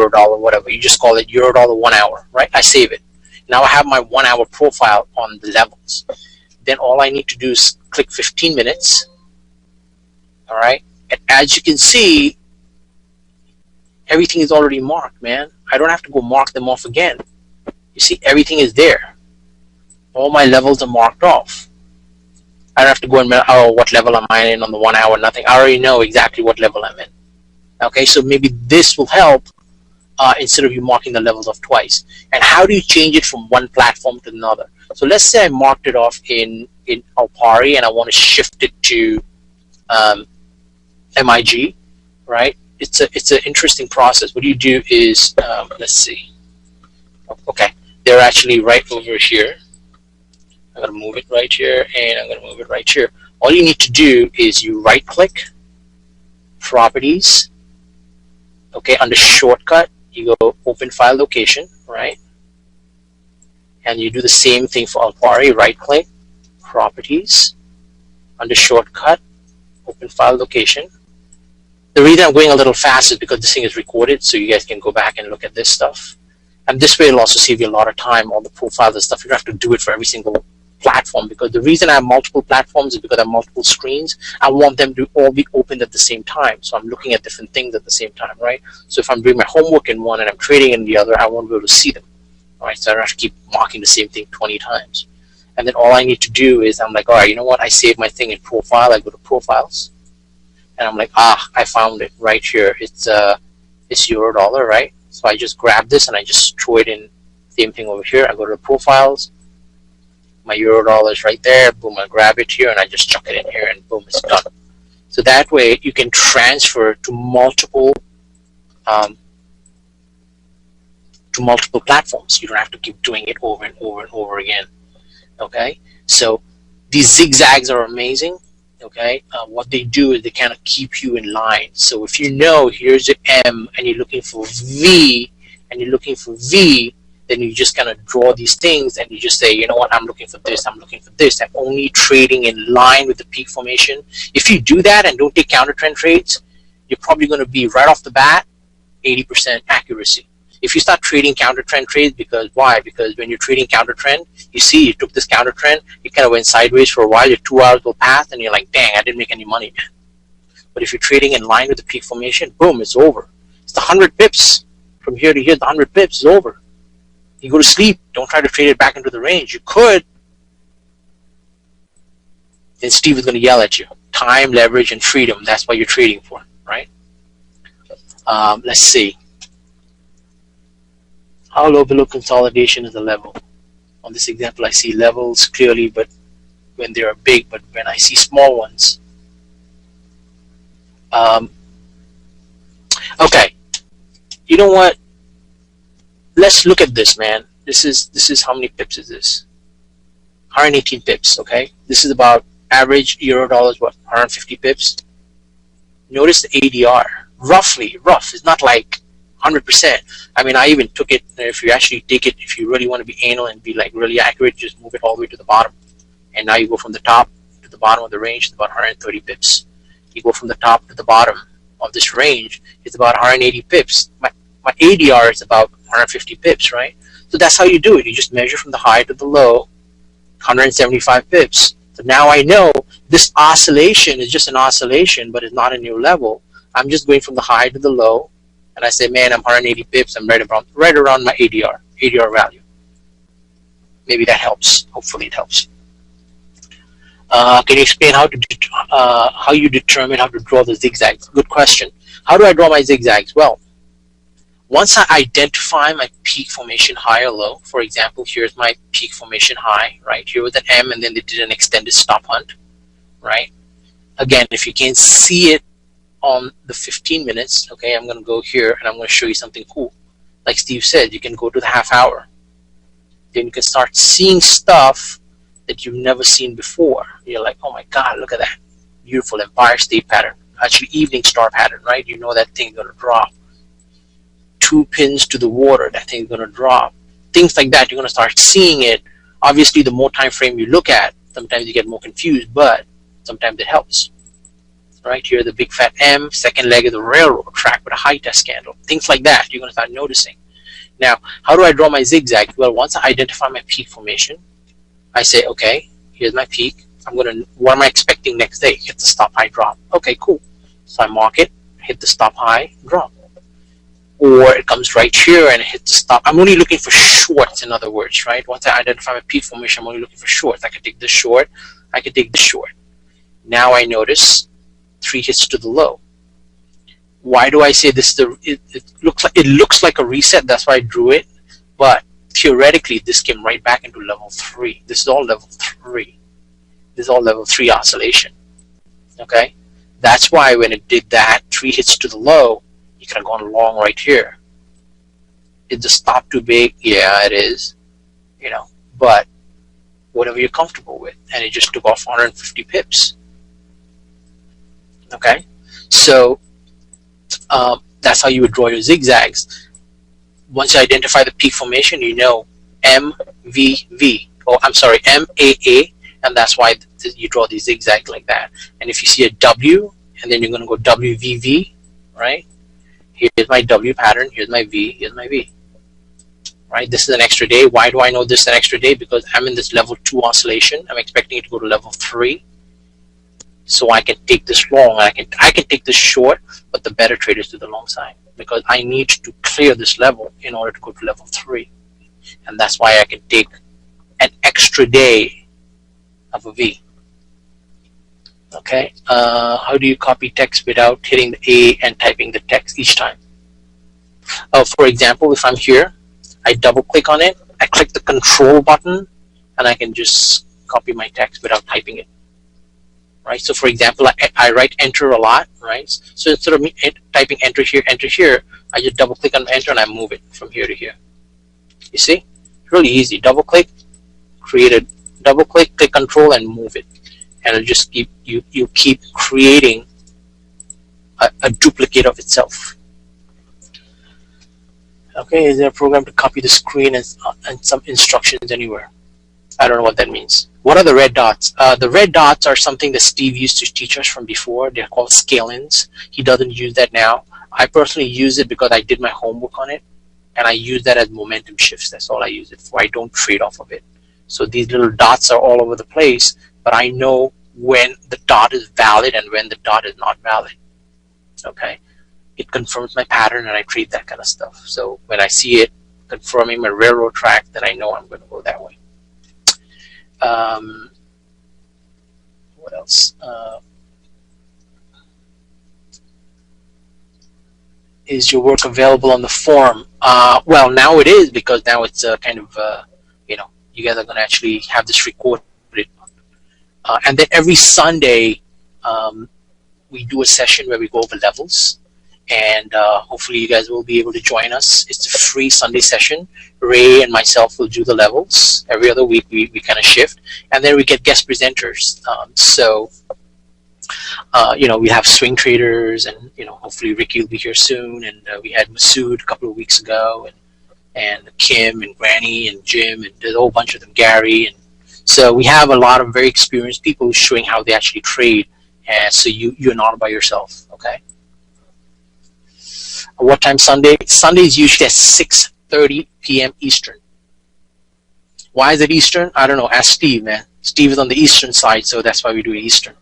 dollar, whatever. You just call it euro, dollar, 1 hour, right? I save it. Now I have my 1 hour profile on the levels. Then all I need to do is click 15 minutes. All right. And as you can see, everything is already marked, man. I don't have to go mark them off again. You see, everything is there. All my levels are marked off. I don't have to go and, oh, what level am I in on the 1 hour? Nothing. I already know exactly what level I'm in. Okay, so maybe this will help instead of you marking the levels off twice. And how do you change it from one platform to another? So let's say I marked it off in Alpari and I want to shift it to MIG, right? It's an interesting process. What you do is, let's see. Okay, they're actually right over here. I'm going to move it right here, and I'm going to move it right here. All you need to do is you right-click, Properties. Okay, under Shortcut, you go Open File Location, right? And you do the same thing for Alpari. Right-click, Properties, under Shortcut, Open File Location. The reason I'm going a little fast is because this thing is recorded, so you guys can go back and look at this stuff. And this way it'll also save you a lot of time, all the profiles and stuff. You don't have to do it for every single platform, because the reason I have multiple platforms is because I have multiple screens. I want them to all be opened at the same time. So I'm looking at different things at the same time, right? So if I'm doing my homework in one and I'm trading in the other, I want to be able to see them. All right, so I don't have to keep marking the same thing 20 times. And then all I need to do is I'm like, all right, you know what? I save my thing in profile. I go to profiles. And I'm like, I found it right here. It's euro dollar, right? So I just grab this and I just throw it in. Same thing over here. I go to the profiles. My euro dollar is right there. Boom, I grab it here and I just chuck it in here and boom, it's done. So that way you can transfer to multiple platforms. You don't have to keep doing it over and over and over again. Okay, so these zigzags are amazing. Okay, what they do is they kind of keep you in line. So if you know here's your M and you're looking for V then you just kind of draw these things and you just say, you know what, I'm looking for this, I'm looking for this. I'm only trading in line with the peak formation. If you do that and don't take counter trend trades, you're probably going to be right off the bat 80% accuracy. If you start trading counter trend trades, because why? Because when you're trading counter trend, you see you took this counter trend, you kind of went sideways for a while, your 2 hours will pass and you're like, dang, I didn't make any money, man. But if you're trading in line with the peak formation, boom, it's over. It's the 100 pips. From here to here, the 100 pips is over. You go to sleep. Don't try to trade it back into the range. You could. Then Steve is going to yell at you. Time, leverage, and freedom. That's what you're trading for, right? Let's see. How low below consolidation is the level? On this example, I see levels clearly, but when they are big, but when I see small ones. Okay. You know what? Let's look at this, man. This is how many pips is this? 118 pips, okay? This is about average euro dollars, what, 150 pips? Notice the ADR. Roughly, rough. It's not like 100%. I mean, I even took it, if you actually take it, if you really want to be anal and be like really accurate, just move it all the way to the bottom. And now you go from the top to the bottom of the range, it's about 130 pips. You go from the top to the bottom of this range, it's about 180 pips. My ADR is about 150 pips, right? So that's how you do it. You just measure from the high to the low, 175 pips. So now I know this oscillation is just an oscillation, but it's not a new level. I'm just going from the high to the low, and I say, man, I'm 180 pips. I'm right around my ADR value. Maybe that helps. Hopefully it helps. Can you explain how you determine how to draw the zigzags? Good question. How do I draw my zigzags? Well, once I identify my peak formation high or low, for example, here's my peak formation high, right? Here was an M, and then they did an extended stop hunt, right? Again, if you can see it on the 15 minutes, okay, I'm going to go here, and I'm going to show you something cool. Like Steve said, you can go to the half hour. Then you can start seeing stuff that you've never seen before. You're like, oh my God, look at that. Beautiful Empire State pattern. Actually, evening star pattern, right? You know that thing's going to drop. 2 pins to the water, that thing's going to drop. Things like that, you're going to start seeing it. Obviously, the more time frame you look at, sometimes you get more confused, but sometimes it helps. Right here, the big fat M, second leg of the railroad track with a high test candle. Things like that, you're going to start noticing. Now, how do I draw my zigzag? Well, once I identify my peak formation, I say, okay, here's my peak. What am I expecting next day? Hit the stop high drop. Okay, cool. So I mark it, hit the stop high drop. Or it comes right here and it hits the stop. I'm only looking for shorts, in other words, right? Once I identify my peak formation, I'm only looking for shorts. I can take this short, I can take this short. Now I notice 3 hits to the low. Why do I say this? It looks like a reset. That's why I drew it. But theoretically, this came right back into level 3. This is all level 3. This is all level 3 oscillation. Okay, that's why when it did that 3 hits to the low, you could have gone long right here. Is the stop too big? Yeah, it is. You know, but whatever you're comfortable with, and it just took off 150 pips. Okay, so that's how you would draw your zigzags. Once you identify the peak formation, you know MVV, or I'm sorry, MAA, and that's why you draw these zigzags like that. And if you see a W, and then you're going to go WVV, right? Here's my W pattern, here's my V, here's my V. Right? This is an extra day. Why do I know this is an extra day? Because I'm in this level 2 oscillation. I'm expecting it to go to level 3. So I can take this long, I can take this short, but the better traders do the long side, because I need to clear this level in order to go to level 3. And that's why I can take an extra day of a V. Okay, how do you copy text without hitting the A and typing the text each time? For example, if I'm here, I double click on it, I click the control button, and I can just copy my text without typing it. Right, so for example, I write enter a lot, right? So instead of me typing enter here, I just double click on enter and I move it from here to here. You see, it's really easy. Double click, create a double click, click control, and move it. And it'll just keep you keep creating a duplicate of itself. Okay, is there a program to copy the screen and some instructions anywhere? I don't know what that means. What are the red dots? The red dots are something that Steve used to teach us from before. They're called scale-ins. He doesn't use that now. I personally use it because I did my homework on it, and I use that as momentum shifts. That's all I use it for. I don't trade off of it. So these little dots are all over the place, but I know when the dot is valid and when the dot is not valid. Okay, it confirms my pattern, and I trade that kind of stuff. So when I see it confirming my railroad track, then I know I'm going to go that way. What else? Is your work available on the forum? Well, now it is, because now it's kind of, you know, you guys are going to actually have this recorded. And then every Sunday, we do a session where we go over levels. And hopefully you guys will be able to join us. It's a free Sunday session. Ray and myself will do the levels. Every other week we kind of shift. And then we get guest presenters. So We have swing traders, and hopefully Ricky will be here soon. And we had Masood a couple of weeks ago, and Kim and Granny and Jim, and there's a whole bunch of them, Gary. And so we have a lot of very experienced people showing how they actually trade, and so you're not by yourself. Okay. What time Sunday? Sunday is usually at 6:30 p.m. Eastern. Why is it Eastern? I don't know. Ask Steve, man. Steve is on the Eastern side, so that's why we do it Eastern.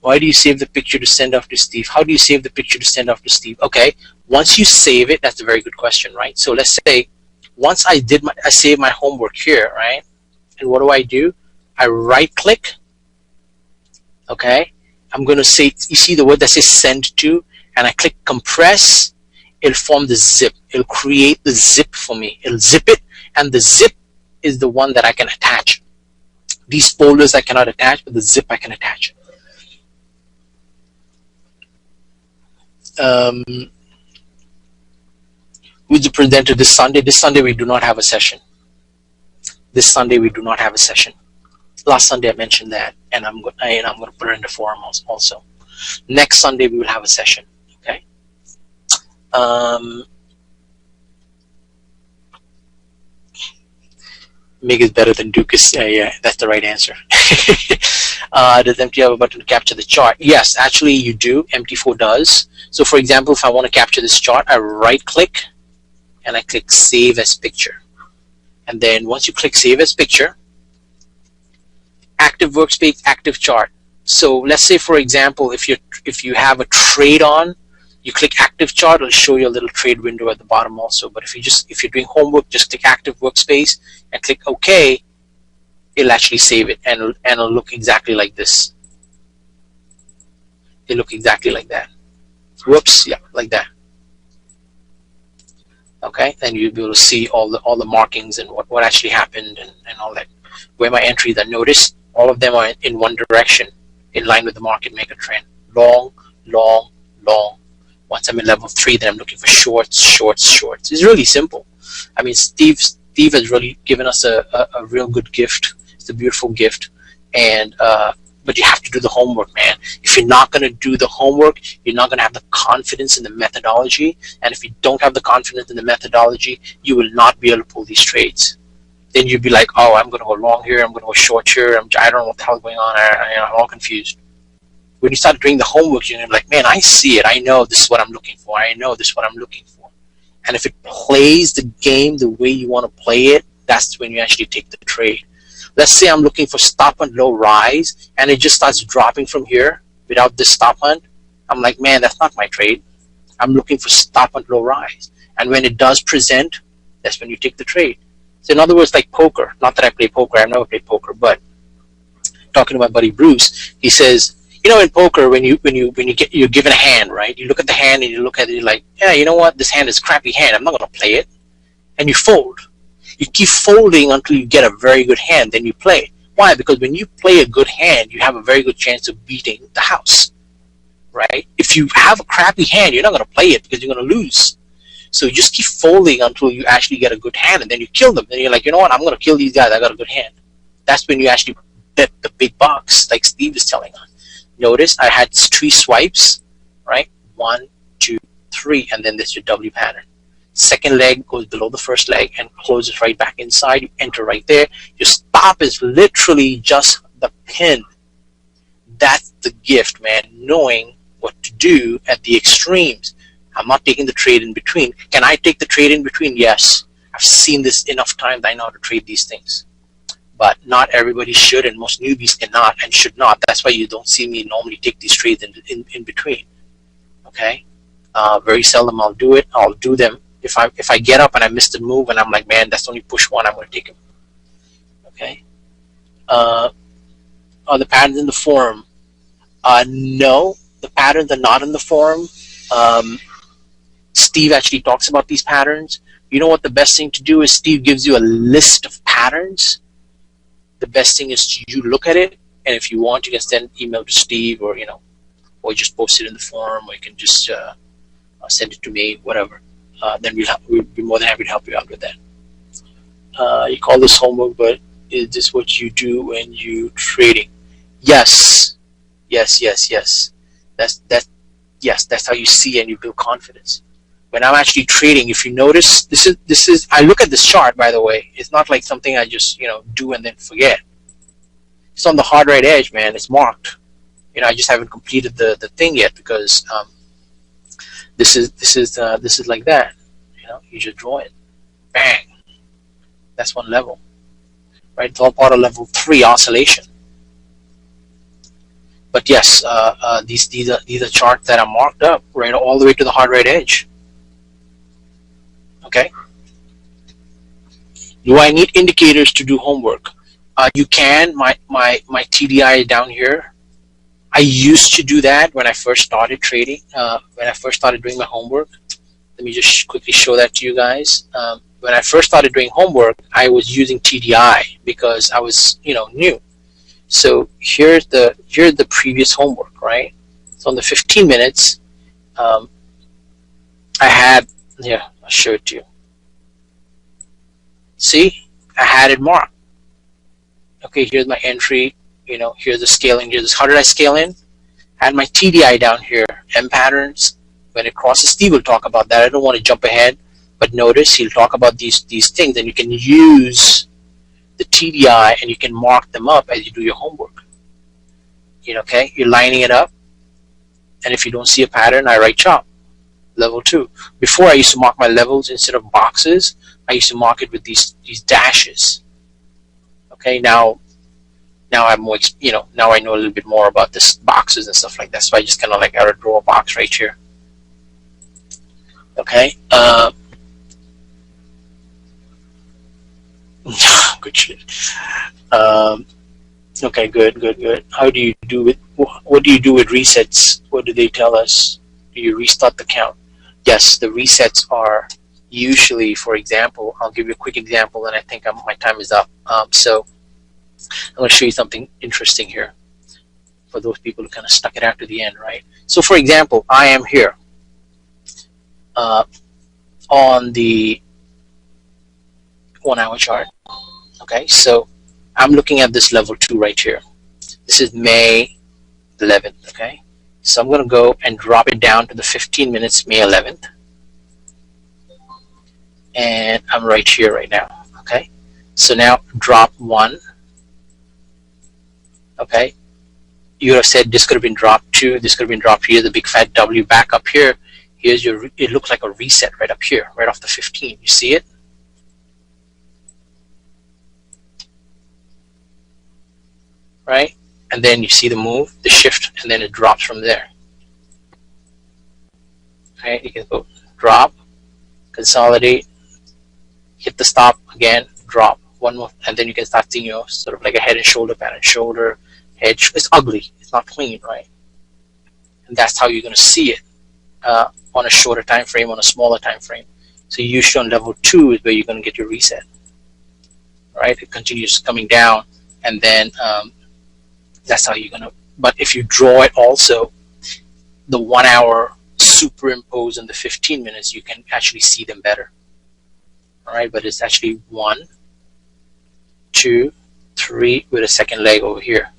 Why do you save the picture to send off to Steve? How do you save the picture to send off to Steve? Okay, once you save it, that's a very good question, right? So let's say once I saved my homework here, right? And what do? I right click. Okay, I'm going to say, you see the word that says send to, and I click compress. It'll form the zip. It'll create the zip for me. It'll zip it, and the zip is the one that I can attach. These folders I cannot attach, but the zip I can attach. Who's the presenter this Sunday? This Sunday we do not have a session. This Sunday we do not have a session. Last Sunday I mentioned that, and I'm going to put it in the forum also. Next Sunday we will have a session. Okay. Meg is better than Duke is. Yeah, that's the right answer. Does MT have a button to capture the chart? Yes, actually you do. MT4 does. So for example, if I want to capture this chart, I right click and I click save as picture. And then once you click save as picture, active workspace, active chart. So let's say for example, if you have a trade on, you click active chart, it'll show you a little trade window at the bottom also. But if you're doing homework, just click active workspace and click OK. It'll actually save it, and it'll look exactly like this. It'll look exactly like that. Whoops, yeah, like that. Okay, and you'll be able to see all the markings and what actually happened and all that. Where my entries are, notice all of them are in one direction, in line with the market maker trend. Long, long, long. Once I'm in level 3, then I'm looking for shorts, shorts, shorts. It's really simple. I mean, Steve has really given us a real good gift. It's a beautiful gift, and but you have to do the homework, man. If you're not going to do the homework, you're not going to have the confidence in the methodology, and if you don't have the confidence in the methodology, you will not be able to pull these trades. Then you'd be like, oh, I'm going to go long here, I'm going to go short here, I don't know what the hell is going on, I'm all confused. When you start doing the homework, you're like, man, I see it, I know this is what I'm looking for, I know this is what I'm looking for. And if it plays the game the way you want to play it, that's when you actually take the trade. Let's say I'm looking for stop and low rise, and it just starts dropping from here without this stop hunt. I'm like, man, that's not my trade. I'm looking for stop and low rise. And when it does present, that's when you take the trade. So in other words, like poker, not that I play poker, I've never played poker, but talking to my buddy Bruce, he says, in poker, when you're given a hand, right? You look at the hand and you look at it, you're like, yeah, you know what? This hand is a crappy hand. I'm not going to play it. And you fold. You keep folding until you get a very good hand, then you play. Why? Because when you play a good hand, you have a very good chance of beating the house, right? If you have a crappy hand, you're not going to play it because you're going to lose. So you just keep folding until you actually get a good hand, and then you kill them. Then you're like, you know what? I'm going to kill these guys. I got a good hand. That's when you actually bet the big bucks, like Steve is telling us. Notice I had 3 swipes, right? 1, 2, 3, and then there's your W pattern. Second leg goes below the first leg and closes right back inside. You enter right there. Your stop is literally just the pin. That's the gift, man. Knowing what to do at the extremes. I'm not taking the trade in between. Can I take the trade in between? Yes. I've seen this enough times. I know how to trade these things. But not everybody should, and most newbies cannot and should not. That's why you don't see me normally take these trades in between. Okay? Very seldom I'll do it. I'll do them. If I get up and I miss the move and I'm like, man, that's only push 1, I'm going to take him. Okay? Are the patterns in the forum? No, the patterns are not in the forum. Steve actually talks about these patterns. You know what the best thing to do is? Steve gives you a list of patterns. The best thing is you look at it, and if you want, you can send email to Steve, or or just post it in the forum, or you can just send it to me, whatever. Then we'll be more than happy to help you out with that. You call this homework, but is this what you do when you trading? Yes, yes, yes, yes. That. Yes, that's how you see and you build confidence. When I'm actually trading, if you notice, this is. I look at this chart, by the way. It's not like something I just do and then forget. It's on the hard right edge, man. It's marked. I just haven't completed the thing yet because this is like that. You just draw it, bang. That's one level, right? It's all part of level 3 oscillation. But yes, these are charts that are marked up right all the way to the hard right edge. Okay. Do I need indicators to do homework? You can. My TDI down here. I used to do that when I first started trading. When I first started doing my homework. Let me just quickly show that to you guys. When I first started doing homework, I was using TDI because I was new. So here's the previous homework, right? So on the 15 minutes, I had I'll show it to you. See, I had it marked. Okay, here's my entry. Here's the scaling. How did I scale in? I had my TDI down here. M patterns. When it crosses, Steve will talk about that. I don't want to jump ahead, but notice he'll talk about these things, and you can use the TDI and you can mark them up as you do your homework. Okay, you're lining it up, and if you don't see a pattern, I write chop. Level 2. Before I used to mark my levels instead of boxes. I used to mark it with these dashes. Okay, now I'm more, now I know a little bit more about this boxes and stuff like that. So I just kind of like I draw a box right here. Okay. Good shit. Okay, good. How do you do it? What do you do with resets? What do they tell us? Do you restart the count? Yes, the resets are usually, for example, I'll give you a quick example, and I think my time is up. So I'm going to show you something interesting here for those people who kind of stuck it out to the end, right? So, for example, I am here on the 1 hour chart. Okay, so I'm looking at this level 2 right here. This is May 11th. Okay, so I'm going to go and drop it down to the 15 minutes, May 11th. And I'm right here right now. Okay, so now drop 1. Okay, you have said this could have been drop 2, this could have been drop here, the big fat W back up here. Here's it looks like a reset right up here, right off the 15. You see it? Right? And then you see the move, the shift, and then it drops from there. Right? You can go drop, consolidate, hit the stop again, drop. One more, and then you can start seeing sort of like a head and shoulder pattern. Shoulder, head. It's ugly. It's not clean, right? And that's how you're going to see it on a shorter time frame, on a smaller time frame. So usually on level 2 is where you're going to get your reset. Right? It continues coming down, and then that's how you're going to. But if you draw it also, the 1 hour superimposed on the 15 minutes, you can actually see them better. All right, but it's actually 1, 2, 3 with a second leg over here.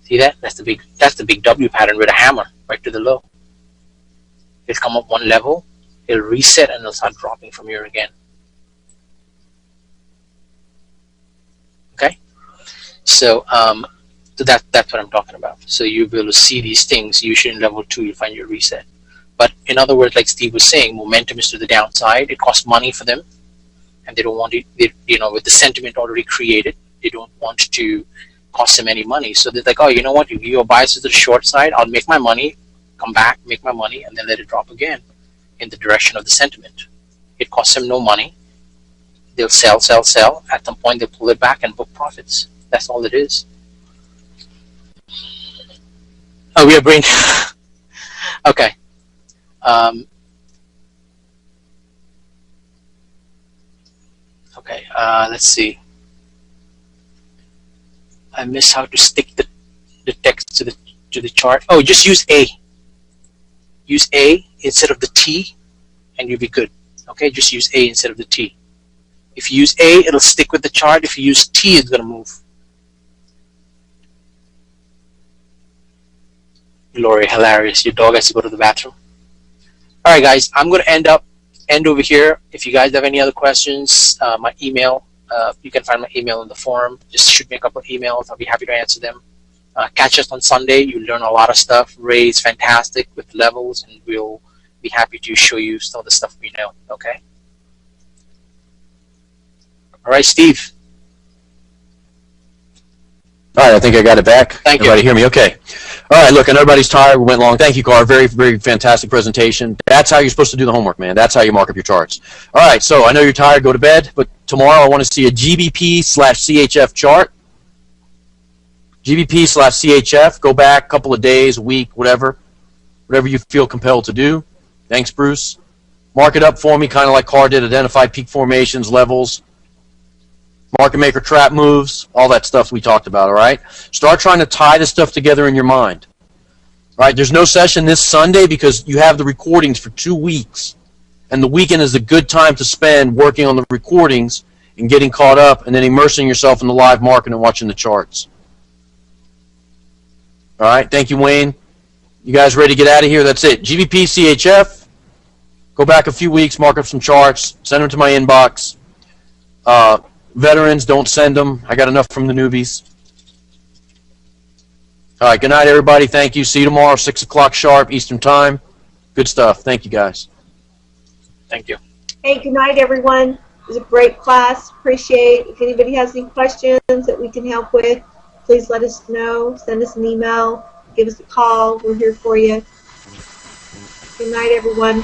See that? That's the big W pattern with a hammer right to the low. It'll come up 1 level, it'll reset, and it'll start dropping from here again. Okay, so that's what I'm talking about. So you'll be able to see these things. Usually in level 2, you find your reset. But in other words, like Steve was saying, momentum is to the downside. It costs money for them, and they don't want it. With the sentiment already created, they don't want to cost them any money. So they're like, oh, you know what? You give your bias to the short side. I'll make my money, come back, make my money, and then let it drop again in the direction of the sentiment. It costs them no money. They'll sell. At some point, they'll pull it back and book profits. That's all it is. Oh, we are brain. Okay. Okay, let's see. I miss how to stick the text to the chart. Oh, just use A. Use A instead of the T, and you'll be good. Okay, just use A instead of the T. If you use A, it'll stick with the chart. If you use T, it's going to move. Glory, hilarious. Your dog has to go to the bathroom. All right, guys, I'm going to end over here. If you guys have any other questions, my email, you can find my email in the forum. Just shoot me a couple of emails. I'll be happy to answer them. Catch us on Sunday. You learn a lot of stuff. Ray is fantastic with levels, and we'll be happy to show you some of the stuff we know. Okay? All right, Steve. All right, I think I got it back. Thank you. Everybody hear me? Okay. All right, look, I know everybody's tired. We went long. Thank you, Carr. Very, very fantastic presentation. That's how you're supposed to do the homework, man. That's how you mark up your charts. All right, so I know you're tired. Go to bed. But tomorrow I want to see a GBP/CHF chart. GBP/CHF. Go back a couple of days, a week, whatever you feel compelled to do. Thanks, Bruce. Mark it up for me, kind of like Carr did. Identify peak formations, levels, market maker trap moves, all that stuff we talked about, all right? Start trying to tie this stuff together in your mind. All right, there's no session this Sunday because you have the recordings for 2 weeks. And the weekend is a good time to spend working on the recordings and getting caught up and then immersing yourself in the live market and watching the charts. All right, thank you, Wayne. You guys ready to get out of here? That's it. GBP, CHF. Go back a few weeks, mark up some charts, send them to my inbox. Veterans, don't send them. I got enough from the newbies. All right, good night, everybody. Thank you. See you tomorrow, 6 o'clock sharp Eastern Time. Good stuff. Thank you, guys. Thank you. Hey, good night, everyone. It was a great class. Appreciate it. If anybody has any questions that we can help with, please let us know. Send us an email. Give us a call. We're here for you. Good night, everyone.